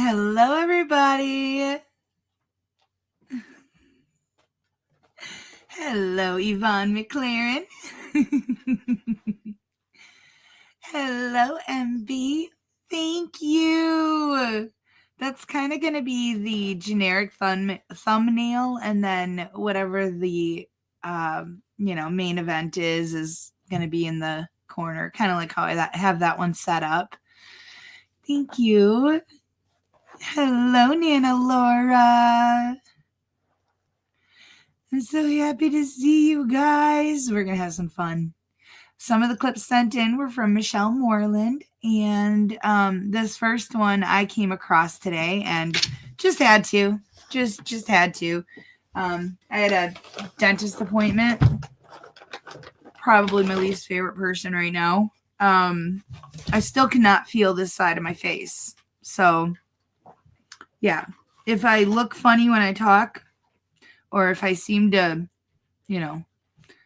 Hello, everybody. Hello, Yvonne McLaren. Hello, MB. Thank you. That's kind of going to be the generic thumbnail, and then whatever the main event is going to be in the corner, kind of like how I have that one set up. Thank you. Hello, Nana Laura. I'm so happy to see you guys. We're going to have some fun. Some of the clips sent in were from Michelle Moreland, and this first one I came across today and just had to. Just had to. I had a dentist appointment. Probably my least favorite person right now. I still cannot feel this side of my face. So, yeah. If I look funny when I talk, or if I seem to,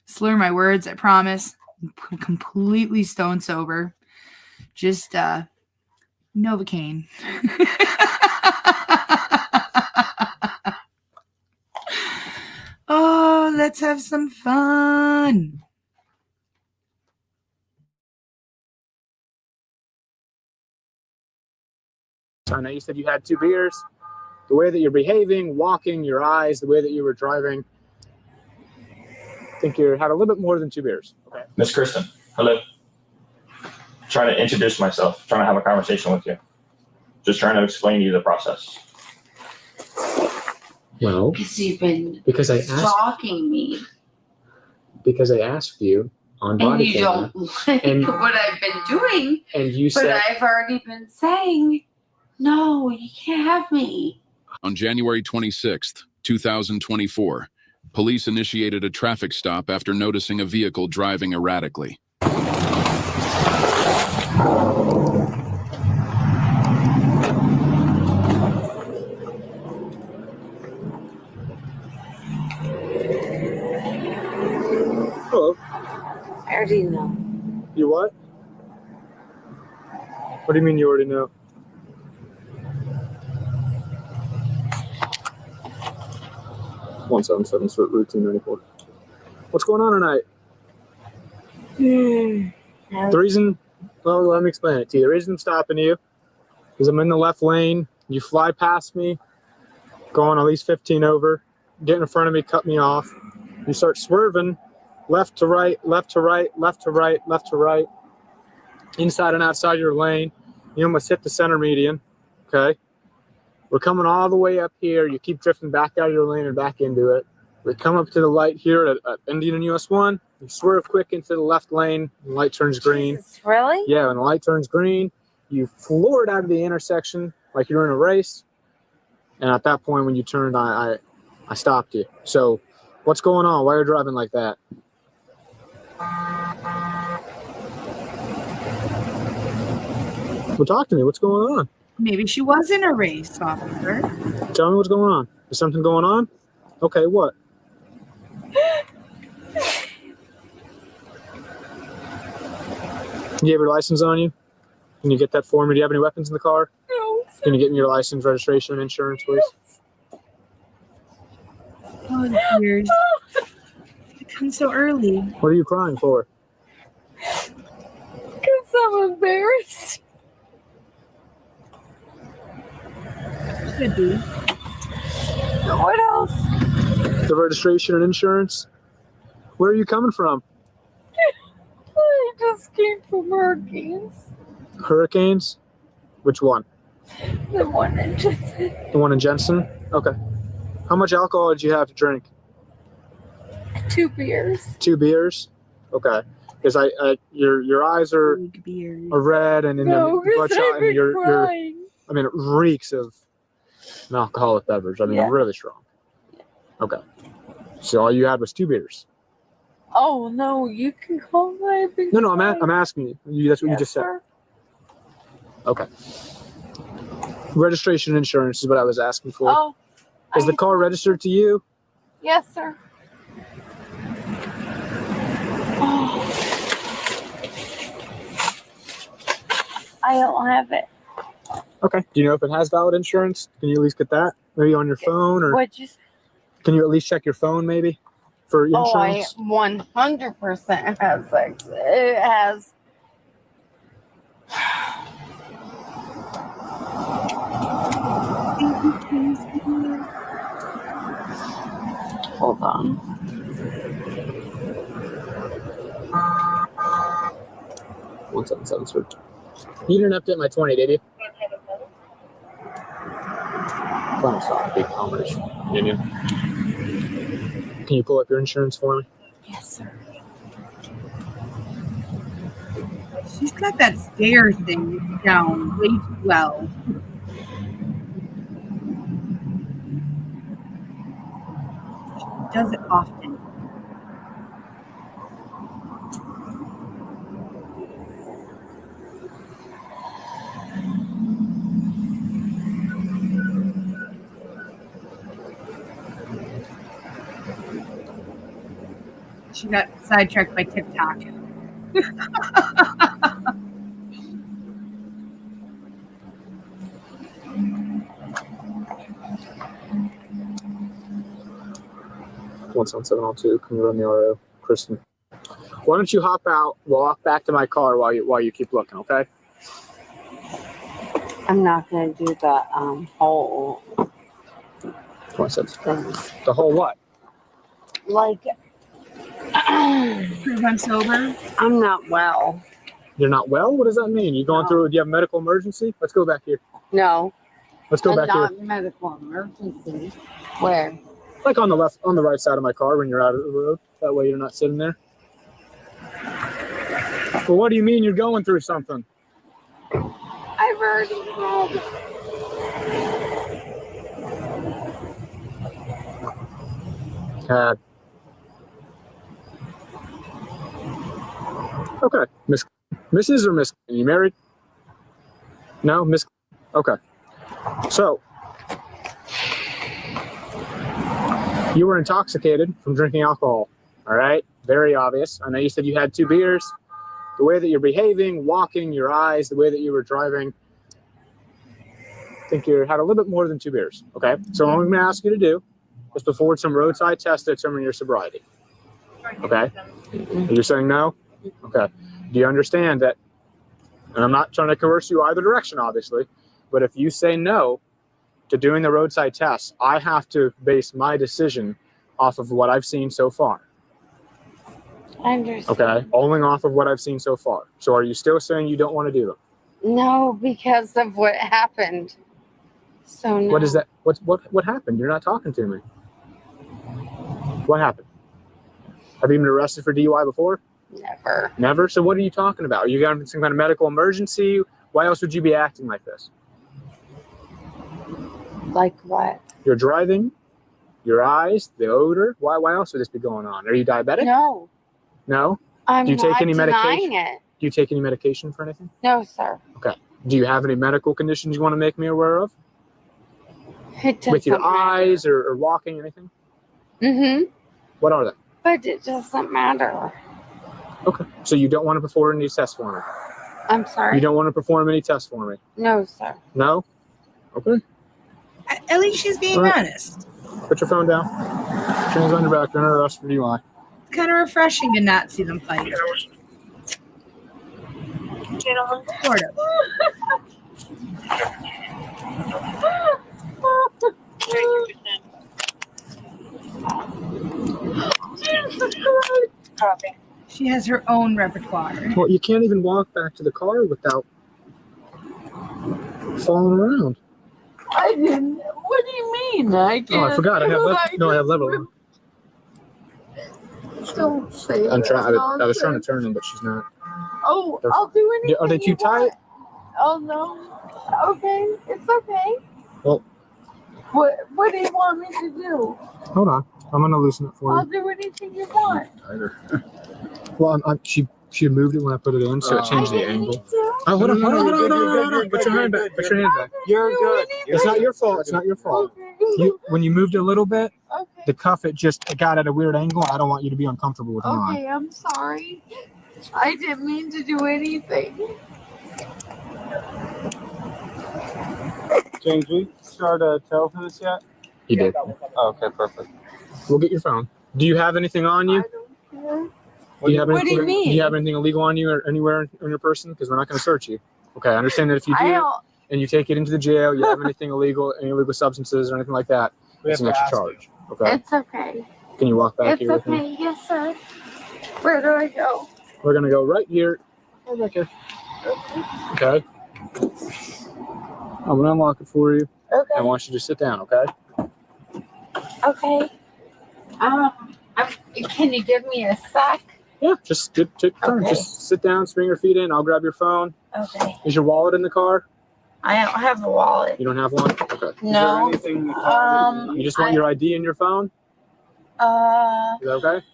slur my words, I promise, I'm completely stone sober. Just Novocaine. Oh, let's have some fun. I know you said you had 2 beers. The way that you're behaving, walking, your eyes, the way that you were driving, I think you had a little bit more than 2 beers. Okay. Miss Kristen, hello. Trying to introduce myself, trying to have a conversation with you. Just trying to explain to you the process. Well, because you've been stalking me. Because I asked you on BodyCam. And you don't like what I've been doing. And you said, but I've already been saying, no, you can't have me. On January 26th, 2024, police initiated a traffic stop after noticing a vehicle driving erratically. Hello. I already know. You what? What do you mean you already know? One 7 routine 94. What's going on tonight? The reason, well, let me explain it to you. The reason I'm stopping you is I'm in the left lane. You fly past me, going at least 15 over, get in front of me, cut me off. You start swerving left to right, left to right, left to right, left to right, inside and outside your lane. You almost hit the center median, okay? We're coming all the way up here. You keep drifting back out of your lane and back into it. We come up to the light here at Indian and US 1. You swerve quick into the left lane. The light turns green. Jesus, really? Yeah, when the light turns green, you floored out of the intersection like you're in a race. And at that point, when you turned, I stopped you. So what's going on? Why are you driving like that? Well, talk to me. What's going on? Maybe she was in a race, officer. Tell me what's going on. Is something going on? Okay, what? You have your license on you? Can you get that for me? Do you have any weapons in the car? No. Can you get me your license, registration, and insurance, please? Oh, dears. It comes so early. What are you crying for? Because I'm embarrassed. Could be. What else? The registration and insurance? Where are you coming from? I just came from Hurricanes. Hurricanes? Which one? The one in Jensen. The one in Jensen? Okay. How much alcohol did you have to drink? 2 beers. 2 beers? Okay. Because your eyes are red and in No, the bloodshot, and you're crying. I mean, it reeks of an alcoholic beverage. I mean, Yeah. really strong. Okay. So all you had was 2 beers. Oh no, you can call my big. No, I'm asking you. That's what you just said. Sir. Okay. Registration and insurance is what I was asking for. Oh. Is the car registered to you? Yes, sir. Oh. I don't have it. Okay. Do you know if it has valid insurance? Can you at least get that? Maybe on your phone, or What you? can you at least check your phone maybe for Oh, I insurance? 100% has sex. It has. Hold on. One seven seven sir. You didn't update my 20, did you? Promise not a big combination. Union. Can you pull up your insurance for me? Yes, sir. She's got that stare thing down way too well. She does it often. She got sidetracked by TikTok. One seven seven all two. Can you run the RO, Kristen? Why don't you hop out, walk back to my car while you keep looking, okay? I'm not gonna do the whole One seven seven. thing. The whole what? Like, Prove I'm sober. I'm not well. You're not well? What does that mean? You going No. through? Do you have a medical emergency? Let's go back here. No, Let's go I'm back here. not medical emergency. Where? Like on the right side of my car when you're out of the road. That way you're not sitting there. Well, what do you mean you're going through something? I've already had. Okay, Mrs. or Miss? Are you married? No, Miss. Okay. So you were intoxicated from drinking alcohol. All right, very obvious. I know you said you had 2 beers. The way that you're behaving, walking, your eyes, the way that you were driving, I think you had a little bit more than 2 beers. Okay, so what I'm going to ask you to do is put forward some roadside tests to determine your sobriety. Okay, you're saying no? Okay. Do you understand that? And I'm not trying to coerce you either direction, obviously, but if you say no to doing the roadside tests, I have to base my decision off of what I've seen so far. I understand. Okay, only off of what I've seen so far. So are you still saying you don't want to do them? No, because of what happened. So no. What is that? What happened? You're not talking to me. What happened? Have you been arrested for DUI before? Never. Never? So what are you talking about? Are you got some kind of medical emergency? Why else would you be acting like this? Like what? You're driving, your eyes, the odor. Why else would this be going on? Are you diabetic? No. No? I'm Do you take not any denying medication? it. Do you take any medication for anything? No, sir. Do you have any medical conditions you want to make me aware of? It doesn't With your matter. eyes or walking, anything? Mm-hmm. What are they? But it doesn't matter. Okay. So you don't want to perform any tests for me? I'm sorry. You don't want to perform any tests for me? No, sir. No? Okay. At least she's being All right. honest. Put your phone down. Trains on your back. You're under arrest for DUI. It's kind of refreshing to not see them fight. Sort of. She has her own repertoire. Well, you can't even walk back to the car without falling around. I didn't. What do you mean? I can't. Oh, I forgot. I have level on. Don't say I that was trying to nonsense. turn them, but she's not. Oh, I'll do anything. Are they too you want. tight? Oh no. Okay, it's okay. Well- What do you want me to do? Hold on. I'm going to loosen it for I'll you. do anything you want. Well, she moved it when I put it in, so it changed the angle. Oh, hold on. Put your hand back. Put your hand back. You're good. It's not your fault. It's not your fault. When you moved it a little bit, Okay. the cuff, it got at a weird angle. I don't want you to be uncomfortable with mine. Okay, I'm sorry. I didn't mean to do anything. James, we start a tow for this yet? He did. Oh, okay, perfect. We'll get your phone. Do you have anything on you? Do you have What do anything, you mean? Do you have anything illegal on you or anywhere on your person? Because we're not going to search you. Okay, I understand that if you I do don't. and you take it into the jail, you have anything illegal, any illegal substances or anything like that, it's an extra charge. Okay. It's okay. Can you walk back It's here with me? okay. Yes, sir. Where do I go? We're going to go right here. Right back here. Okay. I'm going to unlock it for you. I Okay. want you to sit down, okay? Okay. Can you give me a sec? Yeah, just take your turn. Okay. Just sit down, swing your feet in. I'll grab your phone. Okay. Is your wallet in the car? I don't have a wallet. You don't have one? Okay. No. Is there anything in the car you just want your ID and your phone? Is that okay?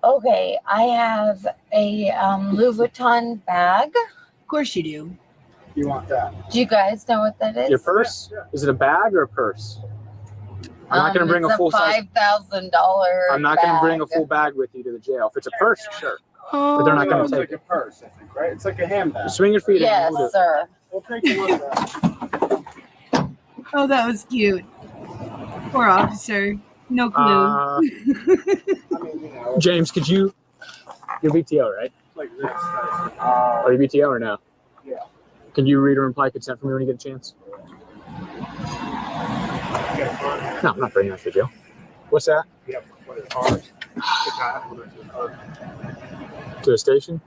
Okay. I have a Louis Vuitton bag. Of course you do. You want that? Do you guys know what that is? Your purse? Yeah. Is it a bag or a purse? I'm not going to bring it's a full size. $5,000. I'm not going to bring a full bag with you to the jail. If it's a purse, sure. But they're not going to take it. It's like a purse, I think, right? It's like a handbag. Swing your feet Yes, in. We'll do it. sir. We'll take a look at that. Oh, that was cute. Poor officer. No clue. I mean, you know, it's James, could you? You're BTO, right? like this. Are you BTO or no? Yeah. Can you read or imply consent for me when you get a chance? No, I'm not bringing that to jail. What's that? Yeah, what is ours? The guy who lives in ours. To the station?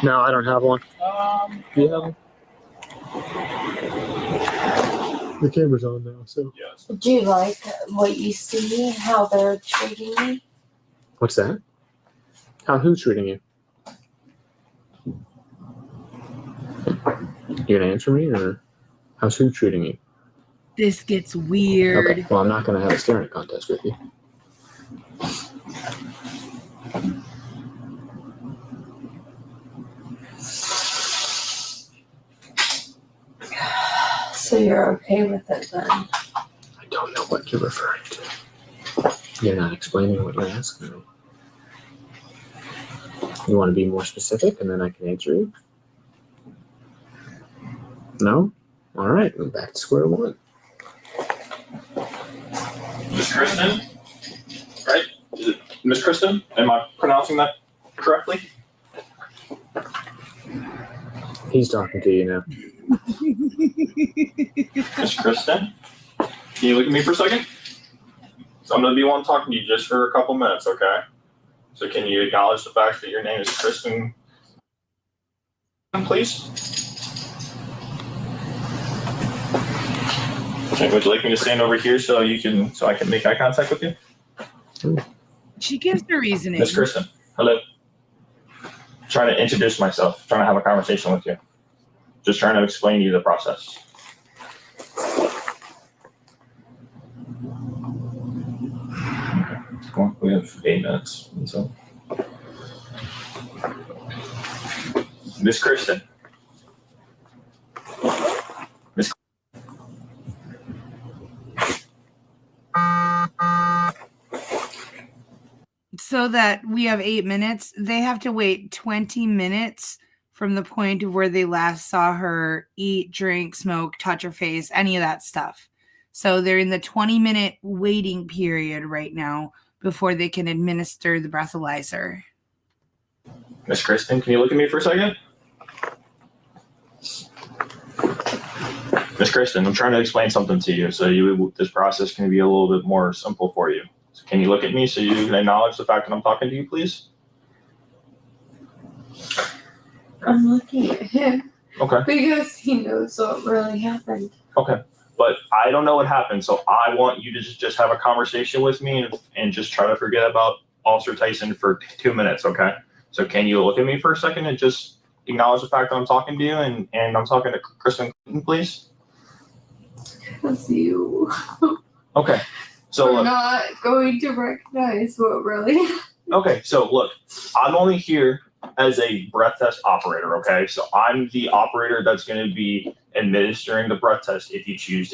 No, I don't have one. Do you have one? The camera's on now, so. Yes. Do you like what you see, how they're treating me? What's that? Who's treating you? You gonna answer me, or how's who treating you? This gets weird. Okay. Well, I'm not gonna have a staring contest with you. So you're okay with it then? I don't know what you're referring to. You're not explaining what you're asking me. You want to be more specific, and then I can answer you? No? All right, we're back to square one. Miss Kristen? Right? Is it Miss Kristen? Am I pronouncing that correctly? He's talking to you now. Miss Kristen? Can you look at me for a second? So I'm going to be one talking to you just for a couple minutes, okay? So can you acknowledge the fact that your name is Kristen, please? Okay, would you like me to stand over here so I can make eye contact with you? She gives her reasoning. Miss Kristen, hello. Trying to introduce myself, trying to have a conversation with you. Just trying to explain to you the process. Come on, we have 8 minutes. So, Miss Kristen. Miss. So that we have 8 minutes, they have to wait 20 minutes from the point of where they last saw her eat, drink, smoke, touch her face, any of that stuff. So they're in the 20-minute waiting period right now before they can administer the breathalyzer. Miss Kristen, can you look at me for a second? Miss Kristen, I'm trying to explain something to you so this process can be a little bit more simple for you. So can you look at me so you can acknowledge the fact that I'm talking to you, please? I'm looking at him. Okay. Because he knows what really happened. Okay. But I don't know what happened, so I want you to just have a conversation with me and just try to forget about Officer Tyson for 2 minutes, okay? So can you look at me for a second and just acknowledge the fact that I'm talking to you and I'm talking to Kristen, please? Because you Okay. So are not going to recognize what really happened. Okay, so look, I'm only here as a breath test operator, okay? So I'm the operator that's going to be administering the breath test if you choose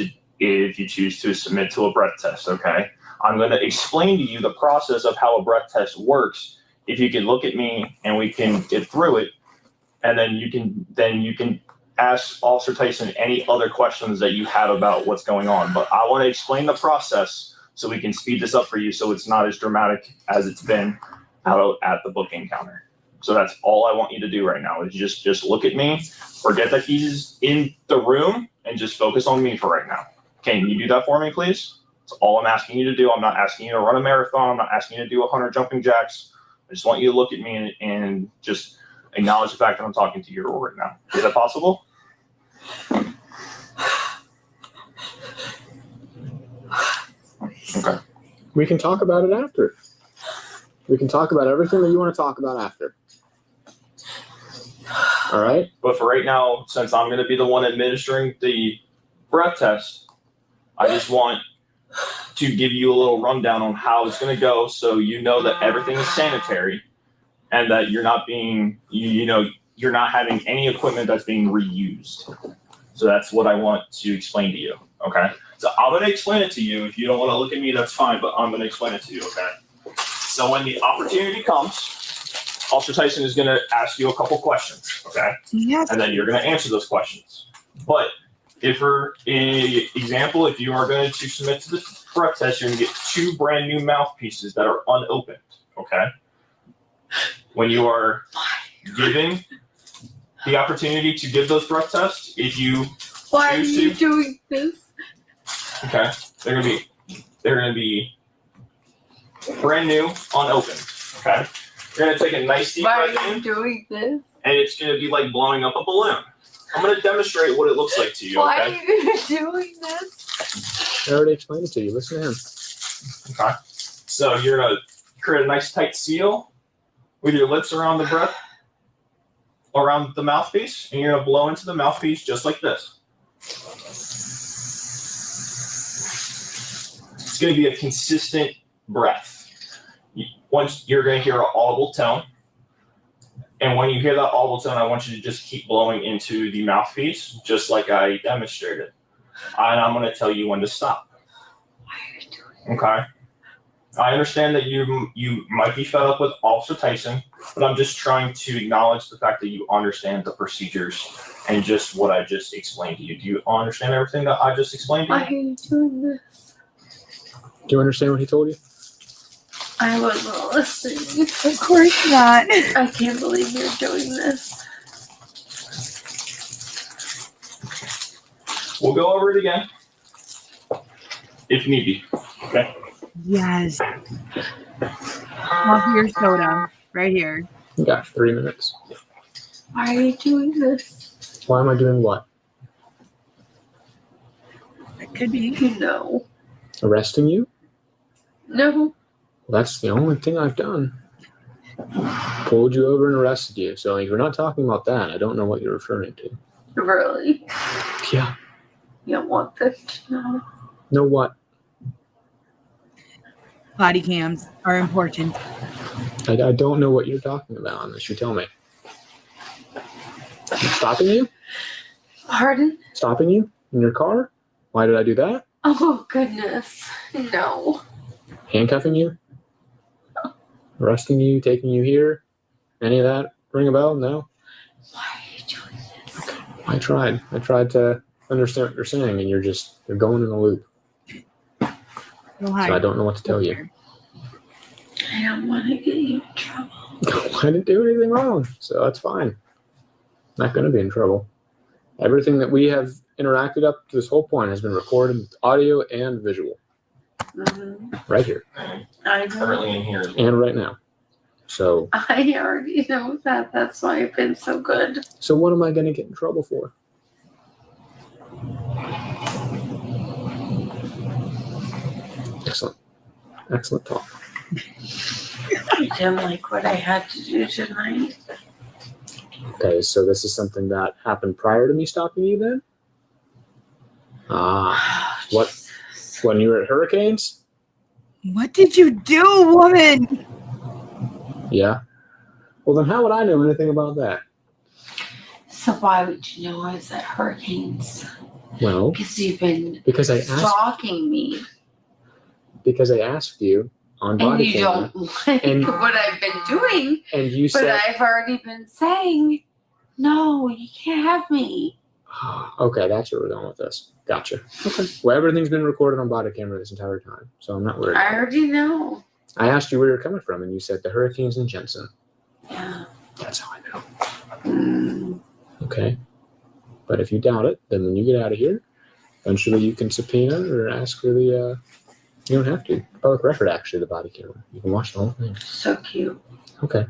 to submit to a breath test, okay? I'm going to explain to you the process of how a breath test works. If you can look at me and we can get through it, and then you can ask Officer Tyson any other questions that you have about what's going on. But I want to explain the process so we can speed this up for you so it's not as dramatic as it's been out at the booking counter. So that's all I want you to do right now is just look at me, forget that he's in the room, and just focus on me for right now. Can you do that for me, please? That's all I'm asking you to do. I'm not asking you to run a marathon. I'm not asking you to do 100 jumping jacks. I just want you to look at me and just acknowledge the fact that I'm talking to you right now. Is that possible? Okay. We can talk about it after. We can talk about everything that you want to talk about after. All right? But for right now, since I'm going to be the one administering the breath test, I just want to give you a little rundown on how it's going to go so you know that everything is sanitary and that you're not being, you're not having any equipment that's being reused. So that's what I want to explain to you, okay? So I'm going to explain it to you. If you don't want to look at me, that's fine, but I'm going to explain it to you, okay? So when the opportunity comes, Officer Tyson is going to ask you a couple questions, okay? Yes. And then you're going to answer those questions. But if for example, if you are going to submit to the breath test, you're going to get 2 brand new mouthpieces that are unopened, okay? When you are given the opportunity to give those breath tests, if you Why are choose you to, doing this? okay, they're gonna be brand new, unopened, okay? You're gonna take a nice deep Why breath are you in, doing this? and it's gonna be like blowing up a balloon. I'm gonna demonstrate what it looks like to you, Why okay? are you doing this? I already explained it to you. Listen to him. Okay. So you're gonna create a nice tight seal with your lips around the breath, around the mouthpiece, and you're gonna blow into the mouthpiece just like this. It's gonna be a consistent breath. Once you're gonna hear an audible tone, and when you hear that audible tone, I want you to just keep blowing into the mouthpiece, just like I demonstrated. And I'm gonna tell you when to stop. Why are you doing Okay. I understand that you might be fed up with Officer Tyson, but I'm just trying to acknowledge the fact that you understand the procedures and just what I just explained to you. Do you understand everything that I just explained to Why you? are you doing this? Do you understand what he told you? I wasn't listening. Of course not. I can't believe you're doing this. We'll go over it again if need be. Okay. Yes. Love your soda right here. You got 3 minutes. Why are you doing this? Why am I doing what? It could be. You know. Arresting you? No. That's the only thing I've done. Pulled you over and arrested you. So if you're not talking about that, I don't know what you're referring to. Really? Yeah. You don't want this to know. Know what? Body cams are important. I don't know what you're talking about unless you tell me. Stopping you? Pardon? Stopping you in your car? Why did I do that? Oh, goodness. No. Handcuffing you? Arresting you? Taking you here? Any of that ring a bell? No? Why are you doing this? I tried to understand what you're saying, and you're going in a loop. Go So hide. I don't know what to tell you. I don't want to get you in trouble. I didn't do anything wrong, so that's fine. Not going to be in trouble. Everything that we have interacted up to this whole point has been recorded with audio and visual. Right here. I know. Currently in here. And right now. So I already know that. That's why I've been so good. so what am I going to get in trouble for? Excellent. Excellent talk. I didn't like what I had to do tonight. Okay, so this is something that happened prior to me stopping you then? What? Jesus. When you were at Hurricanes? What did you do, woman? Yeah. Well, then how would I know anything about that? So why would you know I was at Hurricanes? Well, Because you've been because I asked stalking me. because I asked you on And you BodyCam, don't like And- what I've been doing. and you But said, I've already been saying, no, you can't have me. Okay, that's where we're going with this. Gotcha. Okay. Well, everything's been recorded on body camera this entire time, so I'm not worried. I already know. I asked you where you're coming from, and you said the hurricanes in Jensen. Yeah. That's how I know. Mm. Okay. But if you doubt it, then when you get out of here, eventually you can subpoena or ask for the, you don't have to. Public record, actually, the body camera. You can watch the whole thing. So cute. Okay.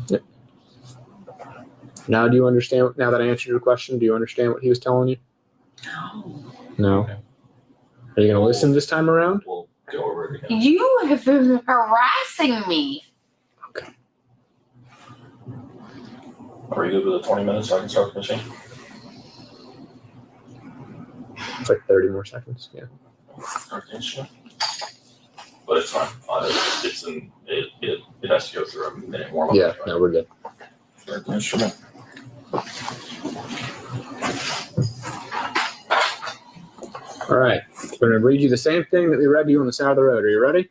Yep. Now, do you understand, now that I answered your question, do you understand what he was telling you? No. No. Okay. Are you going to listen this time around? We'll go over it again. You have been harassing me. Okay. Are you good with the 20 minutes so I can start fishing? It's like 30 more seconds. Yeah. But it's fine. It has to go through a minute warm up. Yeah, no, we're good. Start the instrument. All right. We're going to read you the same thing that we read to you on the side of the road. Are you ready?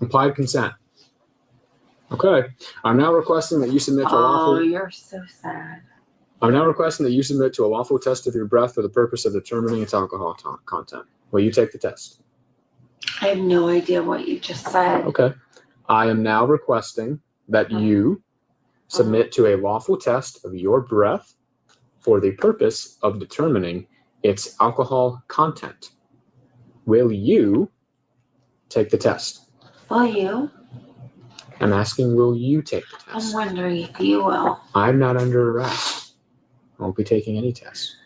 Implied consent. Okay. I'm now requesting that you submit to a lawful... Oh, you're so sad. I'm now requesting that you submit to a lawful test of your breath for the purpose of determining its alcohol content. Will you take the test? I have no idea what you just said. Okay. I am now requesting that you submit to a lawful test of your breath for the purpose of determining its alcohol content. Will you take the test? Will you? I'm asking, will you take the I'm test? wondering if you will. I'm not under arrest. I won't be taking any tests.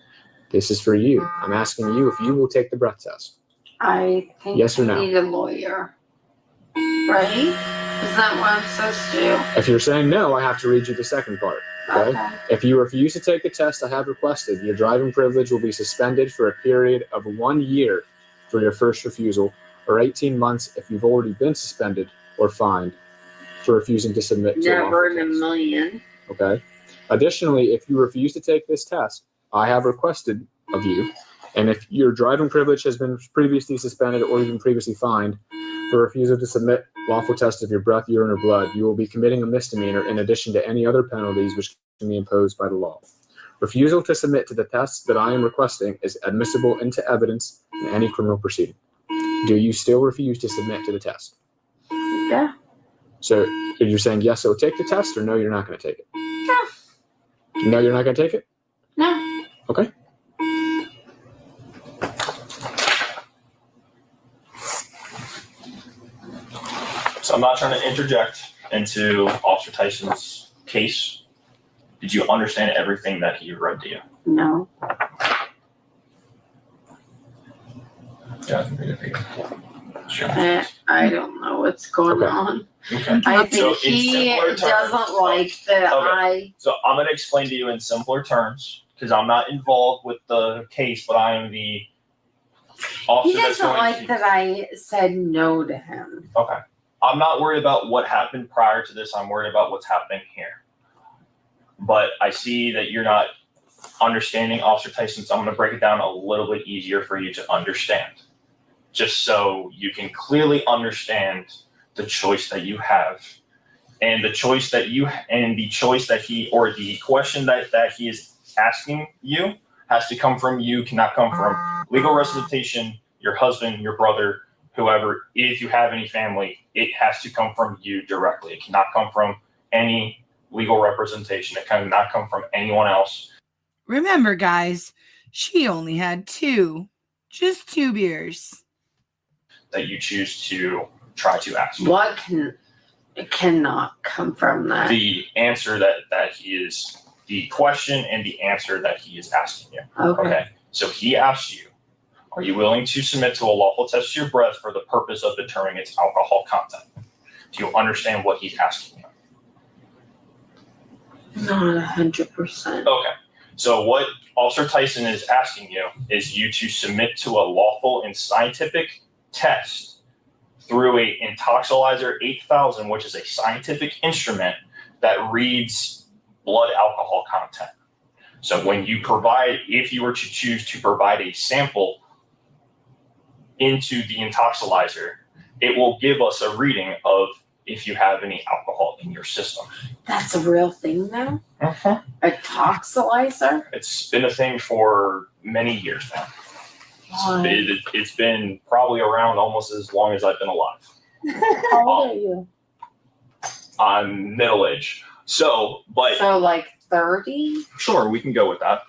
This is for you. I'm asking you if you will take the breath test. I think Yes or I no? need a lawyer. Right? Is that what I'm supposed to do? If you're saying no, I have to read you the second part. Okay? If you refuse to take the test I have requested, your driving privilege will be suspended for a period of 1 year for your first refusal, or 18 months if you've already been suspended or fined for refusing to submit to a lawful Never in a test. million. Okay? Additionally, if you refuse to take this test, I have requested of you, and if your driving privilege has been previously suspended or even previously fined for refusal to submit lawful test of your breath, urine, or blood, you will be committing a misdemeanor in addition to any other penalties which can be imposed by the law. Refusal to submit to the tests that I am requesting is admissible into evidence in any criminal proceeding. Do you still refuse to submit to the test? Yeah. So you're saying yes, so take the test, or no, you're not going to take it? No. No, you're not going to take it? No. Okay. So I'm not trying to interject into Officer Tyson's case. Did you understand everything that he read to you? No. Yeah, I can read it for you. Sure. I don't know what's going Okay. on. Okay. I So think in he simpler terms- doesn't like that Okay. So I'm going to explain to you in simpler terms because I'm not involved with the case, but I am the He officer that's doesn't going like to. that I said no to him. Okay. I'm not worried about what happened prior to this. I'm worried about what's happening here. But I see that you're not understanding Officer Tyson, so I'm going to break it down a little bit easier for you to understand. Just so you can clearly understand the choice that you have. And the choice that he, or the question that he is asking you has to come from you, cannot come from legal representation, your husband, your brother, whoever. If you have any family, it has to come from you directly. It cannot come from any legal representation. It cannot come from anyone else. Remember, guys, she only had just two beers. That you choose to try to ask. What it cannot come from that. The answer that he is, the question and the answer that he is asking you. Okay. So he asked you, are you willing to submit to a lawful test of your breath for the purpose of determining its alcohol content? Do you understand what he's asking you? Not 100%. Okay. So what Officer Tyson is asking you is you to submit to a lawful and scientific test through a Intoxilizer 8000, which is a scientific instrument that reads blood alcohol content. So if you were to choose to provide a sample into the Intoxilizer, it will give us a reading of if you have any alcohol in your system. That's a real thing now? Uh-huh. A toxilizer? It's been a thing for many years now. It's been probably around almost as long as I've been alive. How old are you? I'm middle-aged. So like 30? Sure, we can go with that.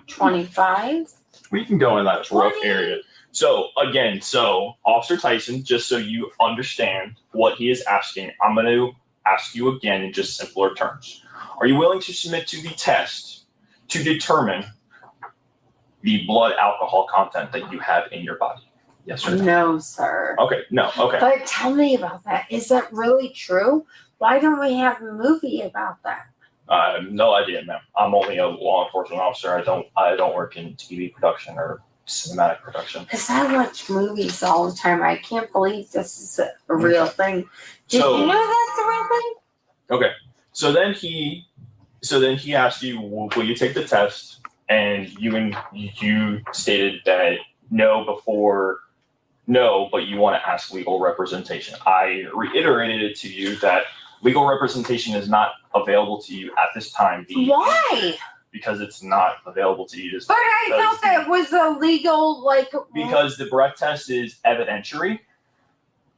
25? We can go in that rough 20? area. So again, Officer Tyson, just so you understand what he is asking, I'm going to ask you again in just simpler terms. Are you willing to submit to the test to determine the blood alcohol content that you have in your body? Yes or no? No, sir. Okay, no, okay. But tell me about that. Is that really true? Why don't we have a movie about that? I have no idea, ma'am. I'm only a law enforcement officer. I don't work in TV production or cinematic production. Because I watch movies all the time. I can't believe this is a real thing. Did you know that's a real thing? Okay. So then he asked you, will you take the test? And you stated that no, but you want to ask legal representation. I reiterated it to you that legal representation is not available to you at this time. Why? Because it's not available to you. But I thought that was illegal, because the breath test is evidentiary,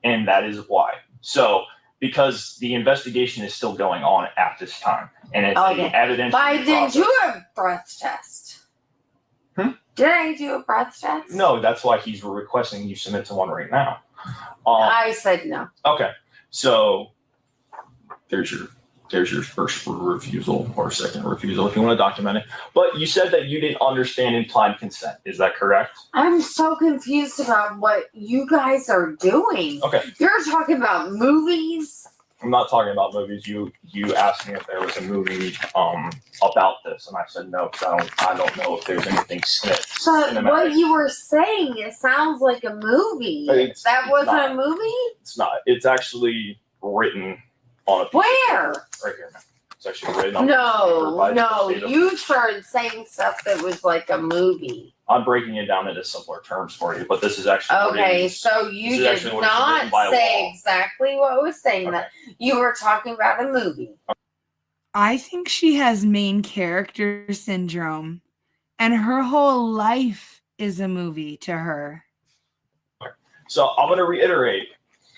and that is why. So, because the investigation is still going on at this time, and it's an evidentiary Why didn't process. you have a breath test? Did I do a breath test? No, that's why he's requesting you submit to one right now. I said no. Okay, so there's your first refusal or second refusal if you want to document it. But you said that you didn't understand implied consent. Is that correct? I'm so confused about what you guys are doing. Okay. You're talking about movies. I'm not talking about movies. You asked me if there was a movie about this, and I said no, because I don't know if there's anything But cinematic. what you were saying, it sounds like a movie. That wasn't a movie? It's not. It's actually written on a piece Where? of paper right here, man. It's actually written on a piece of paper No, by the state of- you started saying stuff that was like a movie. I'm breaking it down into simpler terms for you, but this is actually what it Okay, is. so you This is did actually what is not written by say law. exactly what was saying Okay. that. You were talking about a movie. I think she has main character syndrome, and her whole life is a movie to her. So I'm going to reiterate.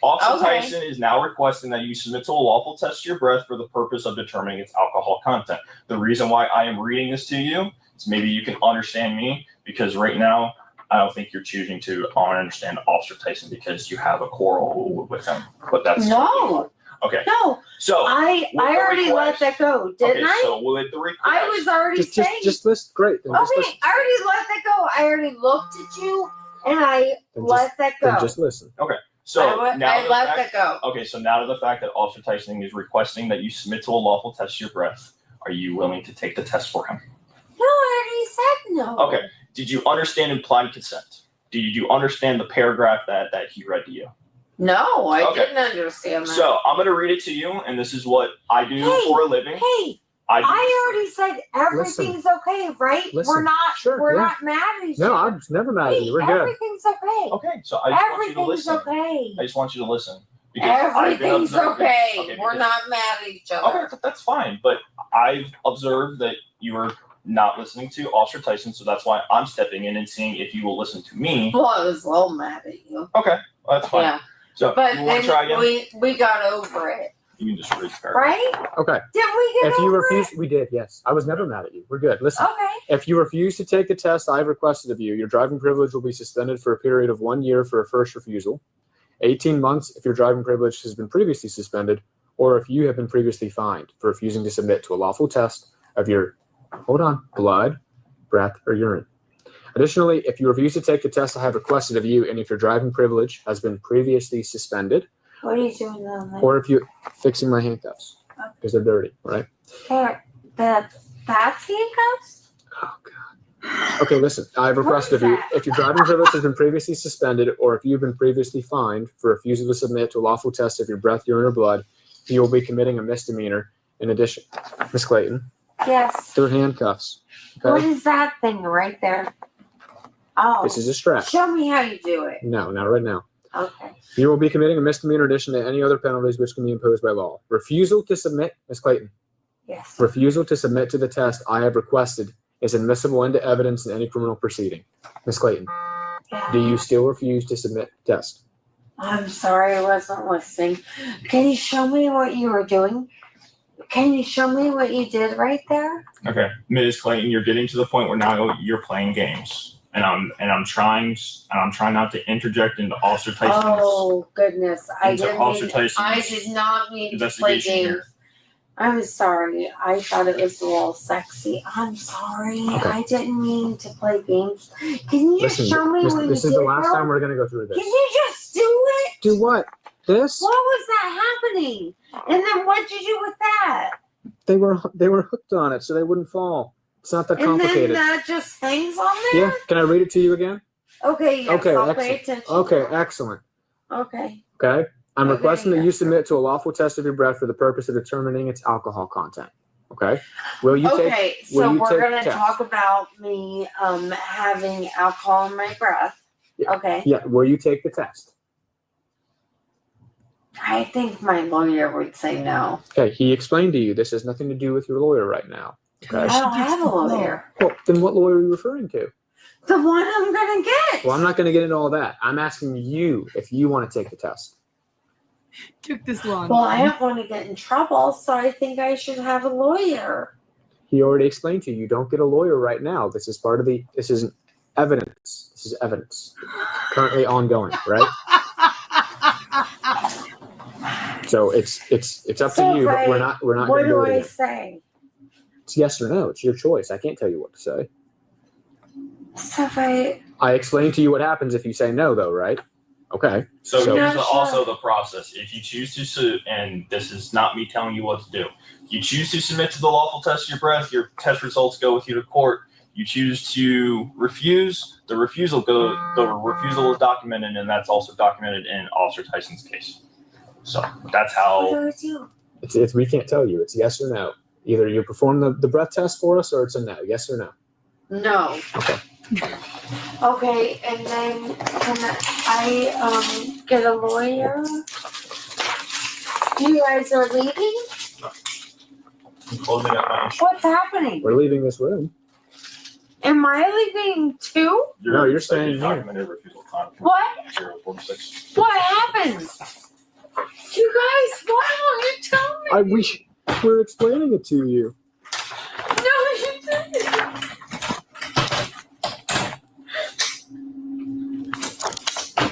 Officer Okay. Tyson is now requesting that you submit to a lawful test of your breath for the purpose of determining its alcohol content. The reason why I am reading this to you is maybe you can understand me, because right now I don't think you're choosing to understand Officer Tyson because you have a quarrel with him. But that's No. okay. No, So I with the already let request- that go, didn't okay, I? so with the request, I was already saying. Just listen. Great. Then just Okay, listen. I already let that go. I already looked at you and I Then let that go. Then just listen. so I now the let fact- that go. Okay, so now to the fact that Officer Tyson is requesting that you submit to a lawful test of your breath, are you willing to take the test for him? No, I already said no. Okay. Did you understand implied consent? Did you understand the paragraph that he read to you? No, I Okay. didn't understand that. So I'm going to read it to you, and this is what I do Hey, for a living. Hey, I do. I already said everything's okay, right? Listen. We're not Sure, we're yeah. not mad at each No, other. I'm never mad at Hey, you. We're good. everything's okay. Okay, so I just want you to Everything's listen. okay. I just want you to listen. Because I've been Everything's observing- okay. We're because- not mad at each other. Okay, that's fine. But I've observed that you are not listening to Officer Tyson, so that's why I'm stepping in and seeing if you will listen to me. Well, I was a little mad at you. Okay, well, that's fine. Yeah. So But you want to try again? then we got over it. You can just read the paragraph. Right? Okay. Did we get If you over refuse, we did. Yes, I was never mad at you. We're good. Listen. it? Okay. If you refuse to take the test I have requested of you, your driving privilege will be suspended for a period of 1 year for a first refusal, 18 months if your driving privilege has been previously suspended, or if you have been previously fined for refusing to submit to a lawful test of your, blood, breath, or urine. Additionally, if you refuse to take the test I have requested of you, and if your driving privilege has been previously suspended, What are you doing on that? or if you fixing my handcuffs because they're dirty, right? That's handcuffs? Oh God. Okay, listen. I've requested of you that? if your driving privilege has been previously suspended, or if you've been previously fined for refusal to submit to a lawful test of your breath, urine, or blood, you will be committing a misdemeanor. In addition, Miss Clayton, Yes. they're handcuffs. What Okay, is that thing right there? Oh. this is a strap. Show me how you do it. No, not right now. Okay. You will be committing a misdemeanor in addition to any other penalties which can be imposed by law. Refusal to submit, Ms. Clayton, Yes. refusal to submit to the test I have requested is admissible into evidence in any criminal proceeding. Ms. Clayton, do you still refuse to submit the test? I'm sorry, I wasn't listening. Can you show me what you were doing? Can you show me what you did right there? Okay, Ms. Clayton, you're getting to the point where now you're playing games. And I'm trying not to interject into Officer Tyson's. Oh goodness, I into didn't Officer mean. Tyson's I did not mean to play investigation games. here. I'm sorry. I thought it was a little sexy. I'm sorry. Okay. I didn't mean to play games. Can you Listen, show me what you did? this is the last though? time we're going to go through this. Can you just do it? Do what? This? What was that happening? And then what'd you do with that? They were hooked on it so they wouldn't fall. It's not that And complicated. then that just hangs on there? Yeah, can I read it to you again? Okay, yes, Okay, I'll excellent. pay attention. Okay, excellent. Okay. Okay. I'm Okay, requesting that you yes. submit to a lawful test of your breath for the purpose of determining its alcohol content. Okay. Will you Okay, take? Will so you we're take gonna tests? talk about me having alcohol in my breath. Yeah. Okay. Yeah. Will you take the test? I think my lawyer would say no. Okay. He explained to you this has nothing to do with your lawyer right now. Okay. I don't have a lawyer. Well, then what lawyer are you referring to? The one I'm gonna get. Well, I'm not going to get into all that. I'm asking you if you want to take the test. Took this long. Well, I don't want to get in trouble, so I think I should have a lawyer. He already explained to you. You don't get a lawyer right now. This is part of the. This isn't evidence. This is evidence. Currently ongoing, right? So it's up So to you, but if we're not What going to do do it I again. say? It's yes or no. It's your choice. I can't tell you what to say. So if I I explained to you what happens if you say no, though, right? Okay. So So- here's No, also the process. If you choose to submit, and this is not me telling you what to do, you choose to submit to the lawful test of your breath, your test results go with you to court. You choose to refuse, the refusal is documented, and that's also documented in Officer Tyson's case. So that's what how. do I do? It's we can't tell you. It's yes or no. Either you perform the breath test for us, or it's a no. Yes or no. No. Okay. Okay, and then can I get a lawyer? You guys are leaving? I'm closing up my What's happening? We're leaving this room. Am I leaving too? No, you're staying here. documented refusal content. What? 046. What happens? You guys, why don't you tell me? We're explaining it to you. No, you didn't.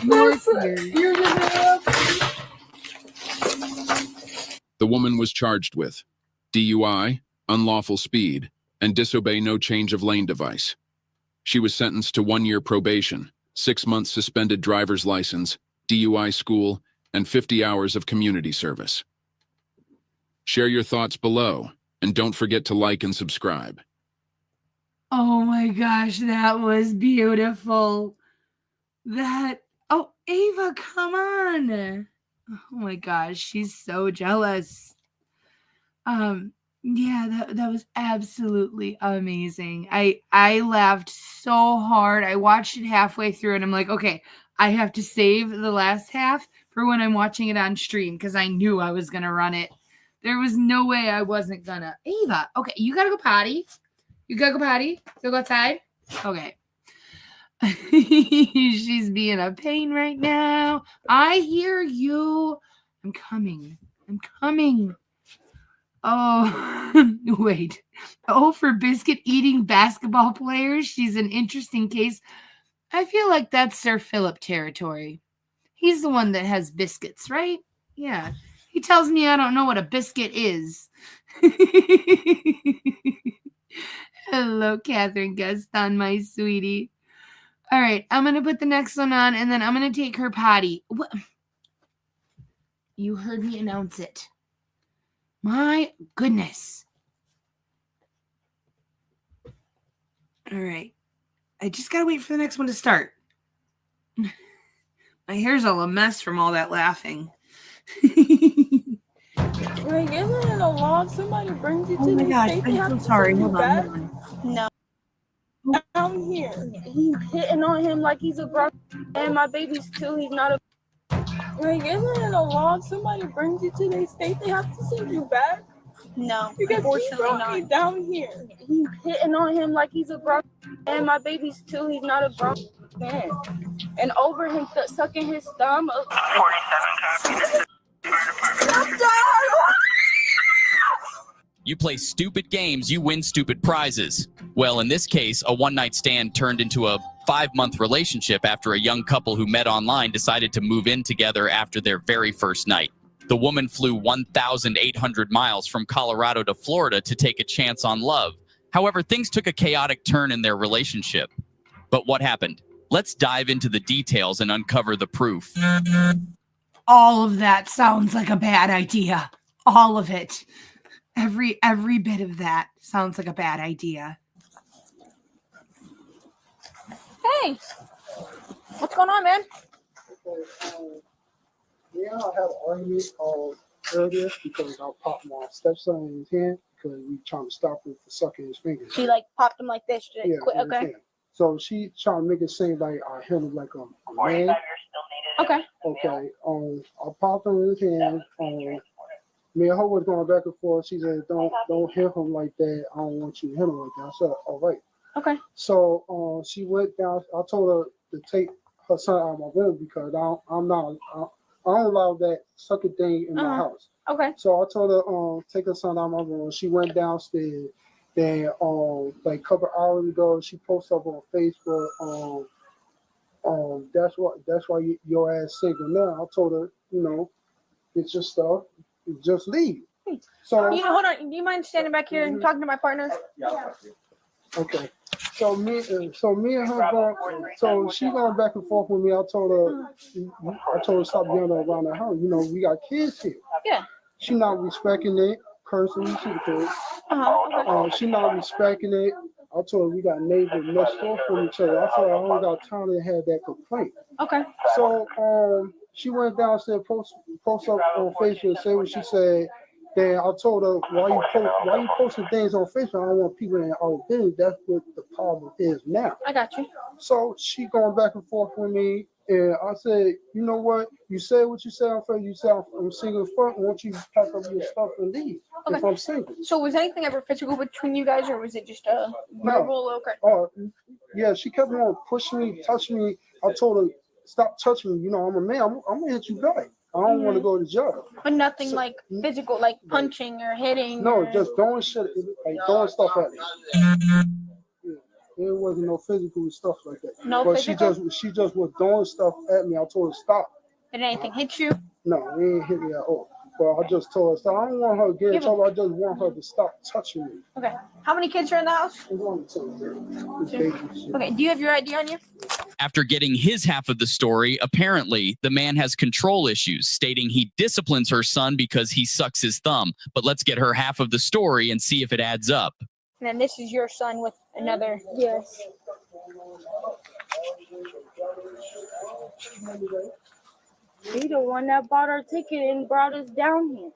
You're gonna The woman was charged with DUI, unlawful speed, and disobey no change of lane device. She was sentenced to 1 year probation, 6 months suspended driver's license, DUI school, and 50 hours of community service. Share your thoughts below, and don't forget to like and subscribe. Oh my gosh, that was beautiful. Oh, Ava, come on. Oh my gosh, she's so jealous. Yeah, that was absolutely amazing. I laughed so hard. I watched it halfway through and I'm like, okay, I have to save the last half for when I'm watching it on stream because I knew I was gonna run it. There was no way I wasn't gonna. Ava, okay, you gotta go potty. You gotta go potty. So go outside. Okay. She's being a pain right now. I hear you. I'm coming. Oh, wait. Oh, for biscuit eating basketball players. She's an interesting case. I feel like that's Sir Philip territory. He's the one that has biscuits, right? Yeah. He tells me I don't know what a biscuit is. Hello, Catherine Gaston, my sweetie. All right, I'm going to put the next one on, and then I'm going to take her potty. What? You heard me announce it. My goodness. All right. I just got to wait for the next one to start. My hair's all a mess from all that laughing. Like, isn't it a law if somebody brings you to Oh my the gosh, state, I'm they have so to sorry. send you Hold on, back? hold on. No. Down here, he's hitting on him like he's a grown, and my baby's 2. He's not a Like, isn't it a law if somebody brings you to their state, they have to send you back? No, Because he unfortunately brought me not. down here. He's hitting on him like he's a grown man. My baby's 2. He's not a grown man. And over him sucking his thumb. 47 You play stupid games, you win stupid prizes. Well, in this case, a one-night stand turned into a 5-month relationship after a young couple who met online decided to move in together after their very first night. The woman flew 1,800 miles from Colorado to Florida to take a chance on love. However, things took a chaotic turn in their relationship. But what happened? Let's dive into the details and uncover the proof. All of that sounds like a bad idea. All of it. Every bit of that sounds like a bad idea. Hey, what's going on, man? Yeah, I had an argument earlier because I popped my stepson in his hand because we trying to stop him from sucking his fingers. She like popped him like this. Yeah, Quit. in his Okay. hand. So she trying to make it seem like I hit him like a man. Okay. Okay. I popped him in his hand. Me and her was going back and forth. She said, "Don't hit him like that. I don't want you to hit him like that." I said, "All right." Okay. So she went down. I told her to take her son out of my room because I don't allow that sucker thing in my house. Okay. So I told her take her son out of my room. She went downstairs. Then like a couple hours ago, she posted up on Facebook. That's why your ass single now. I told her, get your stuff, just leave. So hold on. Do you mind standing back here and talking to my partner? okay. So me and her going. So she going back and forth with me. I told her stop yelling around the house. We got kids here. Yeah. She not respecting it, cursing. She could. Okay. She not respecting it. I told her we got neighbors next door from each other. I told her I don't got time to have that complaint. Okay. So she went downstairs, post up on Facebook, and say what she said. Then I told her, why you posting things on Facebook? I don't want people in our business. That's what the problem is now. I got you. So she going back and forth with me, and I said, you know what? You said what you said on Facebook. You said I'm single as fuck. I want you to pack up your stuff and leave. Okay. If I'm single. So was anything ever physical between you guys, or was it just a verbal? Okay. Oh, yeah. She kept on pushing me, touching me. I told her, stop touching me. I'm a man. I'm gonna hit you back. I don't want to go to jail. But nothing like physical, like punching or hitting. No, or... just throwing shit, like throwing stuff at me. Yeah. There wasn't no physical stuff like that. No but physical? she just was throwing stuff at me. I told her stop. Did anything hit you? No, it ain't hit me at all. But I just told her stop. I don't want her to get in trouble. I just want her to stop touching me. Okay. How many kids are in the house? Two. Okay. Do you have your ID on you? After getting his half of the story, apparently the man has control issues, stating he disciplines her son because he sucks his thumb. But let's get her half of the story and see if it adds up. And then this is your son with another. Yes. He the one that bought our ticket and brought us down here.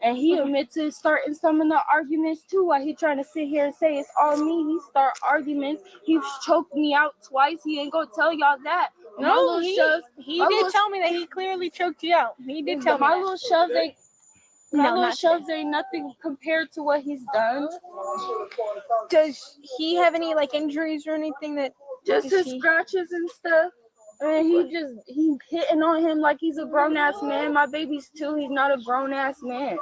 And he admits to starting some of the arguments too. While he trying to sit here and say it's all me, he start arguments. He choked me out twice. He ain't gonna tell y'all that. No, he did tell me that he clearly choked you out. He did tell me my that. little shoves ain't. My No, little not shoves ain't nothing compared to what he's done. Does he have any like injuries or anything that? Just his scratches and stuff. And he hitting on him like he's a grown ass man. My baby's 2. He's not a grown ass man.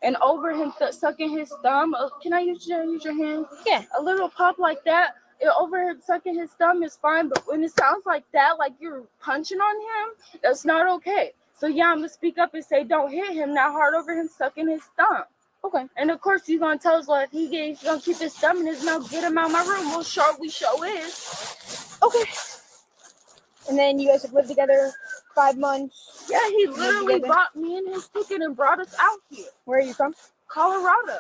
And over him sucking his thumb. Can I use your hand? Yeah. A little pop like that. Over him sucking his thumb is fine. But when it sounds like that, like you're punching on him, that's not okay. So yeah, I'm gonna speak up and say, don't hit him that hard over him sucking his thumb. Okay. And of course you're gonna tell us, well, if he's gonna keep his thumb in his mouth, get him out of my room. Well, sure we show is. Okay. And then you guys have lived together 5 months. Yeah, he literally bought me and his ticket and brought us out here. Where are you from? Colorado.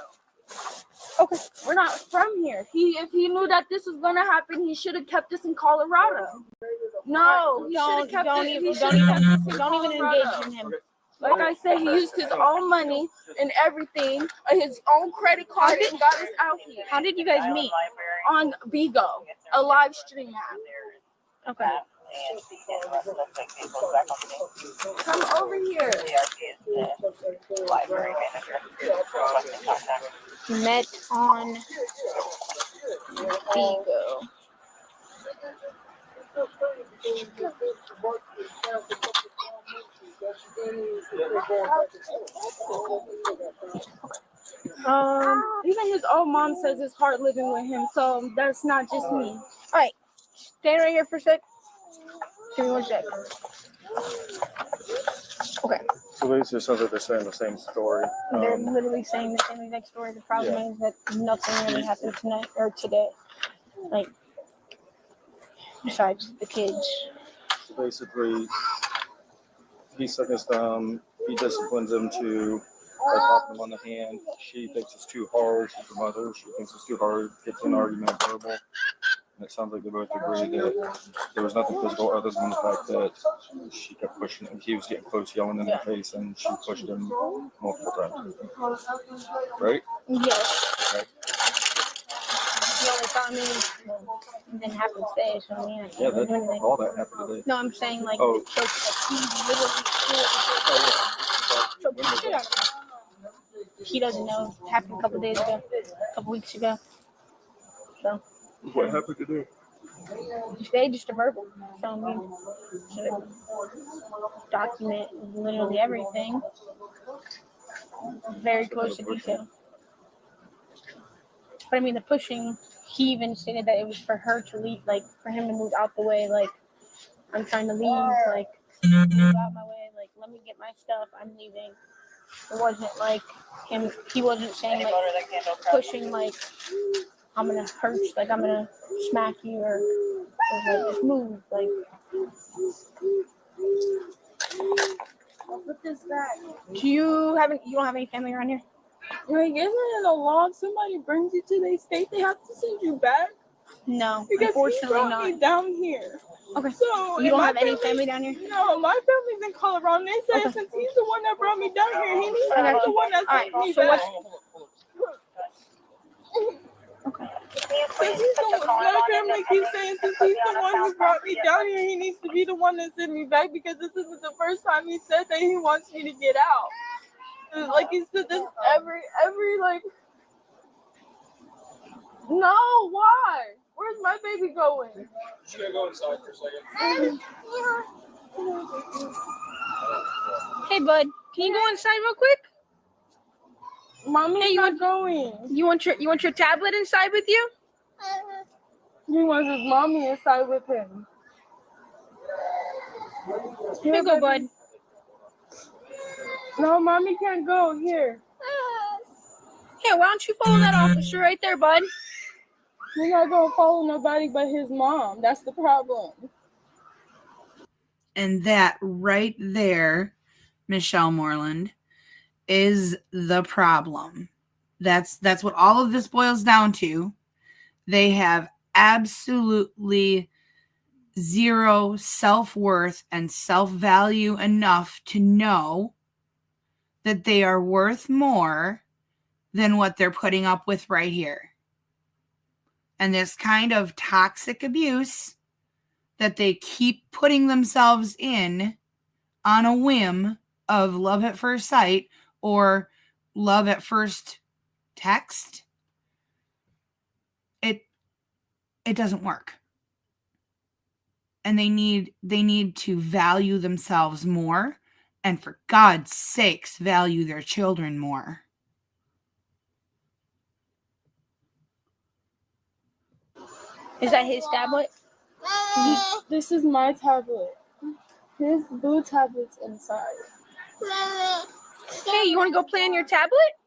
Okay. We're not from here. If he knew that this was gonna happen, he should have kept us in Colorado. No, he should have kept us in Don't even engage in him. Like I said, he used his own money and everything, his own credit card, and got us out here. How did you guys meet? On Bigo, a live stream app. Okay. Come over here. Met on Vigo. Even his old mom says it's hard living with him, so that's not just me. All right, stay right here for a sec. Give me 1 sec. Okay. So basically, it sounds like they're saying the same story. They're literally saying the same exact story. The problem is that nothing really happened tonight or today. Like, besides the kids. So basically, he sucks his thumb. He disciplines him to by popping him on the hand. She thinks it's too hard. She's the mother. She thinks it's too hard. Gets in an argument verbal. And it sounds like they both agree that there was nothing physical other than the fact that she kept pushing him. He was getting close, yelling in the face, and she pushed him multiple times. Right? Yes. Right. The only problem is it didn't happen today, so I mean, I Yeah, can't do anything. all that happened today. No, I'm saying like Oh. the choke, like he literally choked the shit out of him. He doesn't know. It happened a couple days ago, a couple weeks ago. So What happened today? today just a verbal. So I mean, should document literally everything. Very close to detail. But I mean, the pushing, he even stated that it was for her to leave, like, for him to move out the way, like, I'm trying to leave, like, move out my way, like, let me get my stuff, I'm leaving. It wasn't like him, he wasn't saying, like, pushing, like, I'm gonna hurt you, like, I'm gonna smack you, or like, just move, like. I'll put this back. You don't have any family around here? Like, isn't it a law if somebody brings you to their state, they have to send you back? No, Because unfortunately he brought not. me down here. Okay. So You don't have any family down here? No, my family's in Colorado. And they said since he's the one that brought me down here, he needs to be the one that sent me back. Since he's the one, my family keeps saying since he's the one who brought me down here, he needs to be the one that sent me back because this isn't the first time he said that he wants me to get out. Like he said this every like. No, why? Where's my baby going? Should I go inside for a second? Hey, bud, can you go inside real quick? Mommy's not going. You want your tablet inside with you? He wants his mommy inside with him. Here you go, bud. No, mommy can't go. Here. Here, why don't you follow that officer right there, bud? He's not gonna follow nobody but his mom. That's the problem. And that right there, Michelle Moreland, is the problem. That's what all of this boils down to. They have absolutely zero self-worth and self-value enough to know that they are worth more than what they're putting up with right here. And this kind of toxic abuse that they keep putting themselves in on a whim of love at first sight or love at first text, it doesn't work. And they need to value themselves more, and for God's sakes, value their children more. Is that his tablet? This is my tablet. His blue tablet's inside. Hey, you want to go play on your tablet?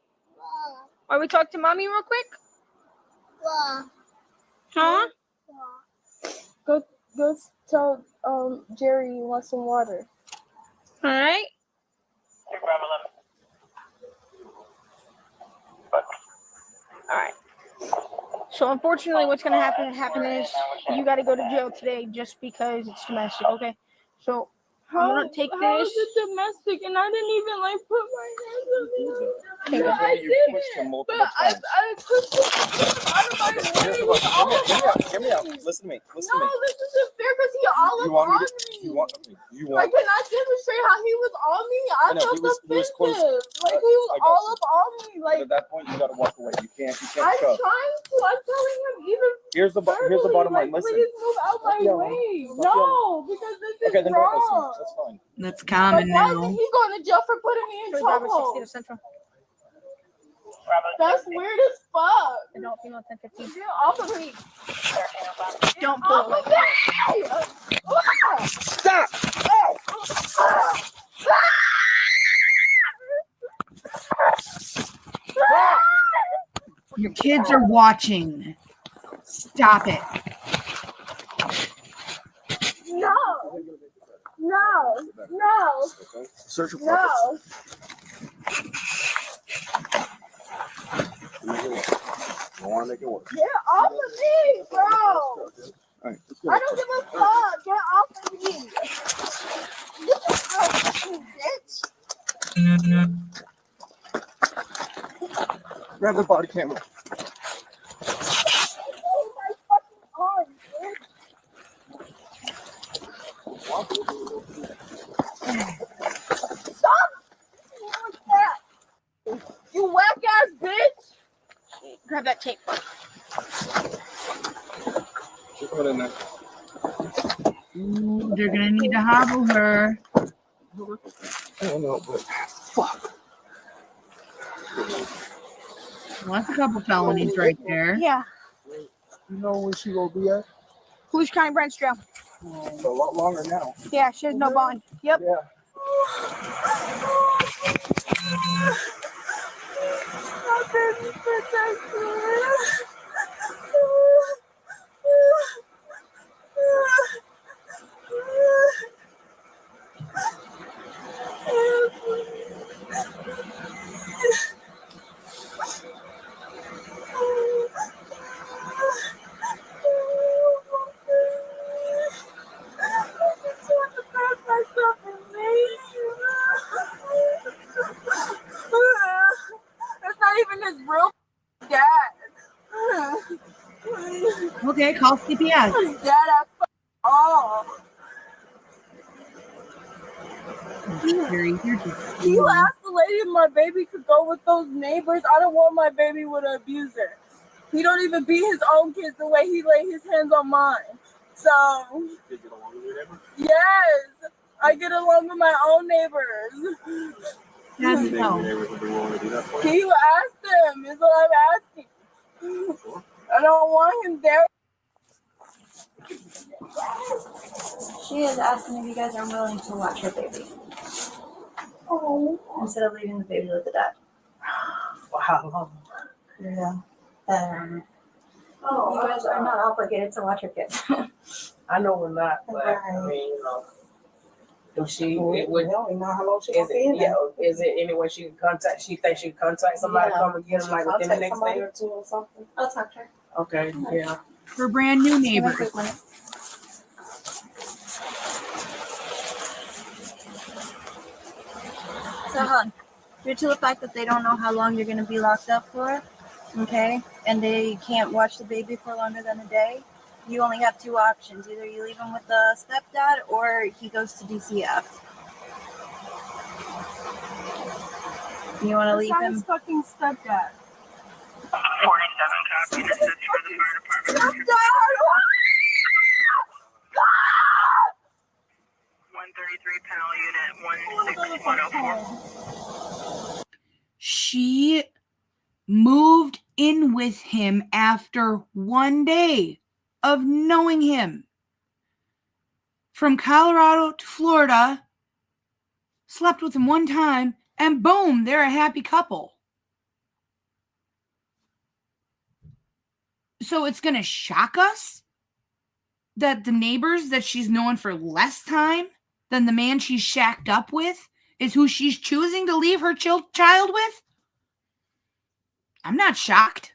Or we talk to mommy real quick? Huh? Go tell Jerry you want some water. All right. All right. So unfortunately, what's gonna happen is you got to go to jail today just because it's domestic. Okay. So I'm gonna take How this. is it domestic? And I didn't even like put my hands on it. take No, it. I You pushed him didn't. multiple But I times. pushed him out of my way. He was all Hear me out. on me. Listen to me. Listen No, to me. this isn't fair because he all You up want me on to? me. You want? You Like, want? can I demonstrate how he was on me? I I know, felt he was close. offensive. Like, he was I got all you. up on me. But Like, at that point, you got to walk away. You can't I'm shove. trying to. I'm telling him even Here's the verbally, bottom like, line. Listen. please move out my Yeah. way. Stop No, because this is Okay, then don't listen. wrong. That's fine. That's Like, common why now. isn't he going to jail for putting me in trouble? That's weird as fuck. Adult female 1015. Get off of me. Don't Get off pull of me. Stop! Your kids are watching. Stop it. No. No. No. Search your No. I want to make it work. Get off of me, bro. All right, let's go. I don't give a fuck. Get off of me. Get the fuck off of me, bitch. Grab the body camera. Oh my fucking arm, bitch. Stop. What's that? You whack ass bitch. Grab that tape. Just put it in there. Ooh, they're gonna need to hobble her. I don't know, but fuck. Well, that's a couple felonies right there. Yeah. You know where she gonna be at? Volusia County Branch Trail. It's a lot longer now. Yeah, she has no bond. Yep. Yeah. It's not even his real dad. Okay, call CPS. His dad at all. You're just You asked the lady if my baby could go with those neighbors. I don't want my baby with an abuser. He don't even beat his own kids the way he lay his hands on mine. So, yes, I get along with my own neighbors. That's no. Can you ask them? Is what I'm asking. I don't want him there. She is asking if you guys are willing to watch her baby instead of leaving the baby with the dad. For how long? Yeah. You guys are not obligated to watch your kids. I know we're not, but I mean, you know, do she? It would, We know how long she is gonna be it? in Yeah. there. Is it any way she can contact? She thinks she can contact somebody, Yeah. come and get them like within the next day or two or something. I'll talk to her. Okay. Yeah. For brand new neighbors. So, hon, due to the fact that they don't know how long you're going to be locked up for, okay, and they can't watch the baby for longer than a day, you only have two options. Either you leave him with the stepdad or he goes to DCF. You want to leave him? His fucking stepdad. 47 copy. This is for the fire department. 133 panel unit 16104. She moved in with him after 1 day of knowing him. From Colorado to Florida, slept with him one time, and boom, they're a happy couple. So it's going to shock us that the neighbors that she's known for less time than the man she's shacked up with is who she's choosing to leave her child with? I'm not shocked.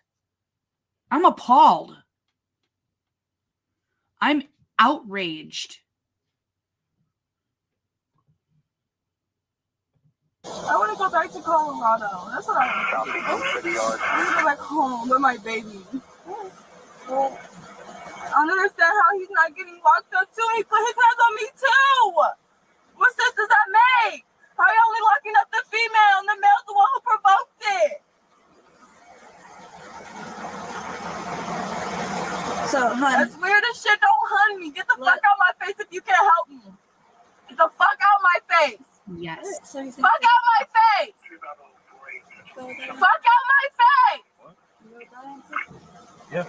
I'm appalled. I'm outraged. I want to go back to Colorado. That's what I want to do. I want to go back home with my baby. I don't understand how he's not getting locked up too. He put his hands on me too. What sense does that make? How are you only locking up the female and the male's the one who provoked it? So, hun, That's weird as shit. Don't hunt me. Get the fuck out my face if you can't help me. Get the fuck out my face. Yes. so he's Fuck out my face. Fuck out my face. Yeah.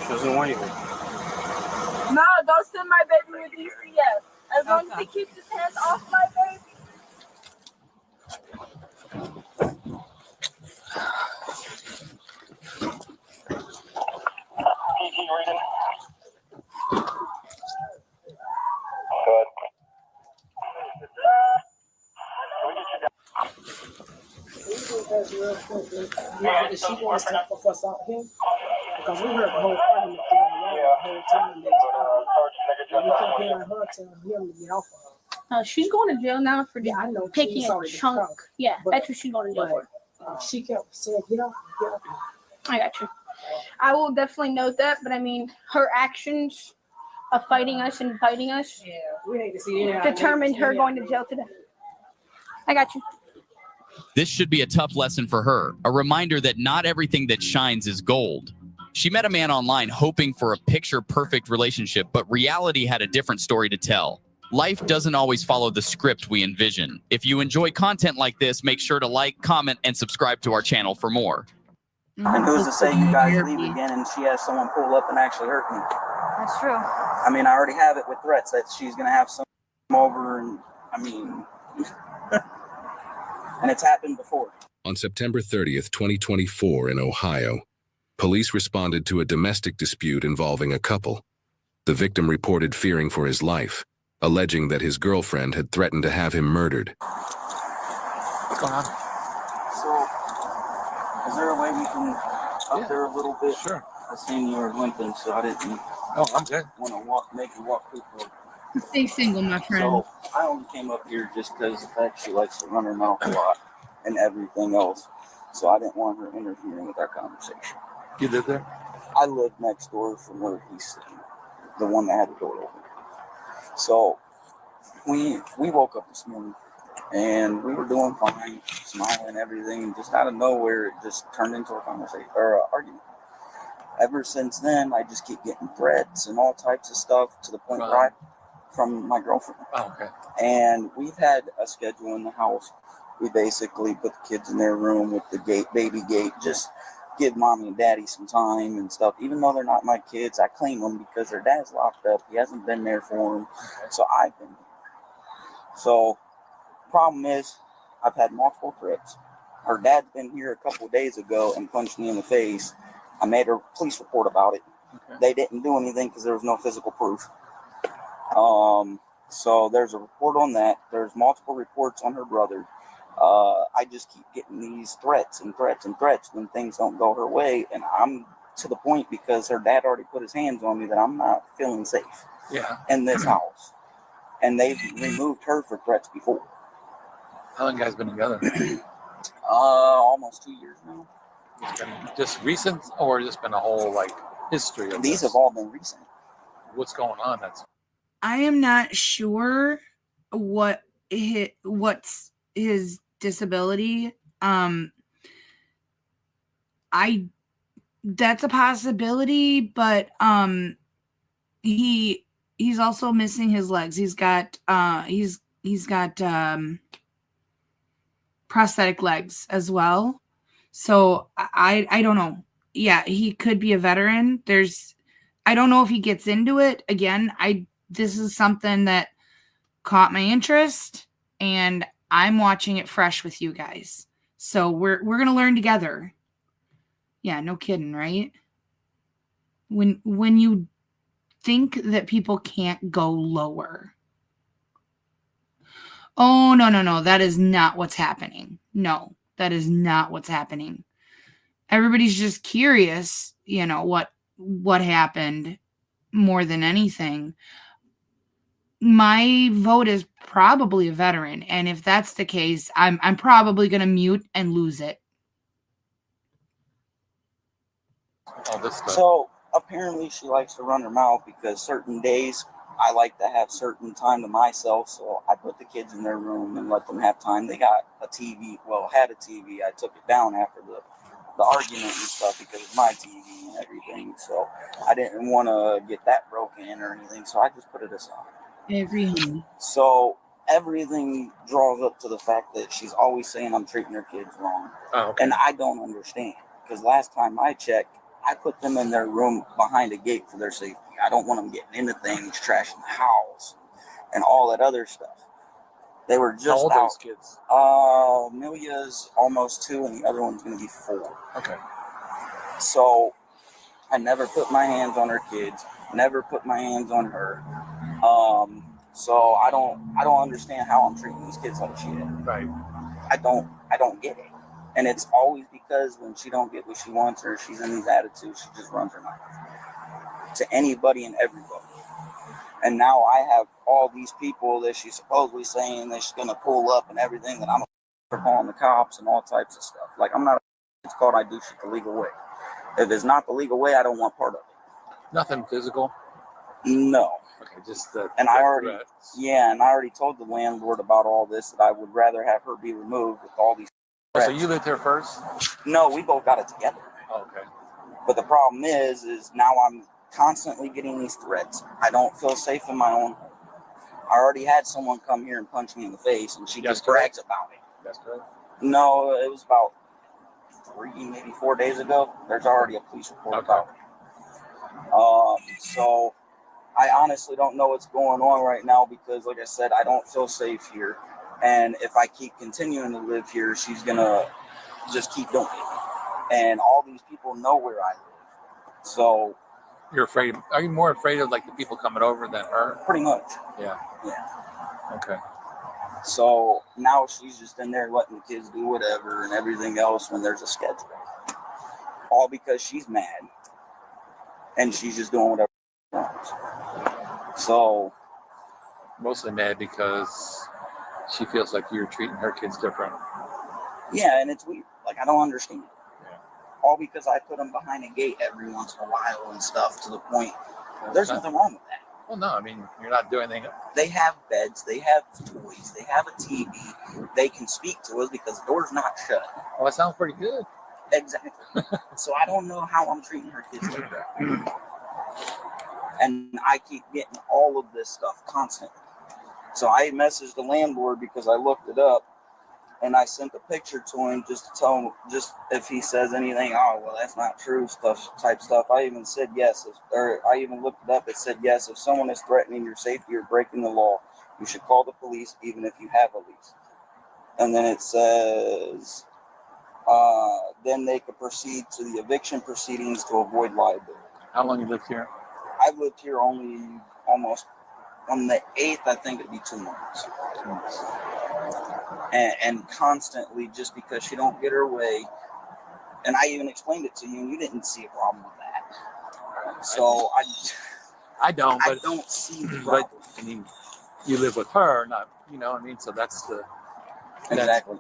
She doesn't want you here. No, don't send my baby with DCF. As long as he keeps his hands off my baby. PT reading. Is she going to stop for us out here? Because we heard the whole argument the whole time. And we kept hearing her tell him to get off of her. She's going to jail now for I know. taking She's a already chunk. caught. Yeah, But- that's what she's going to jail for. She kept saying, get off. I got you. I will definitely note that, but I mean, her actions of fighting us and biting us Yeah, we hate to see it. determined her going to jail today. I got you. This should be a tough lesson for her, a reminder that not everything that shines is gold. She met a man online hoping for a picture-perfect relationship, but reality had a different story to tell. Life doesn't always follow the script we envision. If you enjoy content like this, make sure to like, comment, and subscribe to our channel for more. And who's to say you guys leave again and she has someone pull up and actually hurt me? That's true. I mean, I already have it with threats that she's going to have someone come over and, I mean, and it's happened before. On September 30th, 2024 in Ohio, police responded to a domestic dispute involving a couple. The victim reported fearing for his life, alleging that his girlfriend had threatened to have him murdered. What's going on? So, is there a way we can up there a little bit? Sure. I seen you were limping, so I didn't I'm good. want to make you walk quickly. Stay single, my friend. So, I only came up here just because the fact she likes to run her mouth a lot and everything else. So, I didn't want her interfering with our conversation. You live there? I live next door from where he's sitting, the one that had the door open. So, we woke up this morning and we were doing fine, smiling and everything, and just out of nowhere it just turned into a conversation or an argument. Ever since then, I just keep getting threats and all types of stuff to the point where from my girlfriend. Oh, okay. And we've had a schedule in the house. We basically put the kids in their room with the baby gate, just give mommy and daddy some time and stuff. Even though they're not my kids, I claim them because their dad's locked up. He hasn't been there for them. Okay. So I've been here. So problem is, I've had multiple threats. Her dad's been here a couple of days ago and punched me in the face. I made a police report about it. Okay. They didn't do anything because there was no physical proof. So there's a report on that. There's multiple reports on her brother. I just keep getting these threats and threats and threats when things don't go her way. And I'm to the point because her dad already put his hands on me that I'm not feeling safe in this house. And they've removed her for threats before. How long you guys been together? Almost 2 years now. It's been just recent, or just been a whole history of these this? have all been recent. What's going on? I am not sure what's his disability. That's a possibility, but he's also missing his legs. He's got prosthetic legs as well. So I don't know. Yeah, he could be a veteran. I don't know if he gets into it again. This is something that caught my interest, and I'm watching it fresh with you guys. So we're gonna learn together. Yeah, no kidding, right? When you think that people can't go lower. Oh, no. That is not what's happening. No, that is not what's happening. Everybody's just curious, what happened more than anything. my vote is probably a veteran, and if that's the case, I'm probably going to mute and lose it. So apparently she likes to run her mouth because certain days I like to have certain time to myself. So I put the kids in their room and let them have time. They got a TV, had a TV. I took it down after the argument and stuff because it's my TV and everything. So I didn't want to get that broken or anything. So I just put it aside. So everything draws up to the fact that she's always saying I'm treating her kids wrong. Oh, okay. And I don't understand because last time I checked, I put them in their room behind a gate for their safety. I don't want them getting into things, trashing the house, and all that other stuff. They were just How old are those kids? Amelia's almost 2, and the other one's going to be 4. Okay. So I never put my hands on her kids. Never put my hands on her. So I don't understand how I'm treating these kids like shit. Right. I don't get it. And it's always because when she don't get what she wants or she's in these attitudes, she just runs her mouth to anybody and everybody. And now I have all these people that she's supposedly saying that she's going to pull up and everything, that I'm for calling the cops and all types of stuff. Like, I'm not, it's called I do shit the legal way. If it's not the legal way, I don't want part of it. Nothing physical? No. Okay, just the and I already told the landlord about all this, that I would rather have her be removed with all these threats. So you lived here first? No, we both got it together. Oh, okay. But the problem is now I'm constantly getting these threats. I don't feel safe in my own home. I already had someone come here and punch me in the face, and she just brags about it. That's good. No, it was about 3, maybe 4 days ago. There's already a police report about it. So I honestly don't know what's going on right now because, like I said, I don't feel safe here. And if I keep continuing to live here, she's going to just keep doing it. And all these people know where I live. So you're afraid? Are you more afraid of like the people coming over than her? Pretty much. Yeah. Okay. So now she's just in there letting the kids do whatever and everything else when there's a schedule. All because she's mad. And she's just doing whatever she wants. So mostly mad because she feels like you're treating her kids different. Yeah, and it's weird. Like, I don't understand. All because I put them behind a gate every once in a while and stuff to the point. There's nothing wrong with that. Well, no, I mean, you're not doing anything. They have beds. They have toys. They have a TV. They can speak to us because the door's not shut. Well, that sounds pretty good. Exactly. So I don't know how I'm treating her kids like that. And I keep getting all of this stuff constantly. So I messaged the landlord because I looked it up. And I sent a picture to him just to tell him, just if he says anything, oh, well, that's not true, type stuff. I even said yes. I even looked it up. It said, yes, if someone is threatening your safety or breaking the law, you should call the police even if you have a lease. And then it says, then they could proceed to the eviction proceedings to avoid liability. How long you lived here? I've lived here only almost, on the 8th, I think it'd be 2 months. And constantly, just because she don't get her way, and I even explained it to you, and you didn't see a problem with that. So I don't see the problem. But I mean, you live with her, not, you know what I mean? So that's the... Exactly.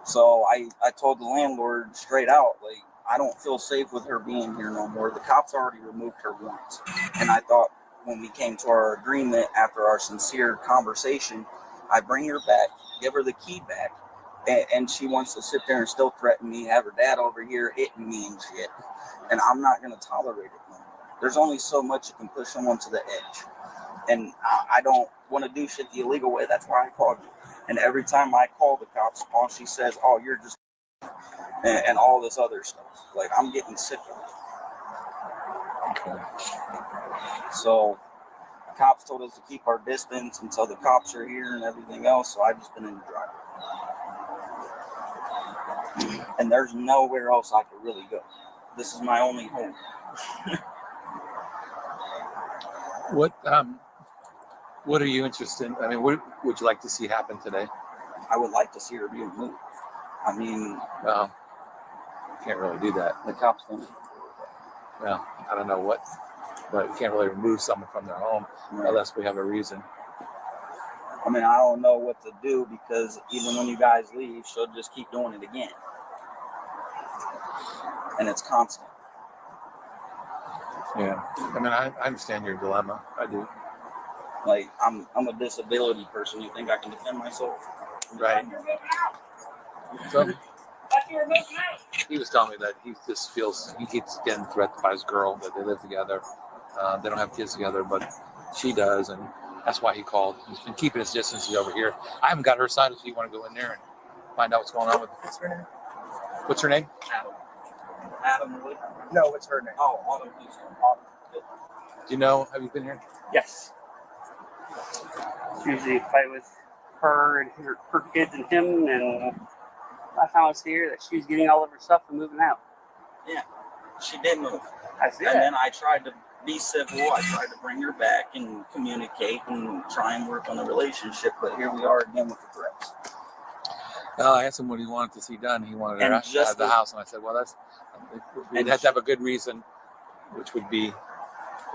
So I told the landlord straight out, like, I don't feel safe with her being here no more. The cops already removed her once. And I thought when we came to our agreement after our sincere conversation, I bring her back, give her the key back, and she wants to sit there and still threaten me, have her dad over here hitting me and shit. And I'm not going to tolerate it no more. There's only so much you can push someone to the edge. And I don't want to do shit the illegal way. That's why I called you. And every time I call the cops, all she says, oh, you're just... And all this other stuff. Like, I'm getting sick of it. Okay. So... cops told us to keep our distance until the cops are here and everything else, so I've just been in the driveway. And there's nowhere else I could really go. This is my only home. What are you interested in? I mean, what would you like to see happen today? I would like to see her be removed. I mean... well, can't really do that. The cops don't. Well, I don't know what... but you can't really remove someone from their home unless we have a reason. mean, I don't know what to do because even when you guys leave, she'll just keep doing it again. And it's constant. Yeah. I mean, I understand your dilemma. I do. Like, I'm a disability person. You think I can defend myself? Right. So, he was telling me that he just feels he keeps getting threatened by his girl, that they live together. They don't have kids together, but she does, and that's why he called. He's been keeping his distance. He's over here. I haven't got her side, so you want to go in there and find out what's going on with her. What's her name? What's her name? Adam Wood? No, what's her name? Oh, Autumn. Do you know? Have you been here? Yes. Usually fight with her and her kids and him, and last time I was here, that she was getting all of her stuff and moving out. Yeah, she did move. I see and that. then I tried to be civil. I tried to bring her back and communicate and try and work on the relationship, but here we are again with the threats. I asked him what he wanted to see done. He wanted her out of the house, and I said, "Well, we'd have to have a good reason, which would be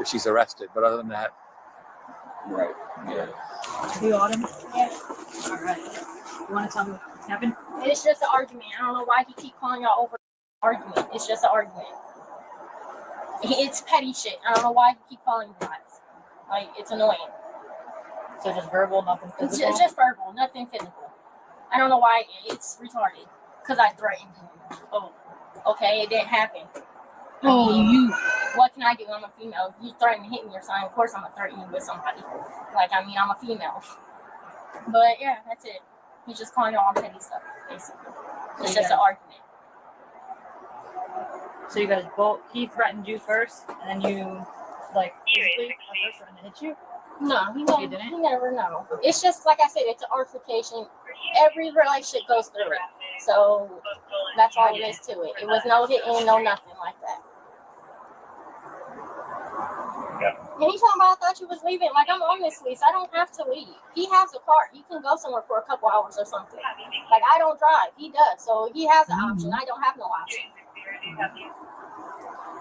if she's arrested. But other than that, right? Yeah. You Autumn? Yeah. All right. You want to tell me what happened? It's just an argument. I don't know why he keep calling y'all over argument. It's just an argument. It's petty shit. I don't know why he keep calling you guys. Like, it's annoying. So just verbal, nothing physical? It's just verbal, nothing physical. I don't know why. It's retarded. Because I threatened him. Oh, okay, it didn't happen. What can I do? I'm a female. If you threaten to hit me or something, of course I'm going to threaten you with somebody. Like, I mean, I'm a female. But, yeah, that's it. He's just calling you all petty stuff, basically. It's just an argument. So you guys both, he threatened you first, and then you, like, physically first threatened to hit you? No, he never know. It's just, like I said, it's an altercation. Every relationship goes through it. So that's all it is to it. It was no hitting, no nothing like that. And he's talking about, I thought you was leaving. Like, I'm on this lease. I don't have to leave. He has a car. He can go somewhere for a couple hours or something. Like, I don't drive. He does. So he has an option. I don't have no option.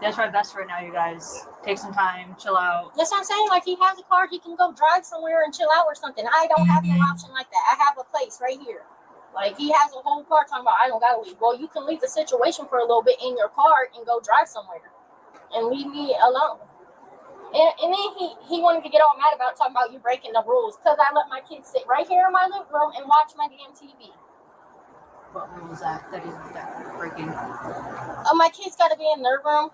That's probably best right now, you guys. Take some time, chill out. That's what I'm saying. Like, he has a car. He can go drive somewhere and chill out or something. I don't have no option like that. I have a place right here. Like, he has a whole car talking about, I don't got to leave. Well, you can leave the situation for a little bit in your car and go drive somewhere and leave me alone. And then he wanted to get all mad about talking about you breaking the rules because I let my kids sit right here in my living room and watch my damn TV. What rule is that he's breaking? My kids got to be in their room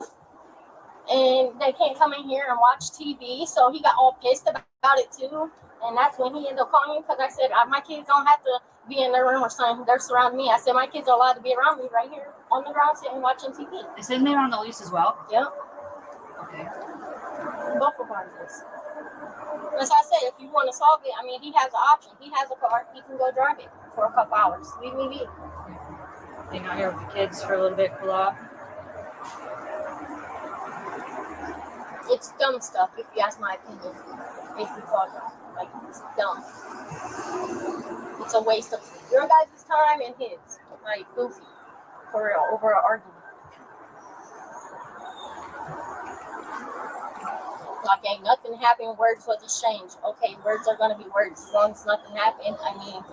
and they can't come in here and watch TV. So he got all pissed about it too. And that's when he ended up calling me because I said, my kids don't have to be in their room or something. They're surrounding me. I said, my kids are allowed to be around me right here on the ground sitting watching TV. Is his name on the lease as well? Yep. Okay. Both of ours is. As I said, if you want to solve it, I mean, he has an option. He has a car. He can go drive it for a couple hours. Leave me be. Hang out here with the kids for a little bit, cool off. It's dumb stuff, if you ask my opinion. If you call it, like, it's dumb. It's a waste of your guys' time and his. Like, goofy. For real, over an argument. Like, ain't nothing happened, words was exchanged. Okay, words are gonna be words. As long as nothing happened, I mean,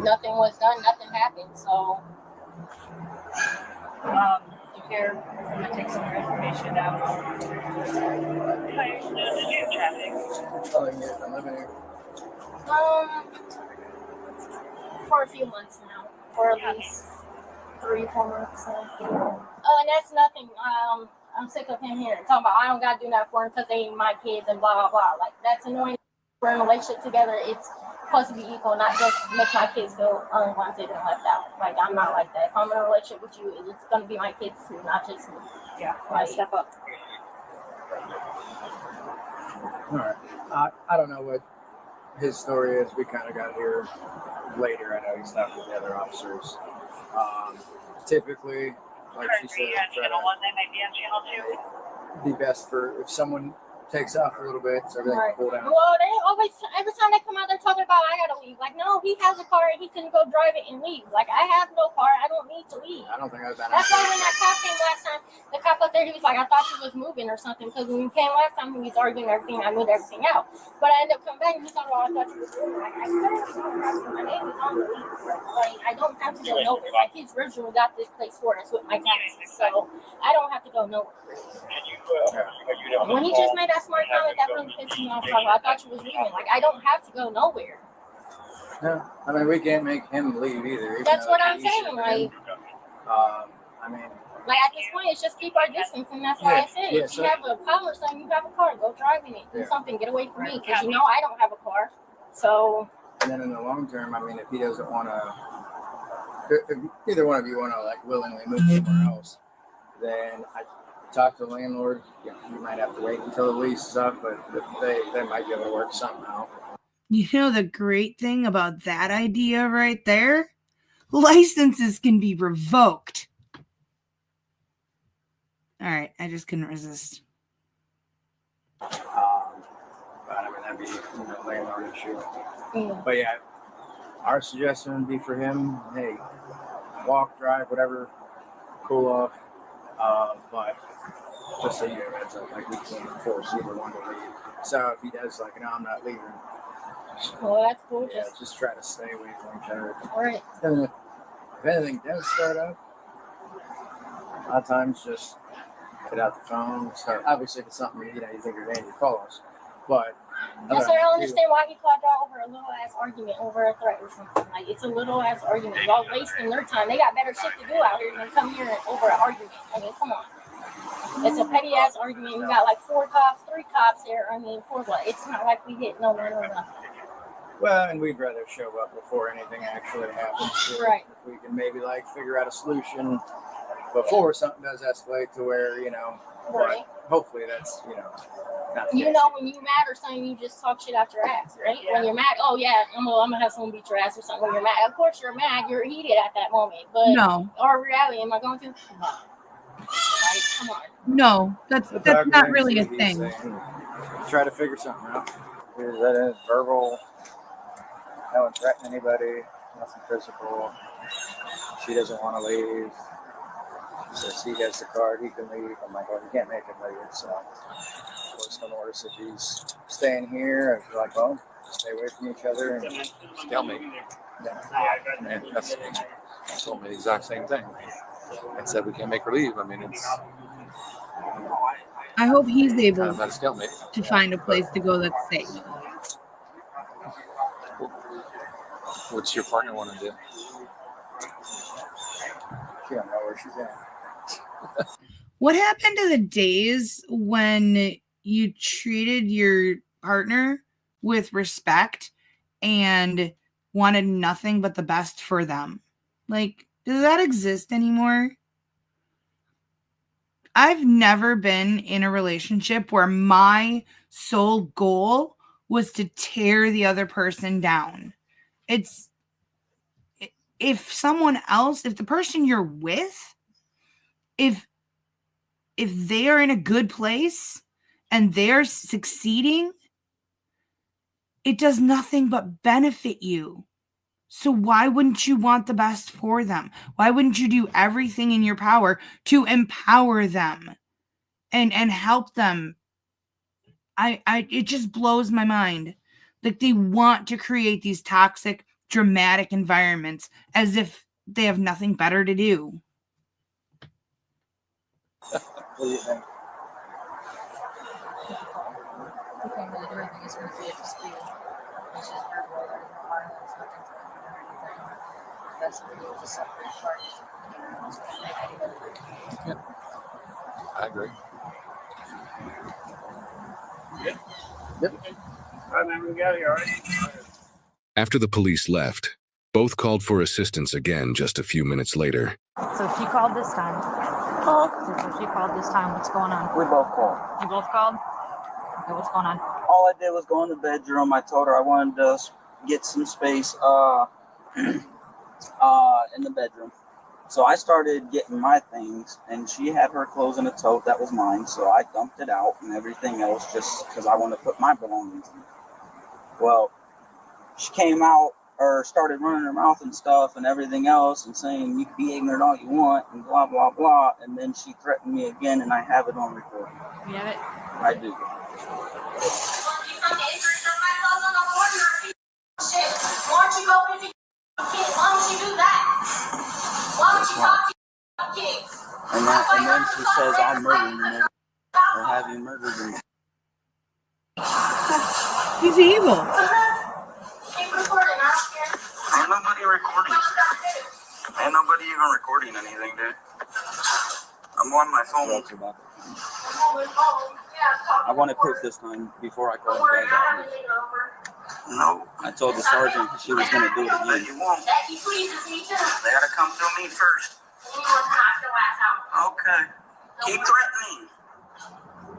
nothing was done, nothing happened, so. You care? I'm gonna take some of your information down. Oh, yeah, I'm living here. For a few months now, or at least 3-4 months now. And that's nothing. I'm sick of him here talking about I don't gotta do that for him because they ain't my kids and blah blah blah. Like, that's annoying. We're in a relationship together. It's supposed to be equal, not just make my kids feel unwanted and left out. Like, I'm not like that. If I'm in a relationship with you, it's gonna be my kids too, not just me. Yeah, like, step up. All right. I don't know what his story is. We kind of got here later. I know he's not with the other officers. Typically, like she said, be best for if someone takes off a little bit, so they Right. can pull down. Well, they always, every time they come out, they're talking about, I gotta leave. Like, no, he has a car and he can go drive it and leave. Like, I have no car. I don't need to leave. I don't think I've been. That's why when that cop came last time, the cop up there, he was like, I thought you was moving or something. Because when you came last time, he was arguing everything. I moved everything out. But I ended up coming back and he thought, oh, I thought you was moving. Like, I couldn't. My name is on the lease. Like, I don't have to go nowhere. My kids originally got this place for us with my taxes. So I don't have to go nowhere. When he just made that smart comment, that really pissed me off. Like, I thought you was leaving. Like, I don't have to go nowhere. No, I mean, we can't make him leave either. even That's though what I'm he's saying. in Like, I mean, like at this point, it's just keep our distance, and that's why I said, Yeah, if so- you have a problem or something, you have a car, go drive in it, do Yeah. something, get away from me, because you know I don't have a car. So. and then in the long term, I mean, if he doesn't want to, if either one of you want to like willingly move somewhere else, then I talk to the landlord. Yeah, you might have to wait until the lease is up, but they might be able to work something out. You know the great thing about that idea right there? Licenses can be revoked. All right, I just couldn't resist. But I mean, that'd be landlord issue. Yeah. But yeah, our suggestion would be for him, hey, walk, drive, whatever, cool off. But just so you know, it's like we can't force either one to leave. So if he does like, no, I'm not leaving. Well, that's cool. Yeah, just try to stay away from each other. All right. And if anything does start up, a lot of times just get out the phone, start. Obviously, if it's something you think you're dangerous, call us. But Yes, sir, I don't understand why he called y'all over a little ass argument over a threat or something. Like, it's a little ass argument. Y'all wasting their time. They got better shit to do out here than come here and over an argument. I mean, come on. It's a petty ass argument. You got like 4 cops, 3 cops there. I mean, for what? It's not like we hit no one or nothing. well, and we'd rather show up before anything actually happens. So Right. If we can maybe like figure out a solution before something does escalate to where Right. But hopefully that's not the You case. know, when you mad or something, you just talk shit out your ass, right? When you're mad, oh yeah, I'm gonna have someone beat your ass or something. When you're mad, of course you're mad, you're heated at that moment. But No. our reality, am I going to? No. Like, come on. No, that's not really a He's thing. saying, try to figure something out. Here's that is verbal. No one threatened anybody. Nothing physical. She doesn't want to leave. She says he has the card. He can leave. I'm like, well, you can't make him leave. So, of course, no notice if he's staying here. I was like, well, stay away from each other. And Stalemate. yeah. That's told me the exact same thing. And said we can't make her leave. I mean, it's I hope he's kind able of at a stalemate. to find a place to go that's safe. What's your partner want to do? She don't know where she's at. What happened to the days when you treated your partner with respect and wanted nothing but the best for them? Like, does that exist anymore? I've never been in a relationship where my sole goal was to tear the other person down. It's if someone else, if the person you're with, if they are in a good place and they're succeeding, it does nothing but benefit you. So why wouldn't you want the best for them? Why wouldn't you do everything in your power to empower them and help them? It just blows my mind. Like, they want to create these toxic, dramatic environments as if they have nothing better to do. What do you think? We can't really do anything. It's going to be a dispute. It's just verbal and violence, nothing threatening or anything. That's really just separate parties. Yeah, I agree. Yep. All right, man, we got it, all right? After the police left, both called for assistance again just a few minutes later. So she called this time. So she called this time. What's going on? We both called. You both called? Okay, what's going on? All I did was go in the bedroom. I told her I wanted to get some space in the bedroom. So I started getting my things, and she had her clothes in a tote that was mine, so I dumped it out and everything else just because I wanted to put my belongings in. Well, she came out or started running her mouth and stuff and everything else and saying you can be ignorant all you want and blah, blah, blah. And then she threatened me again, and I have it on recording. You have it? I do. Why don't you go with the kids? Why don't you do that? Why don't you talk to your kids? And then she says I'm murdering them or have you murdered them. He's evil. Keep recording, I don't care. Ain't nobody recording. Ain't nobody even recording anything, dude. I'm on my phone. I want to proof this time before I call you guys out. No. I told the sergeant she was going to do it again. You won't. Becky pleases me too. They got to come through me first. And you want to knock your ass out. Okay. Keep threatening.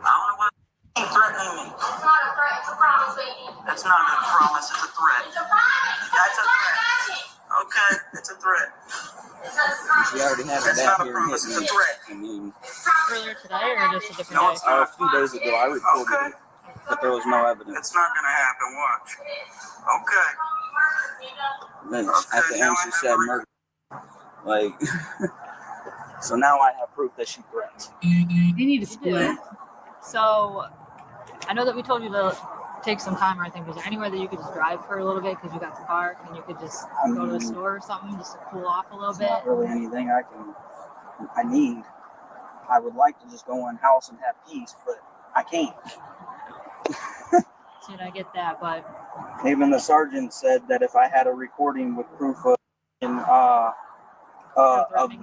I don't know what. Keep threatening me. It's not a threat, it's a promise, baby. That's not a promise, it's a threat. It's a promise. That's a threat. Okay, it's a threat. She already had it back here and hit me. I mean, Earlier today or just a different day? a few days ago, I reported it, but there was no evidence. It's not going to happen, watch. Okay. Then at the end, she said murder. Like, so now I have proof that she threats. They need to split. So, I know that we told you to take some time or anything. Was there anywhere that you could just drive for a little bit because you got the car and you could just go to the store or something just to cool off a little bit? Not really anything I need. I would like to just go in house and have peace, but I can't. So I get that, but Even the sergeant said that if I had a recording with proof of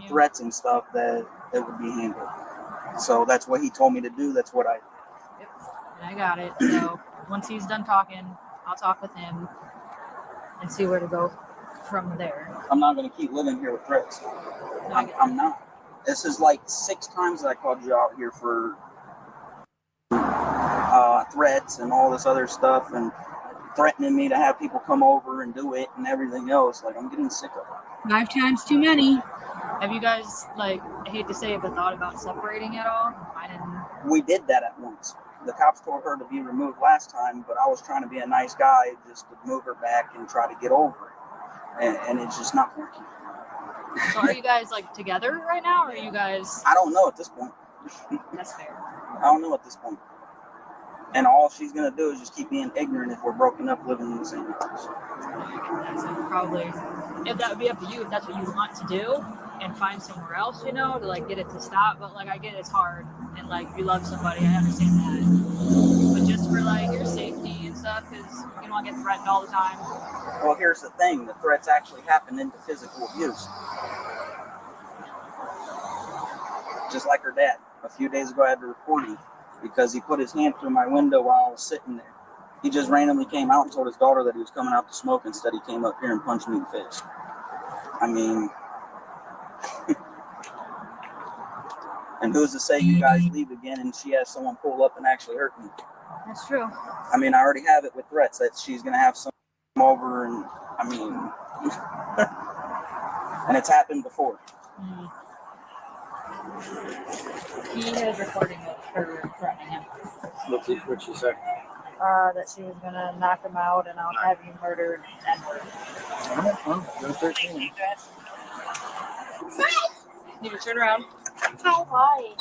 threats and stuff, that it would be handled. So that's what he told me to do. That's what I did. Yep. I got it. So once he's done talking, I'll talk with him and see where to go from there. I'm not going to keep living here with threats. I'm not. This is like 6 times that I called you out here for threats and all this other stuff and threatening me to have people come over and do it and everything else. Like, I'm getting sick of it. 5 times too many. Have you guys, like, I hate to say it, but thought about separating at all? I didn't. We did that at once. The cops told her to be removed last time, but I was trying to be a nice guy just to move her back and try to get over it. And it's just not working. So are you guys, like, together right now, or are you guys... I don't know at this point. That's fair. I don't know at this point. And all she's going to do is just keep being ignorant if we're broken up living in the same house. That's probably, if that would be up to you, if that's what you want to do, and find somewhere else, you know, to, like, get it to stop. But, like, I get it's hard, and, like, if you love somebody, I understand that. But just for, like, your safety and stuff, because you don't want to get threatened all the time. Well, here's the thing. The threats actually happen into physical abuse. Just like her dad. A few days ago, I had to report him because he put his hand through my window while I was sitting there. He just randomly came out and told his daughter that he was coming out to smoke. Instead, he came up here and punched me in the face. I mean... And who's to say you guys leave again and she has someone pull up and actually hurt me? That's true. I mean, I already have it with threats that she's going to have someone come over and, I mean... and it's happened before. Mm. He is recording it for threatening him. What'd she say? That she was going to knock him out and I'll have you murdered and Go 13. Need to turn around. Hi, why?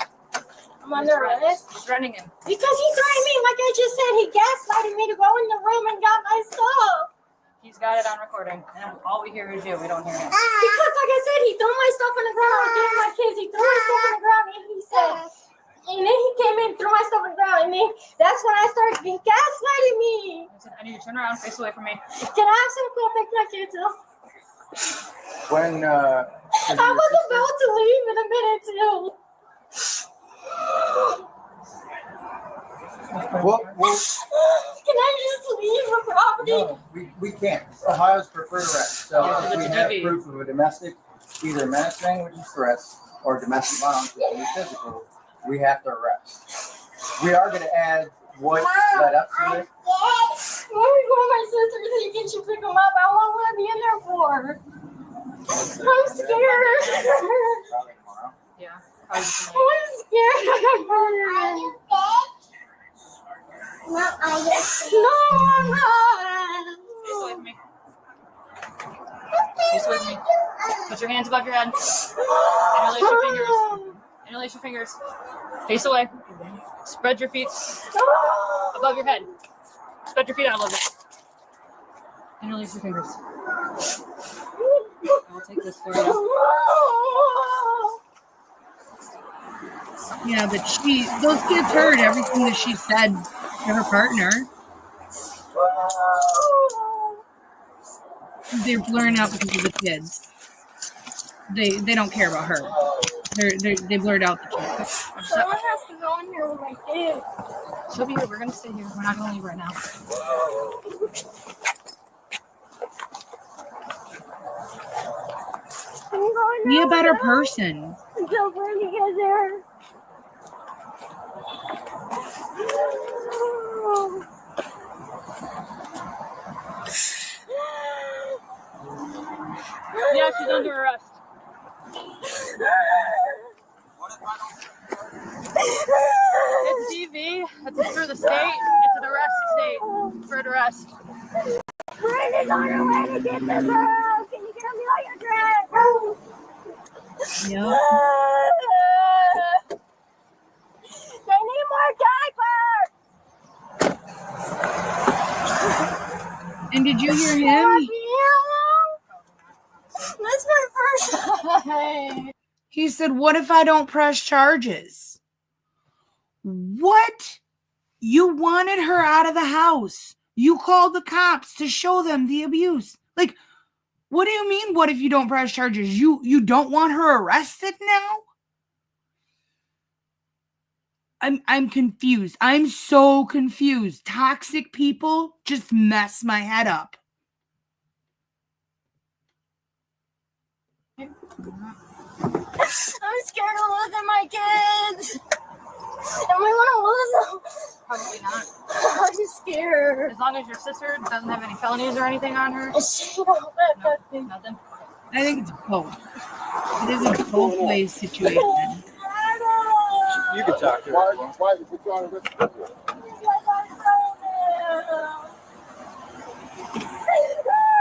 I'm under arrest. Threatening him. Because he threatened me, like I just said, he gaslighted me to go in the room and got my stuff. He's got it on recording. And all we hear is you. We don't hear him. Because, like I said, he threw my stuff on the ground. I was getting my kids. He threw my stuff on the ground, and he said, and then he came in, threw my stuff on the ground, and then that's when I started being gaslighting me. Listen, I need you to turn around, face away from me. Can I have some cool pick my kids up? When I was about to leave in a minute too. Well, can I just leave the property? no, we can't. Ohio's preferred arrest. So if we have proof of a domestic, either menacing, which is threats, or domestic violence, which is physical, we have to arrest. We are going to add what led up to it. Where are we going, my sister? So you can pick them up? How long will I be in there for? I'm scared. Yeah. I'm scared. No, I'm not. Face away from me. Face away from me. Put your hands above your head. Interlace your fingers. Interlace your fingers. Face away. Spread your feet above your head. Spread your feet out a little bit. Interlace your fingers. I'll take this for you. Yeah, but those kids heard everything that she said to her partner. They're blurring out because of the kids. They don't care about her. They blurred out the kids. Someone has to go in here with my kids. She'll be here. We're gonna stay here. We're not gonna leave right now. Be a better person. Until Brandy gets there. Yeah, she's under arrest. It's DV. It's through the state. It's an arrest state for an arrest. Brandy's on her way to get the girl. Can you get me all your dress? Yep. They need more diapers. And did you hear him? That's my first time. He said, "What if I don't press charges?" What? You wanted her out of the house. You called the cops to show them the abuse. Like, what do you mean, what if you don't press charges? You don't want her arrested now? I'm confused. I'm so confused. Toxic people just mess my head up. I'm scared of losing my kids. Am I gonna lose them? Probably not. I'm scared. As long as your sister doesn't have any felonies or anything on her. Nothing. Nothing. I think it's both. It is a both ways situation. You can talk to her. Why did you put you on a risk? Have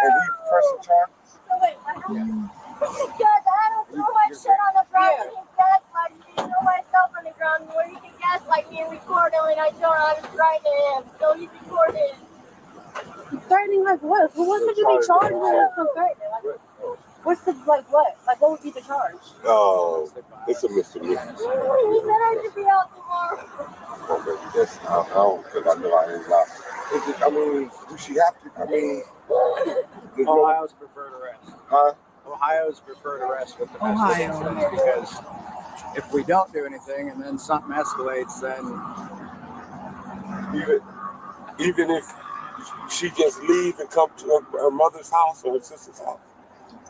you pressed charges? Because I don't throw my shit on the ground and gaslight me. Throw myself on the ground where you can gaslight me and record him, and I don't know how to threaten him. So he's recorded. Threatening like what? Well, what would you be charged with for threatening? Like, what's the what? Like, what would be the charge? Oh, it's a misdemeanor. He said I should be out tomorrow. Yes, I don't think I know I ain't not. I mean, do she have to? I mean, Ohio's preferred arrest. Huh? Ohio's preferred arrest with domestic Ohio. incidents, because if we don't do anything and then something escalates, then even if she just leave and come to her mother's house or her sister's house.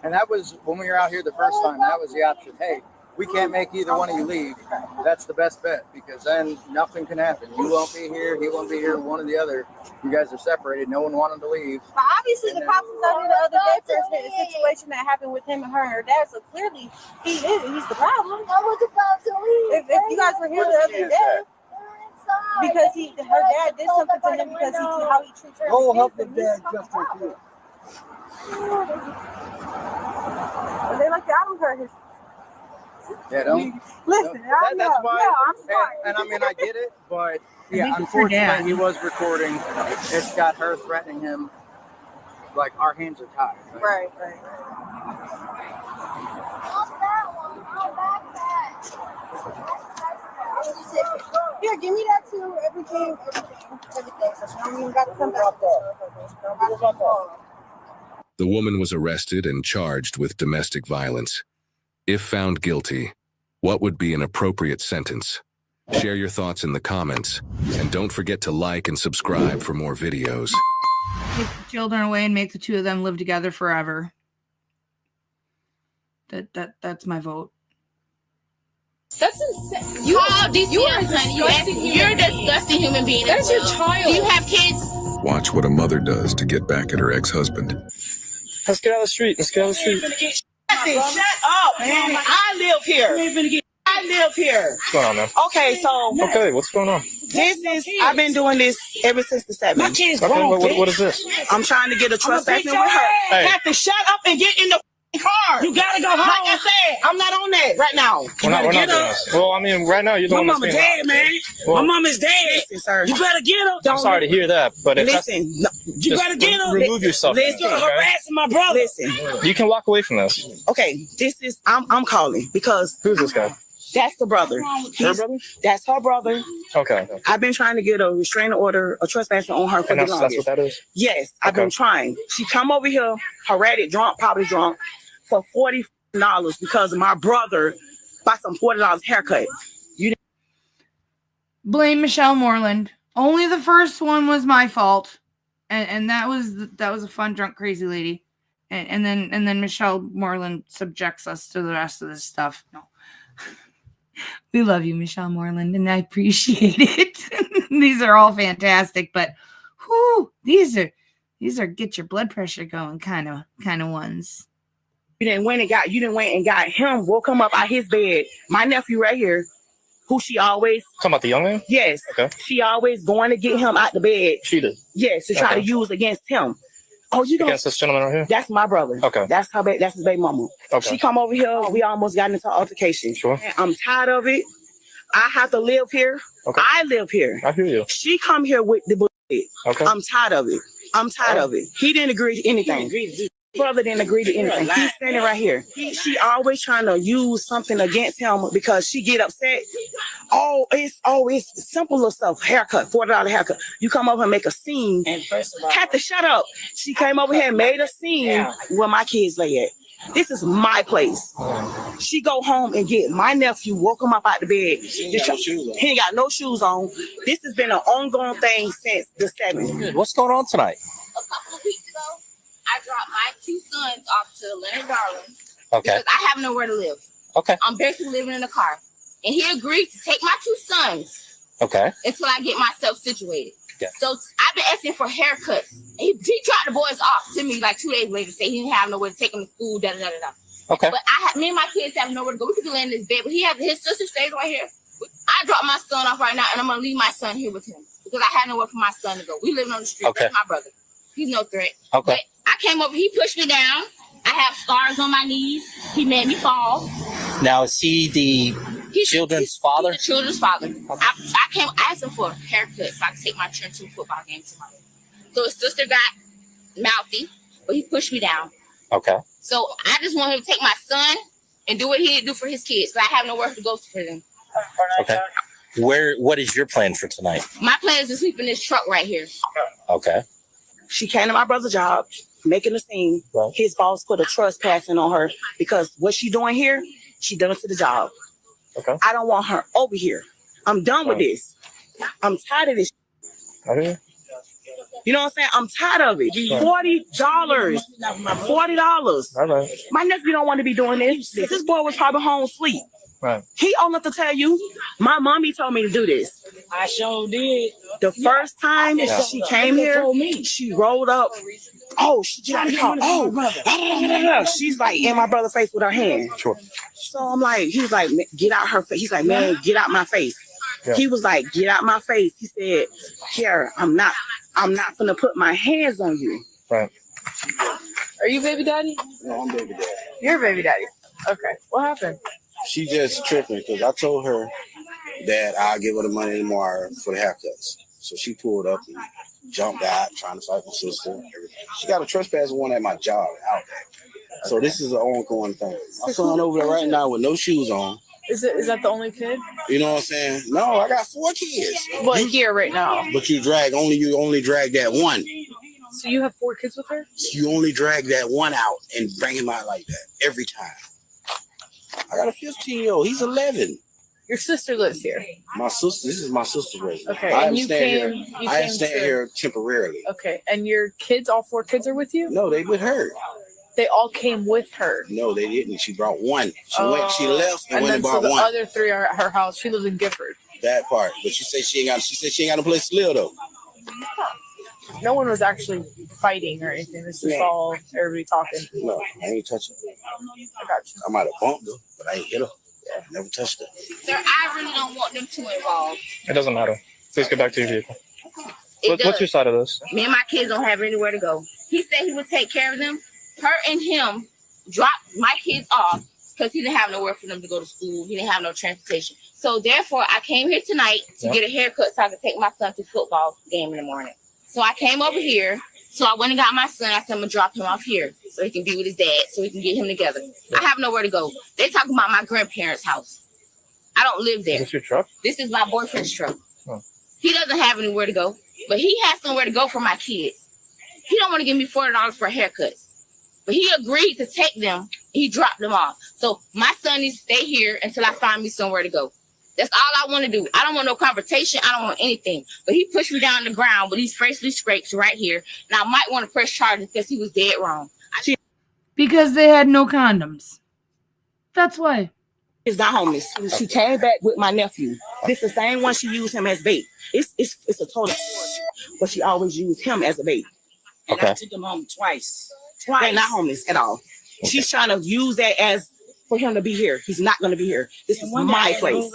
and that was when we were out here the first time. That was the option. Hey, we can't make either one of you leave. That's the best bet, because then nothing can happen. You won't be here. He won't be here. One or the other. You guys are separated. No one wanted to leave. But obviously, the cops was out here the other day for a situation that happened with him and her dad. So clearly, he's the problem. I was about to leave. If you guys were here the other day, because her dad did something to him because how he treats her. Oh, help the dad just like you. They like to out her. Yeah, don't. Listen, I know. That's why. Yeah, I'm sorry. And I mean, I get it, but yeah, think it's her dad. unfortunately, he was recording. It's got her threatening him. Like, our hands are tied. Right. Here, give me that too. Everything. So I don't even got to come back. The woman was arrested and charged with domestic violence. If found guilty, what would be an appropriate sentence? Share your thoughts in the comments, and don't forget to like and subscribe for more videos. Take the children away and make the two of them live together forever. That's my vote. That's insane. You're a disgusting human being. That's your child. Do you have kids? Watch what a mother does to get back at her ex-husband. Let's get out of the street. Shut up, man. I live here. I live here. What's going on, man? Okay, so Okay, what's going on? I've been doing this ever since the 7th. Okay, what is this? I'm trying to get a trespassing with her. Hey. Have to shut up and get in the car. You gotta go home. Like I said, I'm not on that right now. We're not doing this. Well, I mean, right now you're the My one that's mama being dead, man. Well, My mama's dead. Listen, sir. You better get her. I'm sorry to hear that, but if Listen, you just better get her. remove yourself. Listen, from this, okay? harassing my brother. Listen. You can walk away from this. Okay, I'm calling because who's this guy? That's the brother. Her brother? That's her brother. Okay. I've been trying to get a restraining order, a trespassing on her for the longest. That's what that is? Yes, I've been trying. She come over here, erratic, drunk, probably drunk, for $40 because of my brother bought some $40 haircut. Blame Michelle Moreland. Only the first one was my fault, and that was a fun drunk crazy lady, and then Michelle Moreland subjects us to the rest of this stuff. No. We love you, Michelle Moreland, and I appreciate it. These are all fantastic, but these are get your blood pressure going kind of ones. You didn't went and got him, woke him up out his bed. My nephew right here, who she always talking about the young man? Yes. Okay. She always going to get him out the bed. She did. Yes, to try to use against him. Oh, you against this gentleman right here? That's my brother. Okay. That's his baby mama. Okay. She come over here. We almost got into an altercation. Sure. I'm tired of it. I have to live here. Okay. I live here. I hear you. She come here with the bullshit. Okay. I'm tired of it. of it. He didn't agree to anything. Brother didn't agree to anything. He's standing right here. She always trying to use something against him because she get upset. It's simple little stuff. Haircut, $40 haircut. You come over and make a scene. And first of all, Kathy, shut up. She came over here and made a scene where my kids lay at. This is my place. She go home and get my nephew, woke him up out the bed. He ain't got no shoes on. This has been an ongoing thing since the 7th. What's going on tonight? A couple of weeks ago, I dropped my 2 sons off to Leonard Garland. Okay. Because I have nowhere to live. Okay. I'm basically living in a car. And he agreed to take my 2 sons Okay. until I get myself situated. Yeah. So I've been asking for haircuts. He dropped the boys off to me like 2 days later, say he didn't have nowhere to take them to school, Okay. But me and my kids have nowhere to go. We could be laying in this bed, but his sister stays right here. I dropped my son off right now, and I'm gonna leave my son here with him because I had nowhere for my son to go. We living on the street. Okay. That's my brother. He's no threat. Okay. But I came over. He pushed me down. I have scars on my knees. He made me fall. Now, is he the children's father? He's the children's father. I asked him for a haircut so I could take my children to a football game tomorrow. So his sister got mouthy, but he pushed me down. Okay. So I just want him to take my son and do what he did do for his kids, but I have nowhere to go for them. Okay. What is your plan for tonight? My plan is to sleep in this truck right here. Okay. She came to my brother's job, making a scene. Right. His boss put a trespassing on her because what she doing here, she done it to the job. Okay. I don't want her over here. I'm done with this. I'm tired of this. Okay. You know what I'm saying? I'm tired of it. $40. $40. All right. My nephew don't want to be doing this. This boy was probably home asleep. Right. He old enough to tell you, my mommy told me to do this. I sure did. The first time she came here, she rolled up. Oh, she got the car. Oh, she's like in my brother's face with her hand. Sure. So I'm like, he's like, get out her face. He's like, man, get out my face. Yeah. He was like, get out my face. He said, Kiara, I'm not gonna put my hands on you. Right. Are you baby daddy? No, I'm baby daddy. You're baby daddy. Okay. What happened? She just tripping because I told her that I'll give her the money tomorrow for the haircuts. So she pulled up and jumped out trying to fight my sister. Everything. She got a trespass warrant at my job out there. So this is an ongoing thing. My son over there right now with no shoes on. Is that the only kid? You know what I'm saying? No, I got 4 kids. Well, here right now. But you only drag that one. So you have 4 kids with her? You only drag that one out and bring him out like that every time. I got a 15-year-old. He's 11. Your sister lives here. My sister. This is my sister's residence. Okay, I and you came here temporarily. Okay, and your kids, all 4 kids are with you? No, they with her. They all came with her. No, they didn't. She brought one. She left and went and brought so the one. other 3 are at her house. She lives in Gifford. That part. But she said she ain't got no place to live though. No one was actually fighting or anything. It's just all everybody talking. No, I ain't touching her. I got you. I might have bumped her, but I ain't hit her. Never touched her. Sir, I really don't want them two involved. It doesn't matter. Please get back to your vehicle. It What's your side of this? Me and my kids don't have anywhere to go. He said he would take care of them. Her and him dropped my kids off because he didn't have nowhere for them to go to school. He didn't have no transportation. So therefore, I came here tonight to get a haircut so I could take my son to football game in the morning. So I came over here. So I went and got my son. I said I'm gonna drop him off here so he can be with his dad, so we can get him together. I have nowhere to go. They talking about my grandparents' house. I don't live there. Is this your truck? This is my boyfriend's truck. Oh. He doesn't have anywhere to go, but he has somewhere to go for my kids. He don't want to give me $40 for haircuts, but he agreed to take them. He dropped them off. So my son needs to stay here until I find me somewhere to go. That's all I want to do. I don't want no confrontation. I don't want anything. But he pushed me down the ground with these facially scrapes right here. And I might want to press charges because he was dead wrong. Because they had no condoms. That's why. She's not homeless. She came back with my nephew. This is the same one she used him as bait. It's a total story, but she always used him as a bait. And I took him home twice. They're not homeless at all. She's trying to use that as for him to be here. He's not going to be here. This is my place.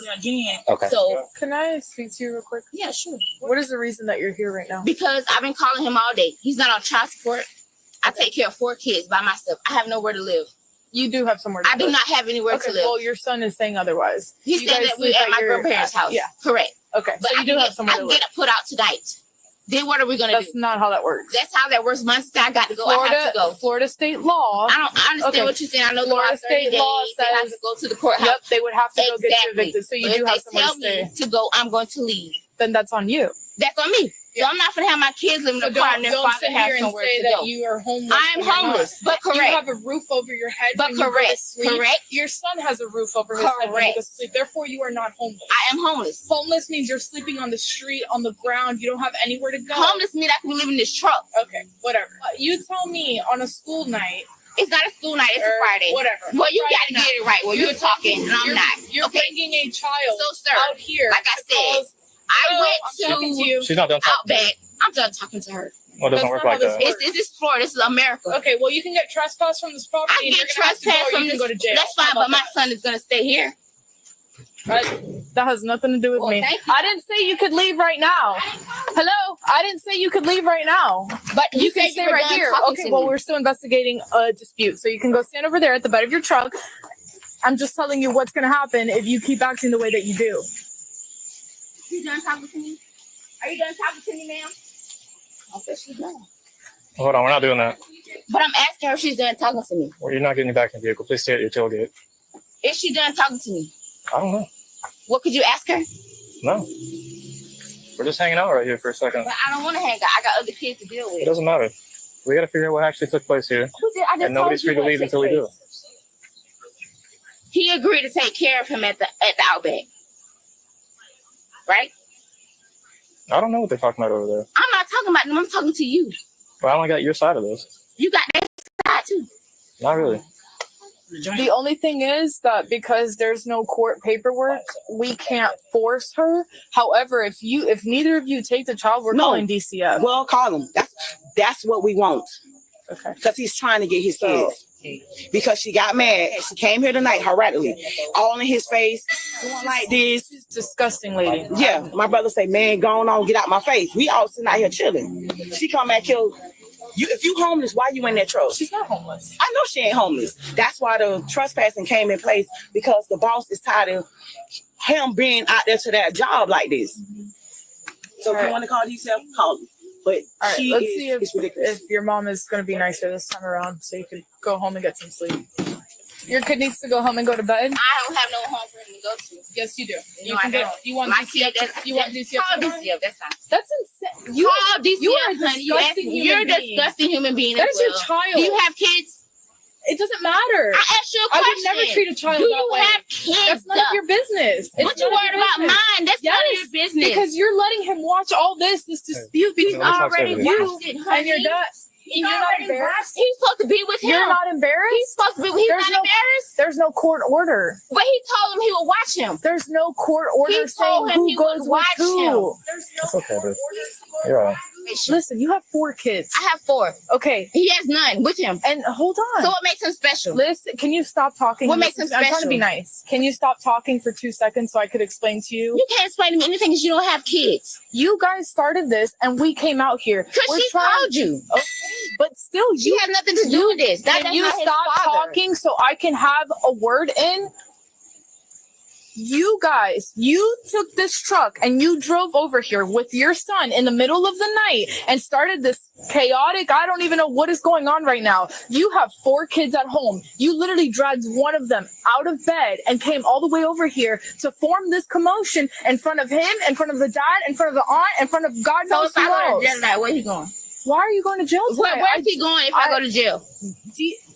Okay. So Can I speak to you real quick? yeah, sure. What is the reason that you're here right now? Because I've been calling him all day. He's not on child support. I take care of 4 kids by myself. I have nowhere to live. You do have somewhere to I do live. not have anywhere to live. Well, your son is saying otherwise. He You said guys that we sleep at my your- grandparents' house. Yeah. Correct. Okay. But So I you do can have get, somewhere I to can live. get put out tonight. Then what are we gonna do? That's not how that works. That's how that works. Once I got to go, I have to go. Florida state law. I understand what you're saying. I know Florida state law they have says to go to the courthouse. Yep, they would have to go get you Exactly. evicted. So you But do if have they somewhere to tell me stay. to go, I'm going to leave. Then that's on you. That's on me. So I'm not gonna have my kids live in So a car and their don't father sit have here and somewhere say to that go. you are homeless. I am when you're homeless, not. but correct. You have a roof over your head. But when you go to correct. sleep. Correct. Your son has a roof over his head when he Correct. goes to sleep. Therefore, you are not homeless. I am homeless. Homeless means you're sleeping on the street, on the ground. You don't have anywhere to go. Homeless means I can live in this truck. Okay, whatever. You tell me on a school night. It's not a school night. It's a or Friday. Whatever. Well, you Friday got to night. get it right. Well, you're talking and I'm not. You're Okay. bringing a child So, sir, out here. like I to said, cause- I Oh, went I'm talking to you. She's not done talking to Outback. I'm done talking to her. Well, it doesn't That's work not like how this that. works. This is Florida. This is America. Okay, well, you can get trespassed from this property. I and get you're gonna have to go, trespassed or from you this. can go to jail. That's fine, How but about my that? son is gonna stay here. That has nothing to do with Well, me. thank you. I didn't say you could leave right now. Hello? I didn't say you could leave right now. But You can said stay were right done here. talking Okay, to well, me. we're still investigating a dispute. So you can go stand over there at the bed of your truck. I'm just telling you what's going to happen if you keep acting the way that you do. You done talking to me? Are you done talking to me, ma'am? Okay, she's done. Hold on, we're not doing that. But I'm asking her if she's done talking to me. Well, you're not getting back in the vehicle. Please stay at your tailgate. Is she done talking to me? I don't know. What could you ask her? No. We're just hanging out right here for a second. But I don't want to hang out. I got other kids to deal with. It doesn't matter. We got to figure out what actually took place here. Who did? I just And nobody's told free you to what leave took until we do. place. He agreed to take care of him at the Outback. Right? I don't know what they're talking about over there. I'm not talking about them. I'm talking to you. Well, I only got your side of this. You got that side too. Not really. The only thing is that because there's no court paperwork, we can't force her. However, if neither of you take the child, we're calling DCF. Well, call him. That's what we want. Okay. Because he's trying to get his kids. Because she got mad. She came here tonight hurriedly. All in his face. Doing like this. She's disgusting lady. Yeah. My brother say, man, go on, get out my face. We all sitting out here chilling. She come back here. If you homeless, why you in that truck? She's not homeless. I know she ain't homeless. That's why the trespassing came in place, because the boss is tired of him being out there to that job like this. So if you want to call yourself, call him. But All right, she let's is, see it's ridiculous. if your mom is going to be nicer this time around, so you can go home and get some sleep. Your kid needs to go home and go to bed. I don't have no home for him to go to. Yes, you do. You know, I don't. You want My DCF? kid, You want DCF? Call DCF. That's fine. That's insane. Call DCF, You are a honey. disgusting You're a human being. disgusting human being. That as is your well. child. Do you have kids? It doesn't matter. I asked you a I question. would never treat a child Do that you way. have kids? That's none of your business. What It's you none of worried your about business. mine? That's none of your business. Because you're letting him watch all this dispute. Hey, He's let's not already say you, watched it, and you're honey. not. He's You're not already embarrassed. He's supposed to be with him. You're not embarrassed. He's supposed to be. He's not embarrassed. There's no court order. But he told him he would watch him. There's no court order He saying told him who he goes would with watch who. him. There's no It's okay, court dude. order. You're all right. Listen, you have 4 kids. I have 4. Okay. He has none with him. And hold on. So what makes him special? Listen, can you stop talking? What makes him special? I'm trying to be nice. Can you stop talking for 2 seconds so I could explain to you? You can't explain to me anything because you don't have kids. You guys started this and we came out here. Because she told you. Okay, but still, she has nothing to do with this. Can you stop talking so I can have a word in? You guys, you took this truck and you drove over here with your son in the middle of the night and started this chaotic, I don't even know what is going on right now. You have 4 kids at home. You literally dragged one of them out of bed and came all the way over here to form this commotion in front of him, in front of the dad, in front of the aunt, in front of God knows who else. So if I go to jail tonight, where he going? Why are you going to jail tonight? Where is he going if I go to jail?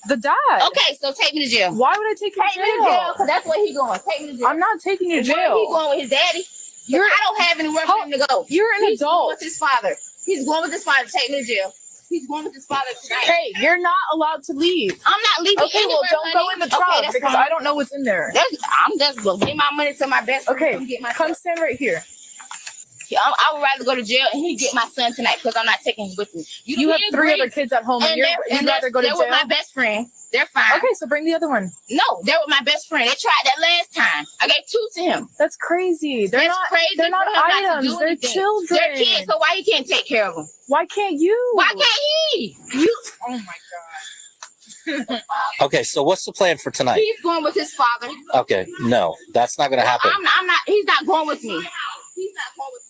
The dad. Okay, so take me to jail. Why would I take you to jail? Take me to jail, because that's where he going. Take me to jail. I'm not taking you to jail. Where he going with his daddy? I don't have anywhere for him to go. You're an He's adult. going with his father. He's going with his father. Take me to jail. He's going with his father tonight. Hey, you're not allowed to leave. I'm not leaving Okay, anywhere, well, don't go in the truck that's because fine. I don't know what's in there. I'm just going to give my money to my best friend. Okay, come stand right here. I would rather go to jail and he get my son tonight because I'm not taking him with me. You have 3 other kids at home and you'd rather go to jail? They're with my best friend. They're fine. Okay, so bring the other one. No, they're with my best friend. They tried that last time. I gave 2 to him. That's crazy. They're not crazy. They're not for him not to items. do They're anything. children. They're kids, so why he can't take care of them? Why can't you? Why can't he? You. Oh my God. Okay, so what's the plan for tonight? He's going with his father. Okay, no, that's not going to happen. I'm not. He's not going with me. He's not going with me.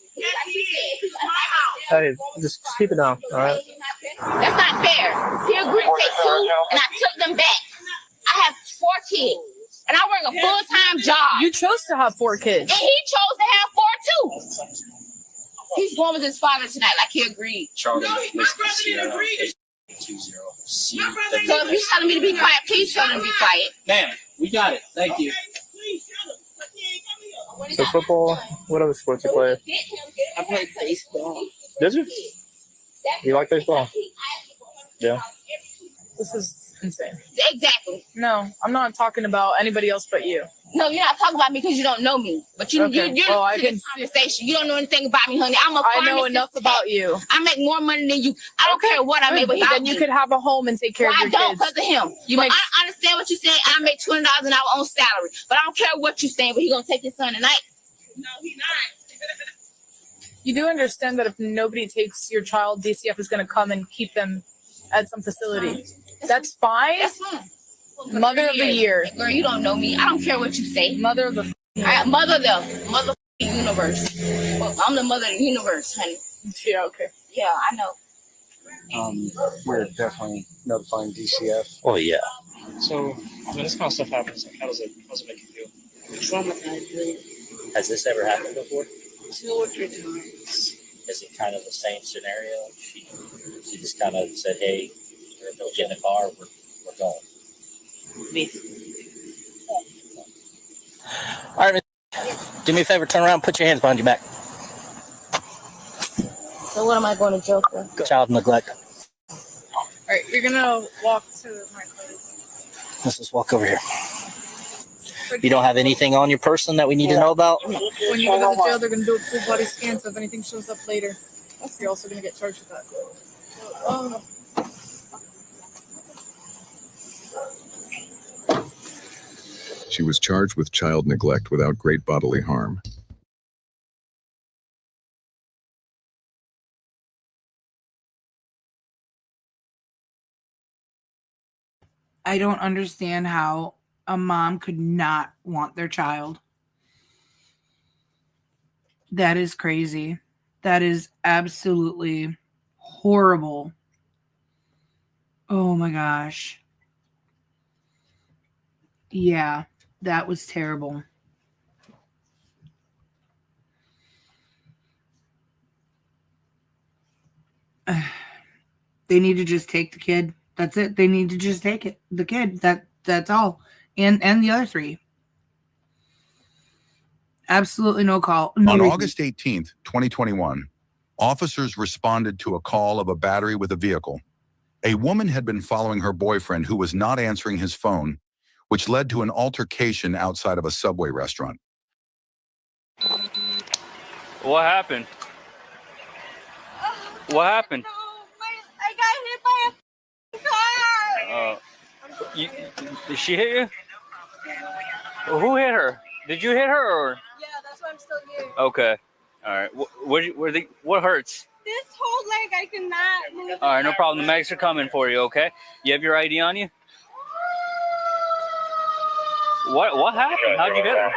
Hey, just keep it down, all right? That's not fair. He agreed to take 2, and I took them back. I have 4 kids, and I work a full-time job. You chose to have 4 kids. And he chose to have 4 too. He's going with his father tonight, like he agreed. Charlie, So if you're telling me to be quiet, please tell him to be quiet. Ma'am, we got it. Thank you. So football, what other sports you play? I play baseball. Did you? You like baseball? Yeah. This is insane. Exactly. No, I'm not talking about anybody else but you. No, you're not talking about me because you don't know me. But you're well, I to can this conversation. You don't know anything about me, honey. I'm a I know pharmacist enough tech. about you. I make more money than you. I don't care what I make, but then you could have a home and take care of I your don't kids. because of him. You But make I understand what you're saying. I make $20 an hour on salary. But I don't care what you're saying, but he's going to take his son tonight. No, he's not. You do understand that if nobody takes your child, DCF is going to come and keep them at some facility. That's fine. That's fine. Mother of the year. Girl, you don't know me. I don't care what you say. Mother of the mother of the universe. Well, I'm the mother of the universe, honey. Yeah, okay. Yeah, I know. We're definitely notifying DCF. Oh yeah. So when this kind of stuff happens, like, how does it make you feel? Traumatized, really. Has this ever happened before? 2 or 3 times. Is it kind of the same scenario? She just kind of said, "Hey, we'll get in the car. We're going." All right, do me a favor. Turn around. Put your hands behind your back. So what am I going to jail for? Child neglect. All right, you're going to walk to my place. Let's just walk over here. You don't have anything on your person that we need to know about? When you go to the jail, they're going to do a full body scan, so if anything shows up later, you're also going to get charged with that. She was charged with child neglect without great bodily harm. I don't understand how a mom could not want their child. That is crazy. That is absolutely horrible. Oh my gosh. Yeah, that was terrible. They need to just take the kid. That's it. They need to just take it. The kid. That's all. And the other 3. Absolutely no call. No On reason. August 18th, 2021, officers responded to a call of a battery with a vehicle. A woman had been following her boyfriend who was not answering his phone, which led to an altercation outside of a Subway restaurant. What happened? What happened? I got hit by a car. Did she hit you? Who hit her? Did you hit her or? Yeah, that's why I'm still here. Okay. All right. What hurts? This whole leg, I cannot move. All right, no problem. The medics are coming for you. Okay. You have your ID on you? What happened? How'd you hit her? I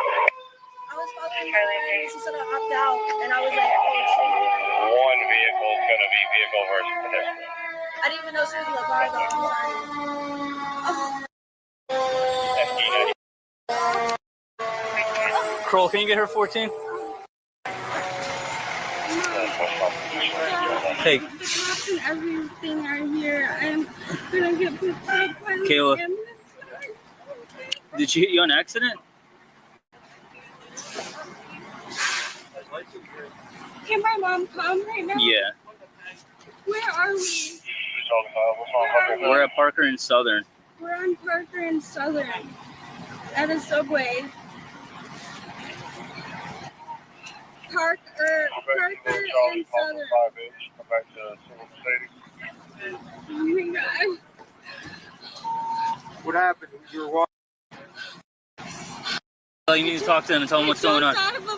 was following her and she said I hopped out and I was like, oh shit. One vehicle is going to be vehicle versus pedestrian. I didn't even know she was in the car though. I'm sorry. Kroll, can you get her 14? Hey. Everything right here. I'm gonna get picked up by the Kayla. ambulance. Did she hit you on accident? Can my mom come right now? Yeah. Where are we? We're at Parker and Southern. We're on Parker and Southern at a Subway. Parker and Southern. Oh my God. What happened? You were walking. Oh, you need to talk to them and tell them what's going on. Out of a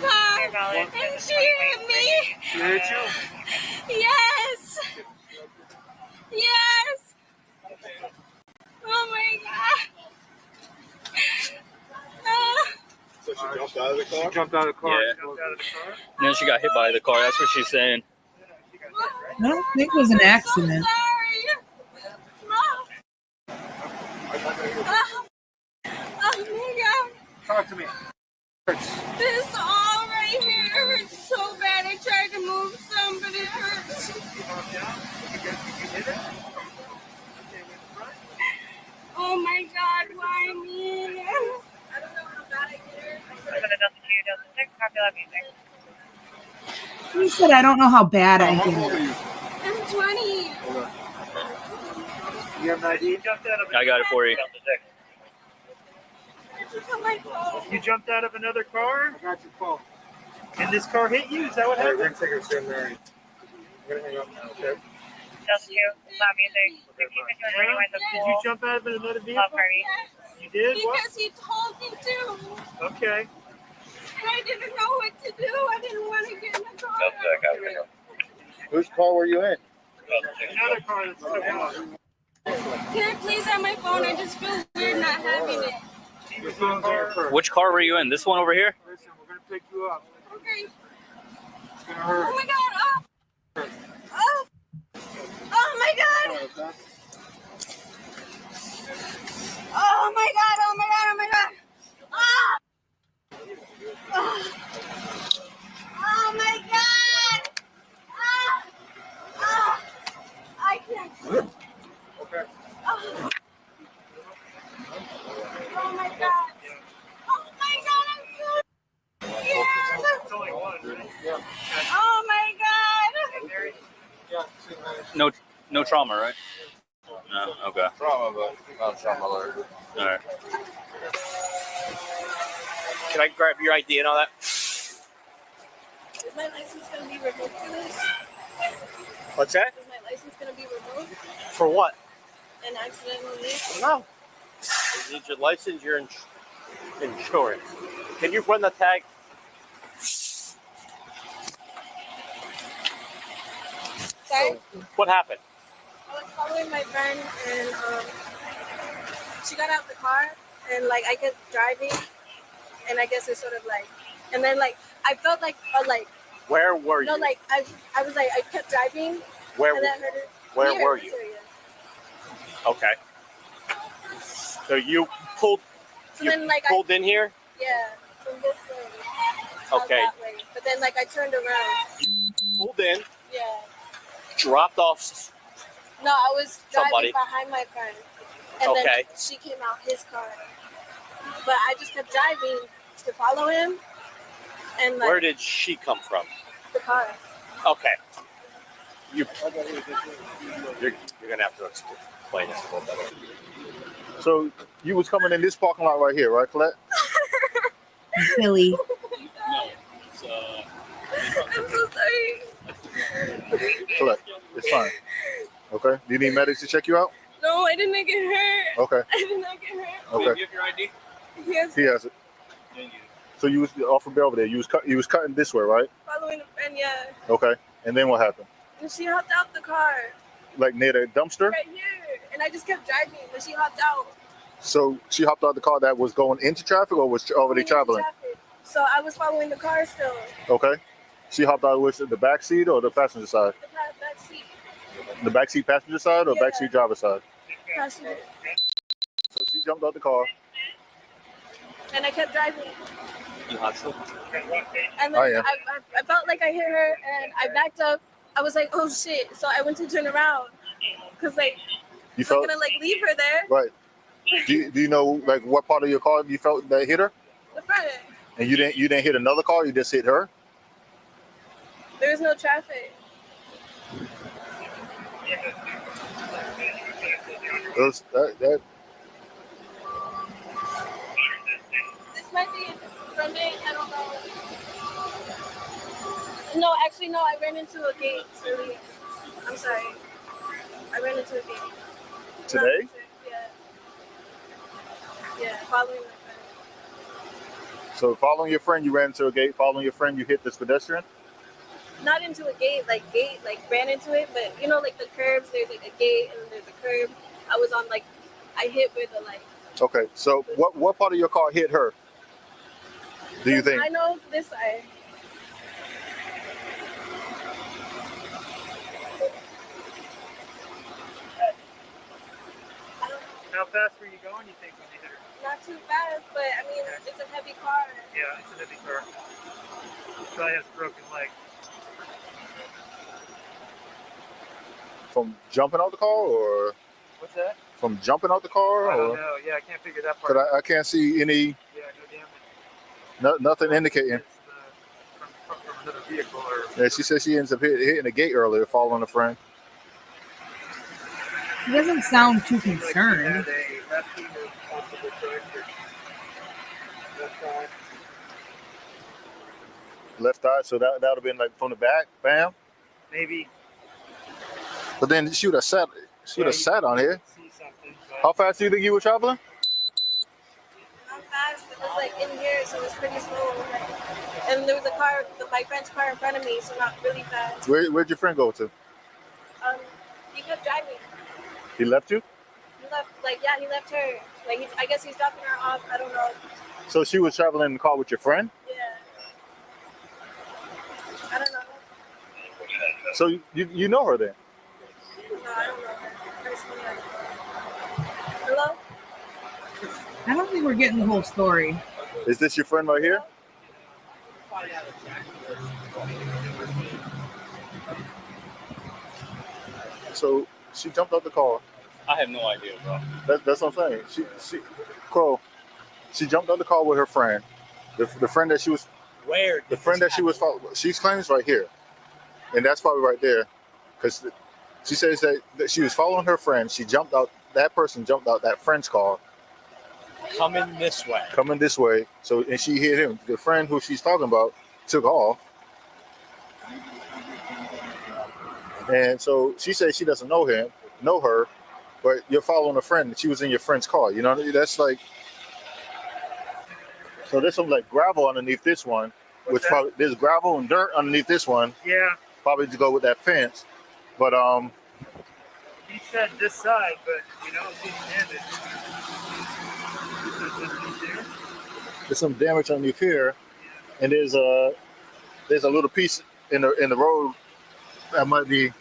car and she hit me. She hit you? Yes. Yes. Oh my God. So she jumped out of the car? She jumped out of the car. Yeah. And then she got hit by the car. That's what she's saying. I don't think it was an accident. Oh my God. Talk to me. This all right here hurts so bad. I tried to move some, but it hurts. Oh my God, why me? I don't know how bad I hit her. He said, I don't know how bad I did. I'm 20. You have an ID? I got it for you. You jumped out of another car? I got your phone. And this car hit you? Is that what happened? We're going to take her to Mary. We're going to hang up now, okay? Did you jump out of another vehicle? You did? Because What? he told me to. Okay. And I didn't know what to do. I didn't want to get in the car. Whose car were you in? Another car that's still on. Can I please have my phone? I just feel weird not having it. Which car were you in? This one over here? Listen, we're going to pick you up. Okay. It's going to hurt. Oh my God. Oh. Oh. Oh my God. Oh my God. Oh my God. Oh my God. Ah. Oh. Oh my God. Ah. Ah. I can't. Okay. Oh. Oh my God. Oh my God. I'm so scared. Oh my God. No trauma, right? No. Okay. Trauma, but not trauma alert. All right. Can I grab your ID and all that? Is my license going to be revoked for this? What's that? Is my license going to be revoked? For what? An accidental leave? No. You need your license, your insurance. Can you run the tag? Sorry? What happened? I was following my friend and she got out of the car and like I kept driving and I guess it's sort of like, and then like I felt like Where were you? no, like I was like I kept driving. Where and then her, where here, were this you? area. Okay. So you pulled. So you then like pulled in here. Yeah, from this way. Okay. That way. But then like I turned around. Pulled in. Yeah. Dropped off. No, I was driving Somebody. behind my friend. And Okay. then she came out his car. But I just kept driving to follow him. And like Where did she come from? the car. Okay. You're gonna have to explain this a little better. So you was coming in this parking lot right here, right, Colette? Billy. I'm so sorry. Collect. It's fine. Okay. Do you need medics to check you out? No, I did not get hurt. Okay. I did not get hurt. Okay. Do you have your ID? Yes. He has it. So you was off of Belvedere. You was cutting this way, right? Following a friend, yeah. Okay. And then what happened? And she hopped out the car. Like near the dumpster? Right here. And I just kept driving, but she hopped out. So she hopped out the car that was going into traffic or was already traveling? Traffic. So I was following the car still. Okay. She hopped out with the back seat or the passenger side? The back seat. The back seat passenger side or back seat driver side? Passenger. So she jumped out the car. And I kept driving. You hustled? And then I felt like I hit her and I backed up. I was like, oh shit. So I went to turn around. Because like, You I'm felt going to like leave her there. right. Do you know like what part of your car you felt that hit her? The front. And you didn't hit another car, you just hit her? There was no traffic. That This might be from me. I don't know. No, actually, no. I ran into a gate. Really. I'm sorry. I ran into a gate. today? Yeah. Yeah, following my friend. So following your friend, you ran into a gate. Following your friend, you hit this pedestrian? Not into a gate, like ran into it, but you know, like the curbs, there's like a gate and then there's a curb. I was on like, I hit where the like. Okay, so what part of your car hit her? Do you think? I know this side. How fast were you going, you think, when you hit her? Not too fast, but I mean, it's a heavy car. Yeah, it's a heavy car. Probably has a broken leg. From jumping out the car or? What's that? From jumping out the car? I don't or? know. Yeah, I can't figure that part Cause out. I can't see any, Yeah, no damage. nothing indicating. From another vehicle or. Yeah, she said she ends up hitting a gate earlier, following a friend. He doesn't sound too concerned. Left eye, so that would have been like from the back, bam. Maybe. But then she would have sat on here. How fast do you think you were traveling? Not fast. It was like in here, so it was pretty slow. And there was a car, my friend's car in front of me, so not really fast. Where'd your friend go to? He kept driving. He left you? He left, he left her. I guess he's dropping her off. I don't know. So she was traveling in the car with your friend? Yeah. I don't know. So you know her then? No, I don't know her personally. Hello? I don't think we're getting the whole story. Is this your friend right here? So she jumped out the car. I have no idea, bro. That's what I'm saying. She jumped out the car with her friend. The friend that she was. Where? The friend that she was following. She claims right here, and that's probably right there, because she says that she was following her friend. She jumped out. That person jumped out that friend's car. Coming this way. Coming this way. So and she hit him. The friend who she's talking about took off. And so she says she doesn't know her, but you're following a friend. She was in your friend's car. You know, that's like. So there's some like gravel underneath this one, which probably there's gravel and dirt underneath this one. Yeah. Probably to go with that fence, but He said this side, but you don't see damage. there's some damage underneath here, and there's a little piece in the road that might be.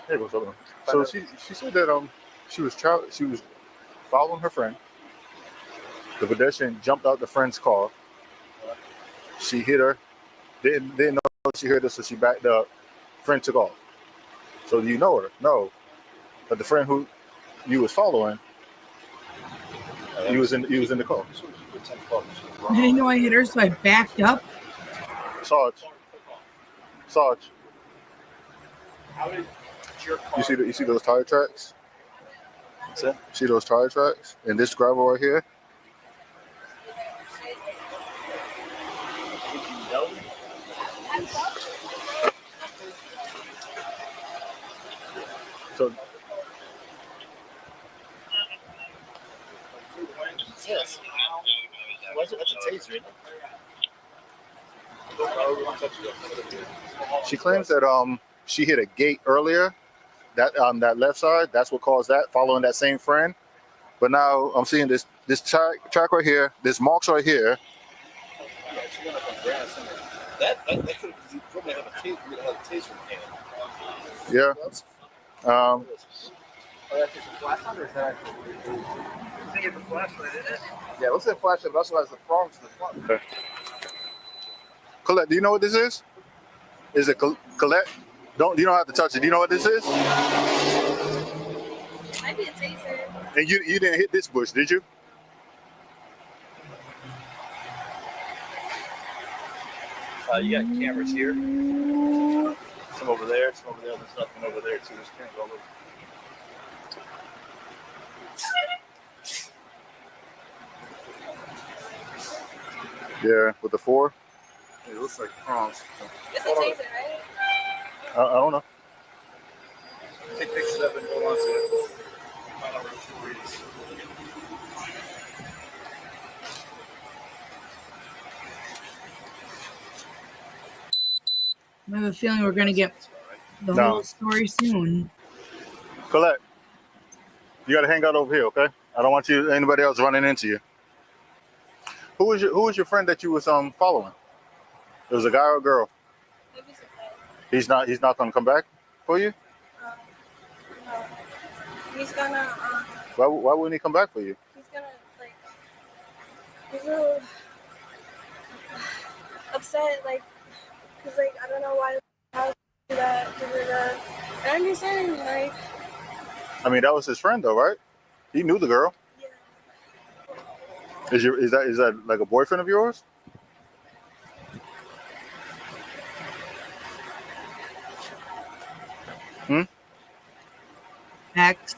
Here goes over. So she said that she was following her friend. The pedestrian jumped out the friend's car. She hit her. Didn't know she hit her, so she backed up. Friend took off. So do you know her? No. But the friend who you was following, he was in the car. I didn't know I hit her, so I backed up. Sarge. You see those tire tracks? See those tire tracks? And this gravel right here? So Yes. That's a taser. she claims that she hit a gate earlier. That that left side, that's what caused that, following that same friend. But now I'm seeing this track right here, this marks right here. Yeah, she went up on grass. That could you probably have a taser in hand. Yeah. Oh, that's just a flashlight, or is that actually? I think it's a flashlight, isn't it? Yeah, it looks like a flashlight, but also has the prongs to the front. Okay. Colette, do you know what this is? Is it Colette? You don't have to touch it. Do you know what this is? Might be a taser. And you didn't hit this bush, did you? You got cameras here. Some over there, some over there. There's nothing over there too. There's cameras all over. Yeah, with the 4. It looks like prongs. It's a taser, right? I don't know. Take pictures of it. Hold on to it. I have a feeling we're going to get the whole story soon. Colette, you got to hang out over here, okay? I don't want anybody else running into you. Who was your friend that you was following? It was a guy or a girl? He's not going to come back for you? No. He's gonna. Why wouldn't he come back for you? He's gonna he's a little upset, cause I don't know why how to do that. I understand, I mean, that was his friend though, right? He knew the girl. Yeah. Is that like a boyfriend of yours? Ex.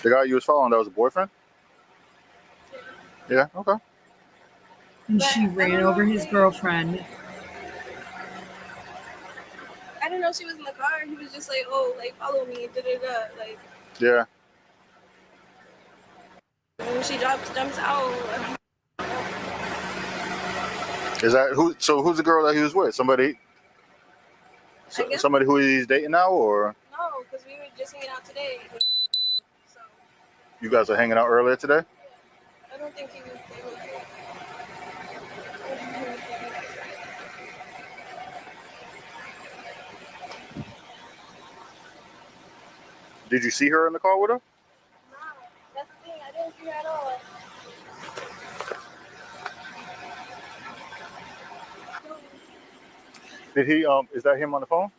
The guy you was following, that was a boyfriend? Yeah, okay. And she ran over his girlfriend. I don't know. She was in the car. He was just follow me, Yeah. And she jumps out. Is that who? So who's the girl that he was with? Somebody who he's dating now, or? No, because we were just hanging out today. So. You guys are hanging out earlier today? I don't think he was. Did you see her in the car with her? No, that's the thing. I didn't see her at all. Did he? Is that him on the phone?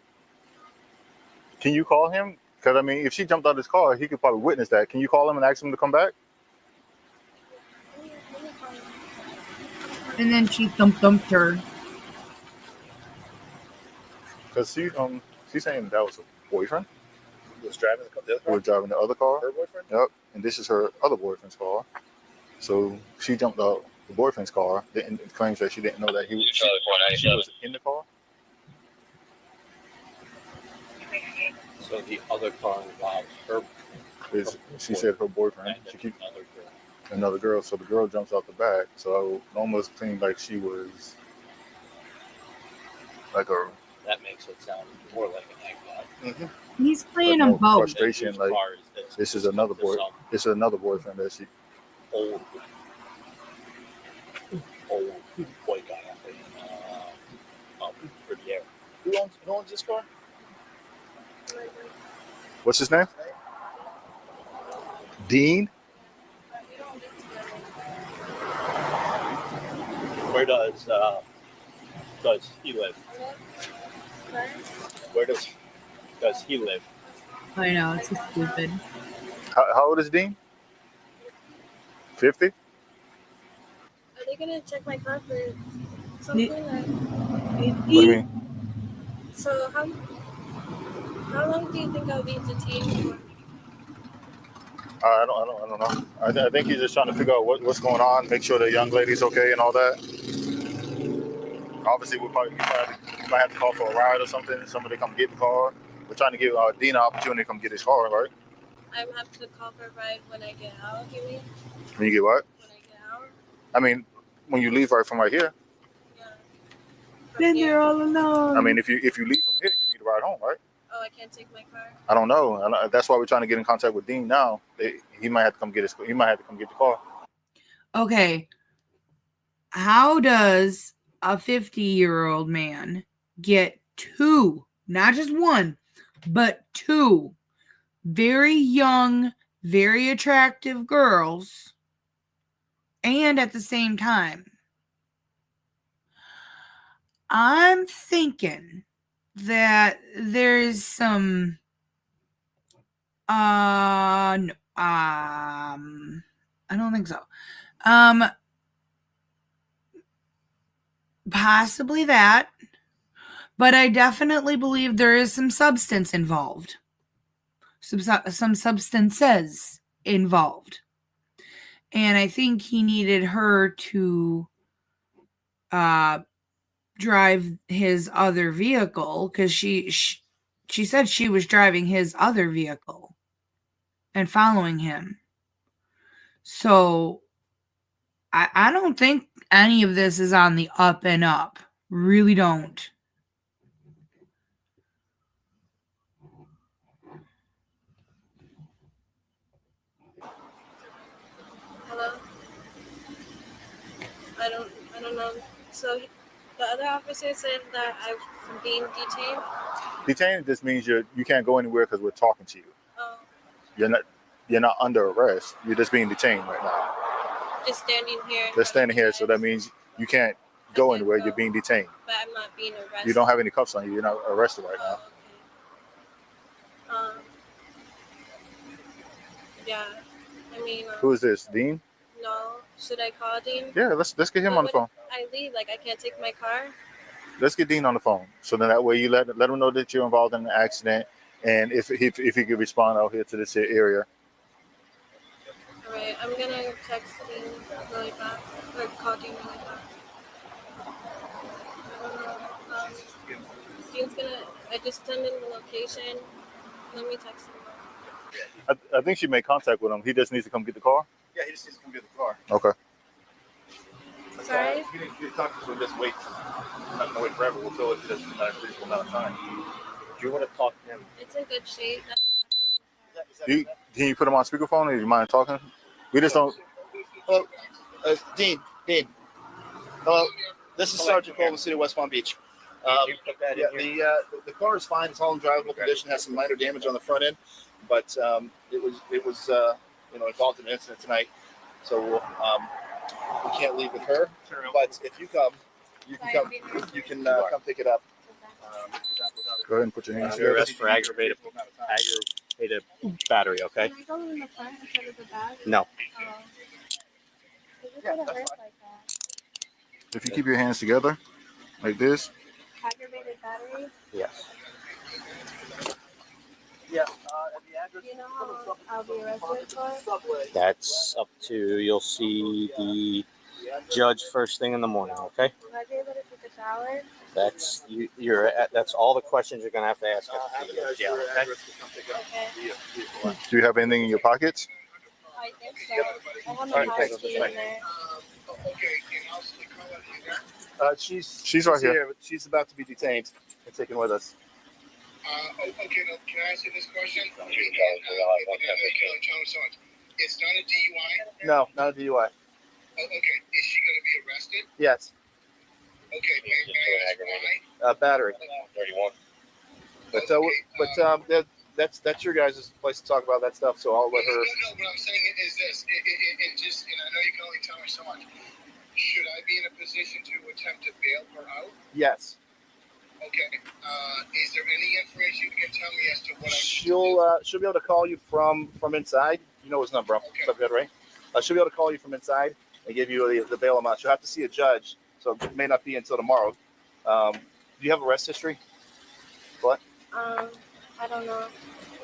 Can you call him? Because I mean, if she jumped out of his car, he could probably witness that. Can you call him and ask him to come back? And then she thumped her. Because she's saying that was a boyfriend. Was driving the other car? Who was driving the other car. Her boyfriend? Yep. And this is her other boyfriend's car. So she jumped out the boyfriend's car and claims that she didn't know that she was in the car. So the other car involved her. She said her boyfriend. She keeps another girl. So the girl jumps out the back. So it almost seemed like she was like a. That makes it sound more like an egg dog. Mm-hmm. He's playing them both. Frustration, like this is another boy. This is another boyfriend that she. Old boy guy up in Riviera. Who owns this car? What's his name? Dean. Where does he live? Where does he live? I know, it's just stupid. How old is Dean? 50? Are they gonna check my car for something? What do you mean? So how long do you think I'll be detained for? I don't know. I think he's just trying to figure out what's going on, make sure the young lady's okay and all that. Obviously, you might have to call for a ride or something. Somebody come get the car. We're trying to give Dean an opportunity to come get his car, right? I'm have to call for a ride when I get out, you mean? When you get what? When I get out? I mean, when you leave right from right here. Then you're all alone. I mean, if you leave from here, you need to ride home, right? Oh, I can't take my car? I don't know. That's why we're trying to get in contact with Dean now. He might have to come get He might have to come get the car. Okay. How does a 50-year-old man get two, not just one, but two very young, very attractive girls, and at the same time? I'm thinking that there's some no, I don't think so. Possibly that, but I definitely believe there is some substance involved. Some substances involved. And I think he needed her to drive his other vehicle, because she said she was driving his other vehicle and following him. So I don't think any of this is on the up and up. Really don't. Hello? I don't know. So the other officer said that I'm being detained. Detained just means you can't go anywhere because we're talking to you. Oh. You're not under arrest. You're just being detained right now. Just standing here. They're standing here, so that means you can't go anywhere. You're being detained. But I'm not being arrested. You don't have any cuffs on you. You're not arrested right now. Okay. Yeah. I mean. Who is this, Dean? No. Should I call Dean? Yeah, let's get him on the phone. I leave, like I can't take my car. Let's get Dean on the phone. So then that way you let him know that you're involved in an accident, and if he could respond out here to this area. All right, I'm gonna text Dean really fast, or call Dean really fast. I don't know. Dean's gonna. I just sent in the location. Let me text him. I think she made contact with him. He just needs to come get the car. Yeah, he just needs to come get the car. Okay. Sorry? You need to talk to him. Just wait. I'm not gonna wait forever. We'll fill it in a reasonable amount of time. Do you want to talk to him? It's in good shape. Can you put him on speakerphone, or do you mind talking? We just don't. Hello, Dean. Hello, this is Sergeant Cole in the city of West Palm Beach. The car is fine. It's all in drivable condition. Has some minor damage on the front end, but it was involved in an incident tonight. So we can't leave with her. But if you come, you can come pick it up. Go ahead and put your hands You're here. arrested for aggravated battery. Okay. Can I go in the front instead of the back? No. If you keep your hands together, like this. Aggravated battery? Yes. Yeah. Do you know how long I'll be arrested for? That's up to, you'll see the judge first thing in the morning. Okay. Will I be able to take a shower? That's that's all the questions you're gonna have to ask at the jail. Okay. Do you have anything in your pockets? I think so. I have my house key in there. She's right here. But she's about to be detained and taken with us. Okay, now, can I answer this question? It's not a DUI? No, not a DUI. Oh, okay, is she going to be arrested? Yes. Okay, can I ask why? Battery. 31. That's your guys' place to talk about that stuff. So I'll let her. No, what I'm saying is this, and I know you can only tell me so much. Should I be in a position to attempt to bail her out? Yes. Okay. Is there any information you can tell me as to what She'll be able to call you from inside. You know his number off the top of your head, right? She'll be able to call you from inside and give you the bail amount. She'll have to see a judge, so it may not be until tomorrow. Do you have arrest history? What? I don't know.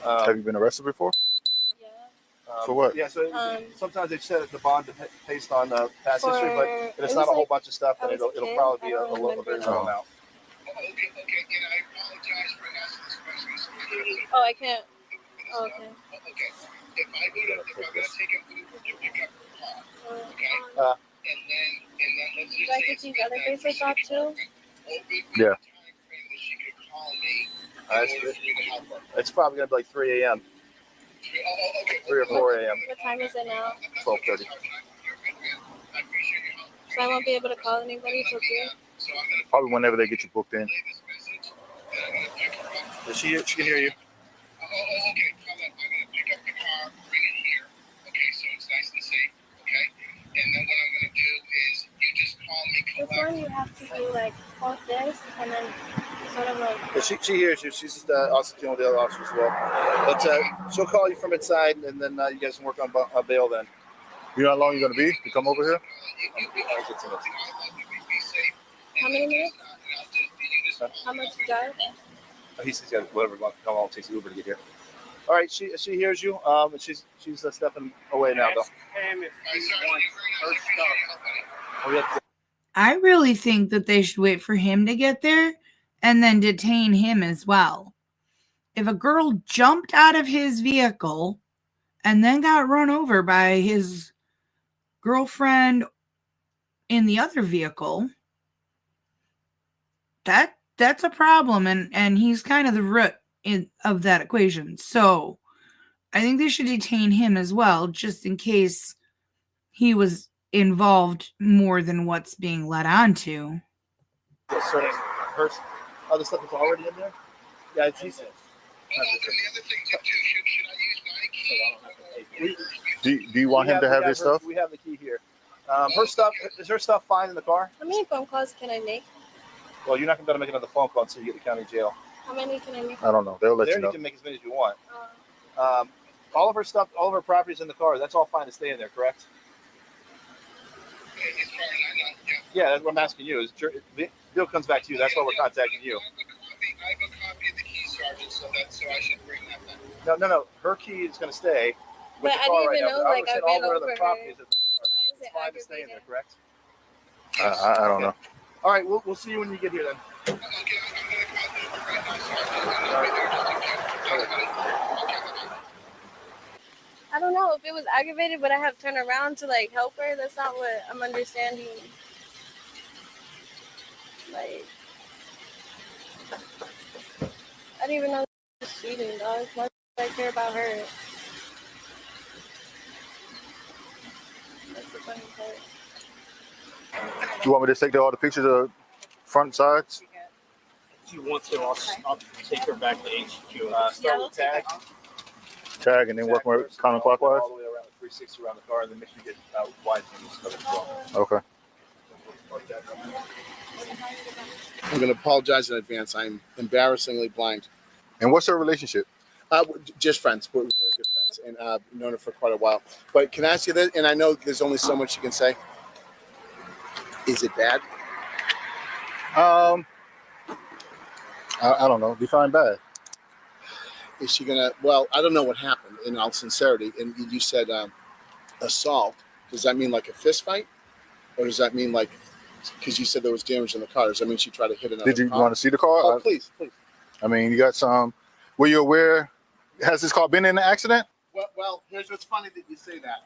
Have you been arrested before? Yeah. For what? Yeah, so sometimes they set the bond based on past history, but if it's it not was a whole like- bunch of stuff, then I was it'll a kid. probably I be a don't little remember bit that. low amount. Okay, and I apologize for asking this question. Oh, I can't. Oh, okay. Okay, if I'm gonna take a Uber to pick up her car, okay, and then let's just Do I get these other bracelets off too? Yeah. she could call me. It's probably gonna be like 3 a.m. 3 or 4 a.m. What time is it now? 12:30. So I won't be able to call anybody till 3? Probably whenever they get you booked in. She can hear you. Okay, I'm gonna pick up the car, bring it here. Okay, so it's nice and safe. Okay, and then what I'm gonna do is you just call me. This one you have to do like hold this and then sort of like. But she hears you. She's just also dealing with the other officers as well. But she'll call you from inside, and then you guys can work on bail then. You know how long you're gonna be to come over here? How many minutes? How much to drive? He's got whatever how long it takes Uber to get here. All right, she hears you. And she's stepping away now though. I really think that they should wait for him to get there and then detain him as well. If a girl jumped out of his vehicle and then got run over by his girlfriend in the other vehicle, that's a problem, and he's kind of the root of that equation. So I think they should detain him as well, just in case he was involved more than what's being led on to. Her other stuff is already in there? Yeah, it's easy. Do you want him to have his stuff? We have the key here. Her stuff, is her stuff fine in the car? How many phone calls can I make? Well, you're not going to be able to make another phone call until you get to county jail. How many can I make? I don't know. They'll let you know. You can make as many as you want. All of her stuff, all of her properties in the car, that's all fine to stay in there, correct? Yeah, that's what I'm asking you. The bill comes back to you. That's why we're contacting you. I have a copy of the key, Sergeant, so I should bring that back. No. Her key is going to stay with But the car I right didn't now. even know, like, I all ran the over other her. properties in the car. Why is it It's fine to stay in there, correct? I don't know. All right, we'll see you when you get here then. I don't know if it was aggravated, but I have to turn around to like help her. That's not what I'm understanding. Like, I didn't even know she was cheating, dog. Why do I care about her? That's the funny part. You want me to take all the pictures of front sides? If you want to, I'll take her back to HQ. Start with tag. Tag and then work more counterclockwise? All the way around, 360 around the car, and then make sure you get wide from this stuff as well. Okay. I'm going to apologize in advance. I'm embarrassingly blind. And what's your relationship? Just friends. We're very good friends, and I've known her for quite a while. But can I ask you this? And I know there's only so much you can say. Is it bad? I don't know. Define bad. Is she gonna? Well, I don't know what happened. In all sincerity, and you said assault. Does that mean like a fist fight, or does that mean like? Because you said there was damage in the car. Does that mean she tried to hit another? Did you car? want to see the car? Oh, please. I mean, you got some. Were you aware? Has this car been in an accident? Well, here's what's funny that you say that.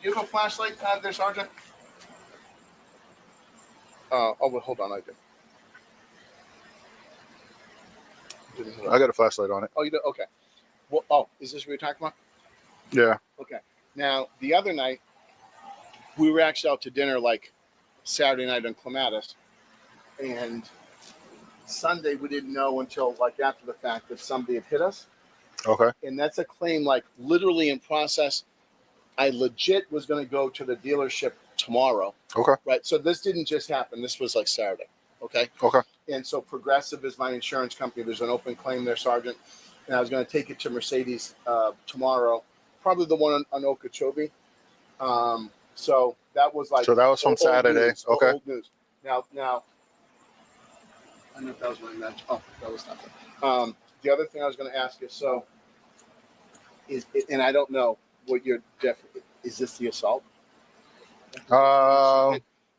You have a flashlight there, Sergeant? Well, hold on, I do. I got a flashlight on it. Oh, you do? Okay. Well, is this what you're talking about? Yeah. Okay. Now, the other night, we were actually out to dinner like Saturday night in Clematis. And Sunday, we didn't know until like after the fact that somebody had hit us. Okay. And that's a claim like literally in process. I legit was going to go to the dealership tomorrow. Okay. Right. So this didn't just happen. This was like Saturday. Okay. Okay. And so Progressive is my insurance company. There's an open claim there, Sergeant. And I was going to take it to Mercedes tomorrow, probably the one on Okeechobee. So that was like. So that was from Saturday. News, okay. Old news. Now, I don't know if that was my match. Oh, that was nothing. The other thing I was going to ask you, and I don't know, what you're is this the assault?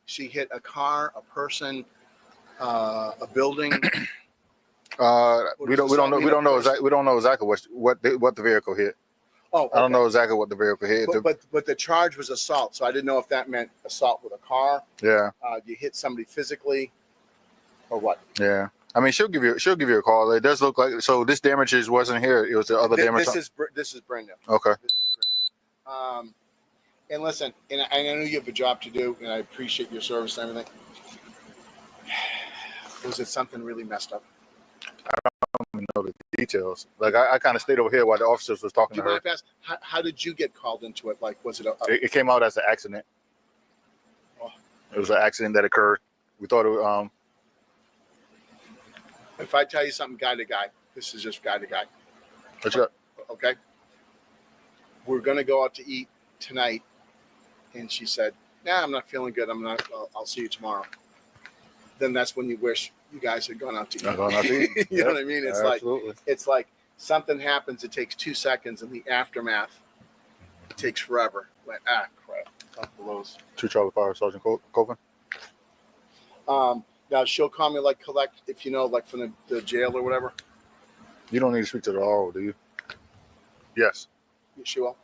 She hit a car, a person, a building. We don't know exactly what the vehicle hit. Oh, okay. I don't know exactly what the vehicle hit. But the charge was assault, so I didn't know if that meant assault with a car. Yeah. You hit somebody physically, or what? Yeah. I mean, she'll give you a call. It does look like so. This damages wasn't here. It was the other damage. This is brand new. Okay. And listen, and I know you have a job to do, and I appreciate your service and everything. Was it something really messed up? I don't even know the details. Like I kind of stayed over here while the officers was talking to her. How did you get called into it? Like, was it it came out as an accident. Oh. It was an accident that occurred. We thought it was, if I tell you something guy to guy, this is just guy to guy. What you got? Okay. We're gonna go out to eat tonight. And she said, "Nah, I'm not feeling good. I'll see you tomorrow." Then that's when you wish you guys had gone out to eat. You know what I mean? It's like something happens. It takes 2 seconds, and the aftermath takes forever. Like crap. Below 2 Charlie Fire Sergeant Colvin. Now she'll call me like collect if you know like from the jail or whatever. You don't need to speak to the RO, do you? Yes. She will.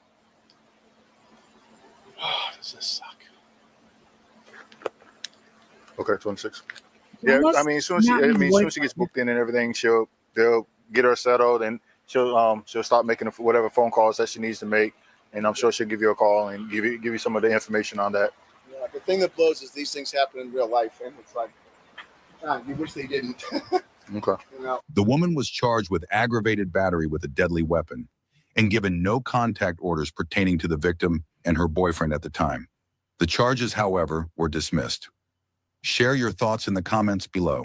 Oh, does this suck? Okay, 26. Yeah, I mean, as soon as she gets booked in and everything, they'll get her settled, and she'll start making whatever phone calls that she needs to make, and I'm sure she'll give you a call and give you some of the information on that. Yeah, the thing that blows is these things happen in real life, and it's like, you wish they didn't. Okay. You know? The woman was charged with aggravated battery with a deadly weapon and given no contact orders pertaining to the victim and her boyfriend at the time. The charges, however, were dismissed. Share your thoughts in the comments below.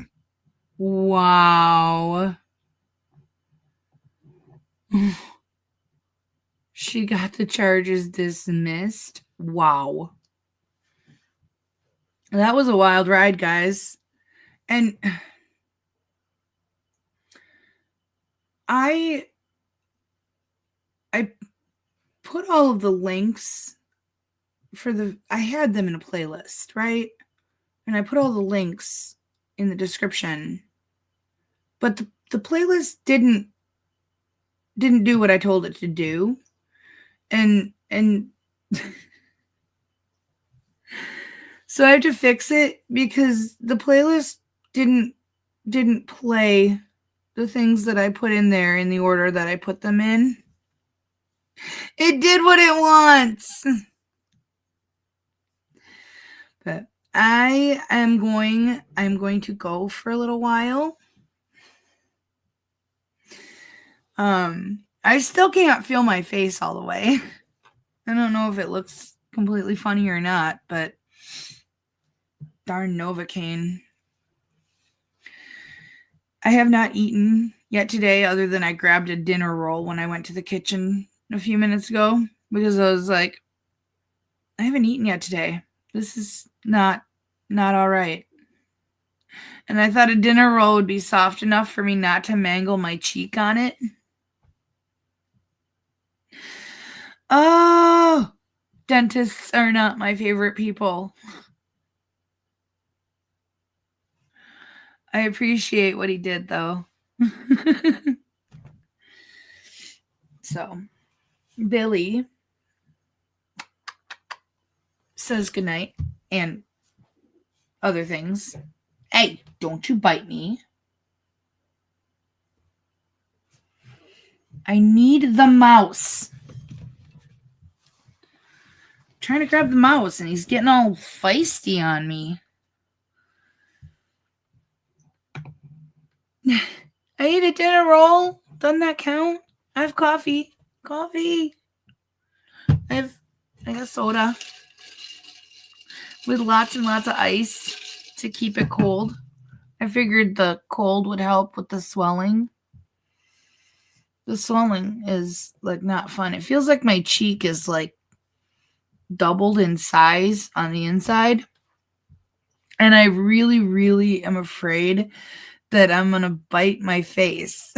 Wow. She got the charges dismissed. Wow. That was a wild ride, guys. And I put all of the links I had them in a playlist, right? And I put all the links in the description. But the playlist didn't do what I told it to do. And so I have to fix it because the playlist didn't play the things that I put in there in the order that I put them in. It did what it wants. But I'm going to go for a little while. I still can't feel my face all the way. I don't know if it looks completely funny or not, but darn Novocaine. I have not eaten yet today other than I grabbed a dinner roll when I went to the kitchen a few minutes ago because I was like, I haven't eaten yet today. This is not all right. And I thought a dinner roll would be soft enough for me not to mangle my cheek on it. Oh, dentists are not my favorite people. I appreciate what he did, though. So, Billy says goodnight and other things. Hey, don't you bite me. I need the mouse. I'm trying to grab the mouse and he's getting all feisty on me. I ate a dinner roll. Doesn't that count? I have coffee. Coffee. I got soda with lots and lots of ice to keep it cold. I figured the cold would help with the swelling. The swelling is like not fun. It feels like my cheek is like doubled in size on the inside. And I really, really am afraid that I'm going to bite my face.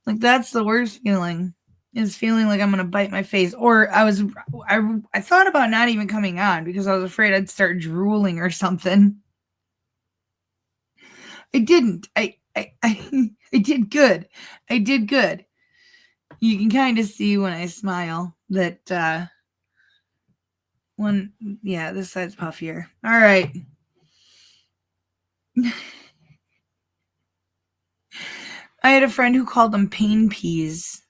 Like, that's the worst feeling. is feeling like I'm gonna bite my face. Or I thought about not even coming on because I was afraid I'd start drooling or something. I didn't. I did good. I did good. You can kind of see when I smile that this side's puffier. All right. I had a friend who called them pain peas.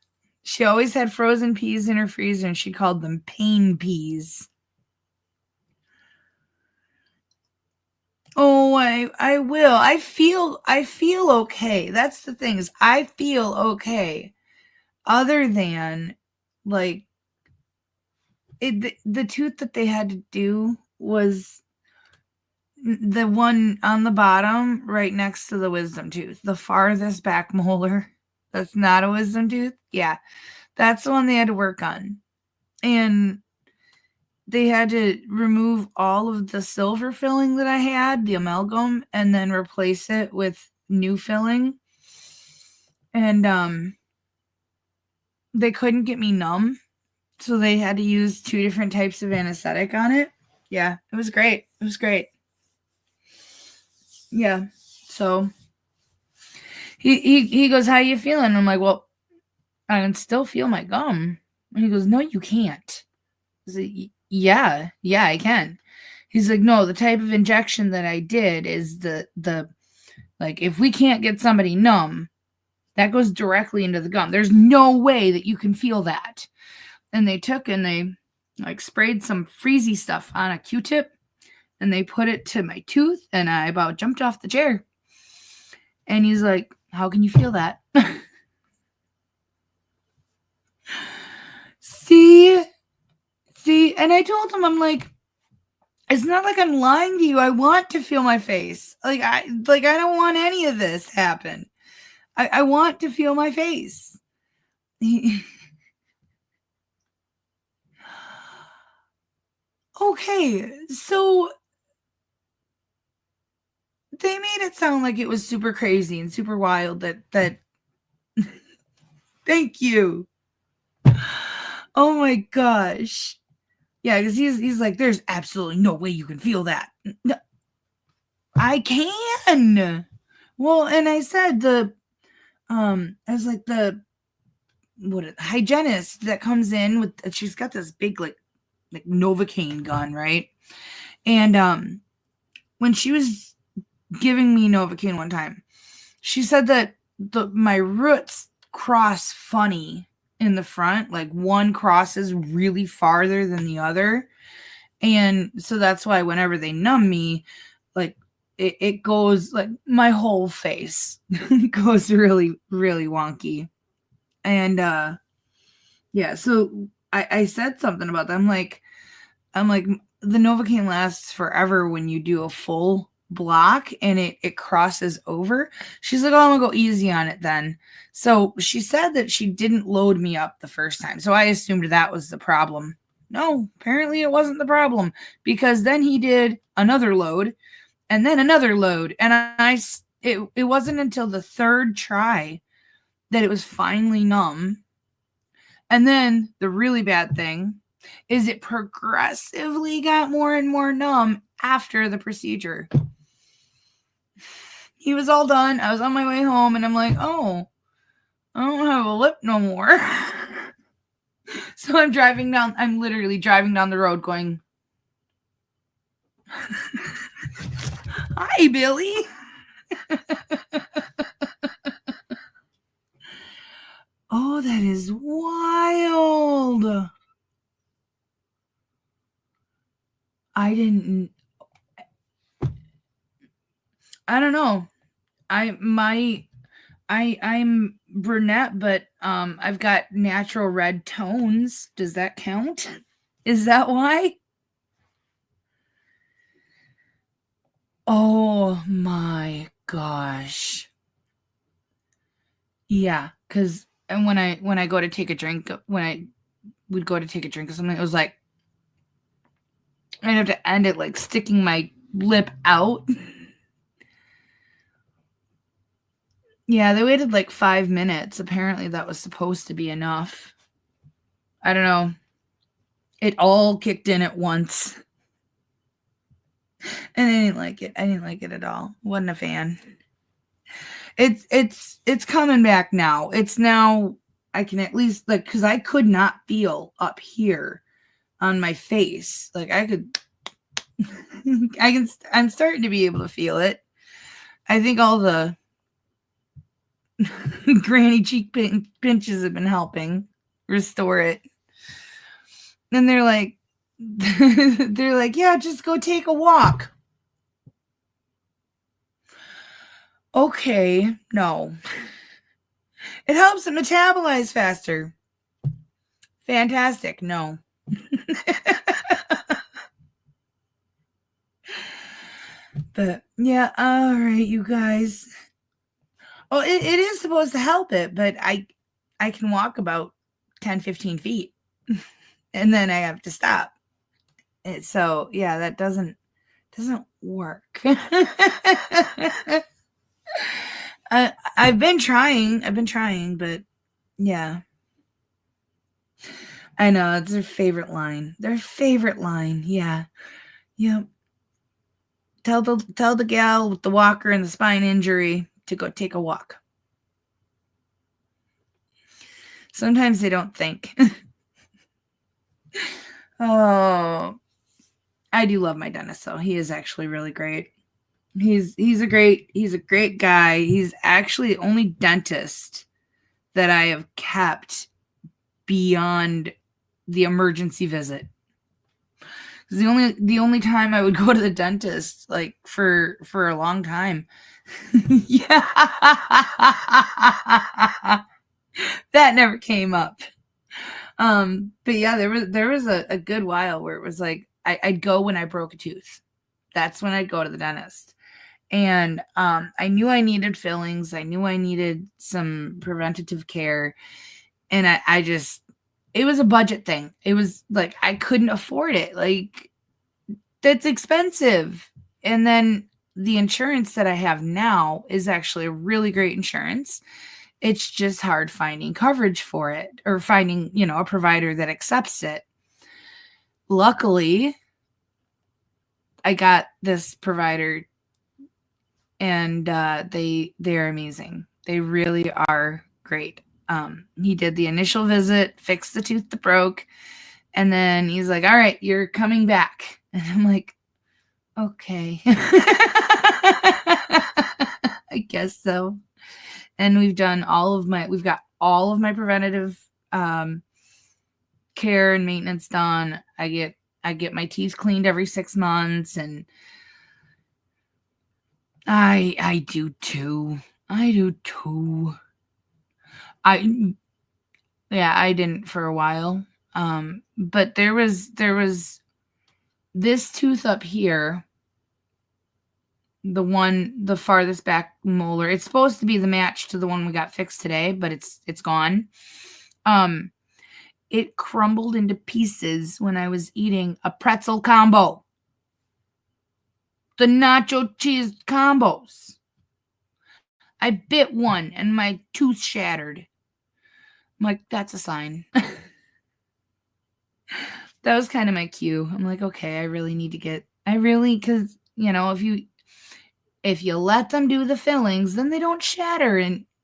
She always had frozen peas in her freezer and she called them pain peas. Oh, I will. I feel okay. That's the thing, is I feel okay. Other than like the tooth that they had to do was the one on the bottom right next to the wisdom tooth, the farthest back molar. That's not a wisdom tooth. Yeah. That's the one they had to work on. And they had to remove all of the silver filling that I had, the amalgam, and then replace it with new filling. And they couldn't get me numb, so they had to use 2 different types of anesthetic on it. Yeah, it was great. It was great. Yeah. So he goes, "How you feeling?" I'm like, "Well, I can still feel my gum." And he goes, "No, you can't." I said, yeah, I can. He's like, "No, the type of injection that I did is the like, if we can't get somebody numb, that goes directly into the gum. There's no way that you can feel that." And they took and they like sprayed some freezy stuff on a Q-tip and they put it to my tooth and I about jumped off the chair. And he's like, "How can you feel that?" See, and I told him, I'm like, it's not like I'm lying to you. I want to feel my face. Like I don't want any of this happen. I want to feel my face. Okay, so they made it sound like it was super crazy and super wild that thank you. Oh my gosh. Yeah, because he's like, "There's absolutely no way you can feel that." No, I can. Well, and I said I was like, the hygienist that comes in with, she's got this big like Novocaine gun, right? And when she was giving me Novocaine one time, she said that my roots cross funny in the front, like one crosses really farther than the other. And so that's why whenever they numb me, like it goes like my whole face goes really, really wonky. And yeah, so I said something about that. I'm like, the Novocaine lasts forever when you do a full block and it crosses over. She's like, "Oh, I'm gonna go easy on it then." So she said that she didn't load me up the first time. So I assumed that was the problem. No, apparently it wasn't the problem, because then he did another load and then another load. And it wasn't until the 3rd try that it was finally numb. And then the really bad thing is it progressively got more and more numb after the procedure. He was all done. I was on my way home and I'm like, "Oh, I don't have a lip no more." So I'm literally driving down the road going, "Hi, Billy." Oh, that is wild. I don't know. I'm brunette, but I've got natural red tones. Does that count? Is that why? Oh my gosh. Yeah, because when I go to take a drink, when I would go to take a drink or something, it was like I'd have to end it like sticking my lip out. Yeah, they waited like 5 minutes. Apparently that was supposed to be enough. I don't know. It all kicked in at once. And I didn't like it. I didn't like it at all. Wasn't a fan. It's coming back now. It's now I can at least like because I could not feel up here on my face. Like I could I'm starting to be able to feel it. I think all the granny cheek pinches have been helping restore it. And they're like, yeah, just go take a walk. Okay, no. It helps it metabolize faster. Fantastic, no. But yeah, all right, you guys. Oh, it is supposed to help it, but I can walk about 10, 15 feet. And then I have to stop. So yeah, that doesn't work. I've been trying, but yeah. I know, it's their favorite line. Yeah. Yep. Tell the gal with the walker and the spine injury to go take a walk. Sometimes they don't think. Oh, I do love my dentist though. He is actually really great. He's a great guy. He's actually the only dentist that I have kept beyond the emergency visit. The only time I would go to the dentist like for a long time. Yeah. That never came up. But yeah, there was a good while where it was like I'd go when I broke a tooth. That's when I'd go to the dentist. And I knew I needed fillings. I knew I needed some preventative care. And I just, it was a budget thing. It was like, I couldn't afford it. Like, that's expensive. And then the insurance that I have now is actually a really great insurance. It's just hard finding coverage for it or finding, a provider that accepts it. Luckily, I got this provider and they're amazing. They really are great. He did the initial visit, fixed the tooth that broke, and then he's like, all right, you're coming back. And I'm like, okay. I guess so. And we've got all of my preventative care and maintenance done. I get my teeth cleaned every 6 months, and I do too. I didn't for a while. But there was this tooth up here, the farthest back molar. It's supposed to be the match to the one we got fixed today, but it's gone. It crumbled into pieces when I was eating a pretzel combo. The nacho cheese combos. I bit one and my tooth shattered. I'm like, that's a sign. That was kind of my cue. I'm like, okay, because, if you let them do the fillings, then they don't shatter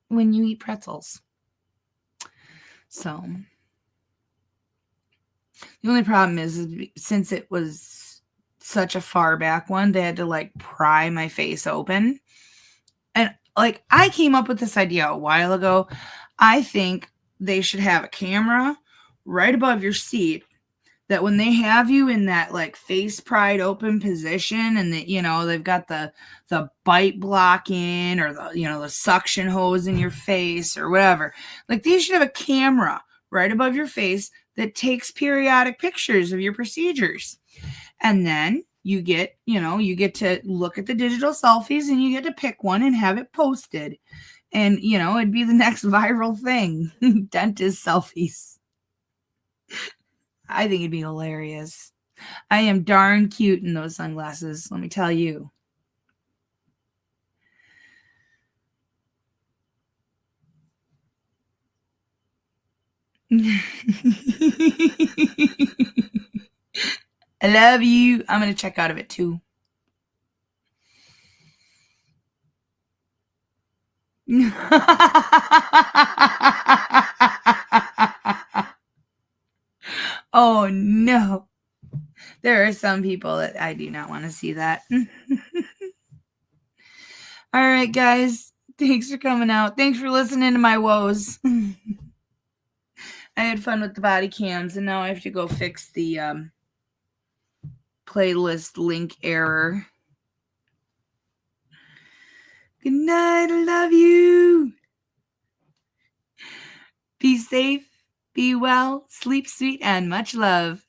when you eat pretzels. So the only problem is since it was such a far back one, they had to like pry my face open. And like, I came up with this idea a while ago. I think they should have a camera right above your seat that when they have you in that like face pried open position and that, they've got the bite block in or the suction hose in your face or whatever, like they should have a camera right above your face that takes periodic pictures of your procedures. And then you get to look at the digital selfies and you get to pick one and have it posted. And, it'd be the next viral thing. Dentist selfies. I think it'd be hilarious. I am darn cute in those sunglasses, let me tell you. I love you. I'm going to check out of it too. Oh no. There are some people that I do not want to see that. All right, guys. Thanks for coming out. Thanks for listening to my woes. I had fun with the body cams, and now I have to go fix the playlist link error. Good night. I love you. Be safe, be well, sleep sweet, and much love.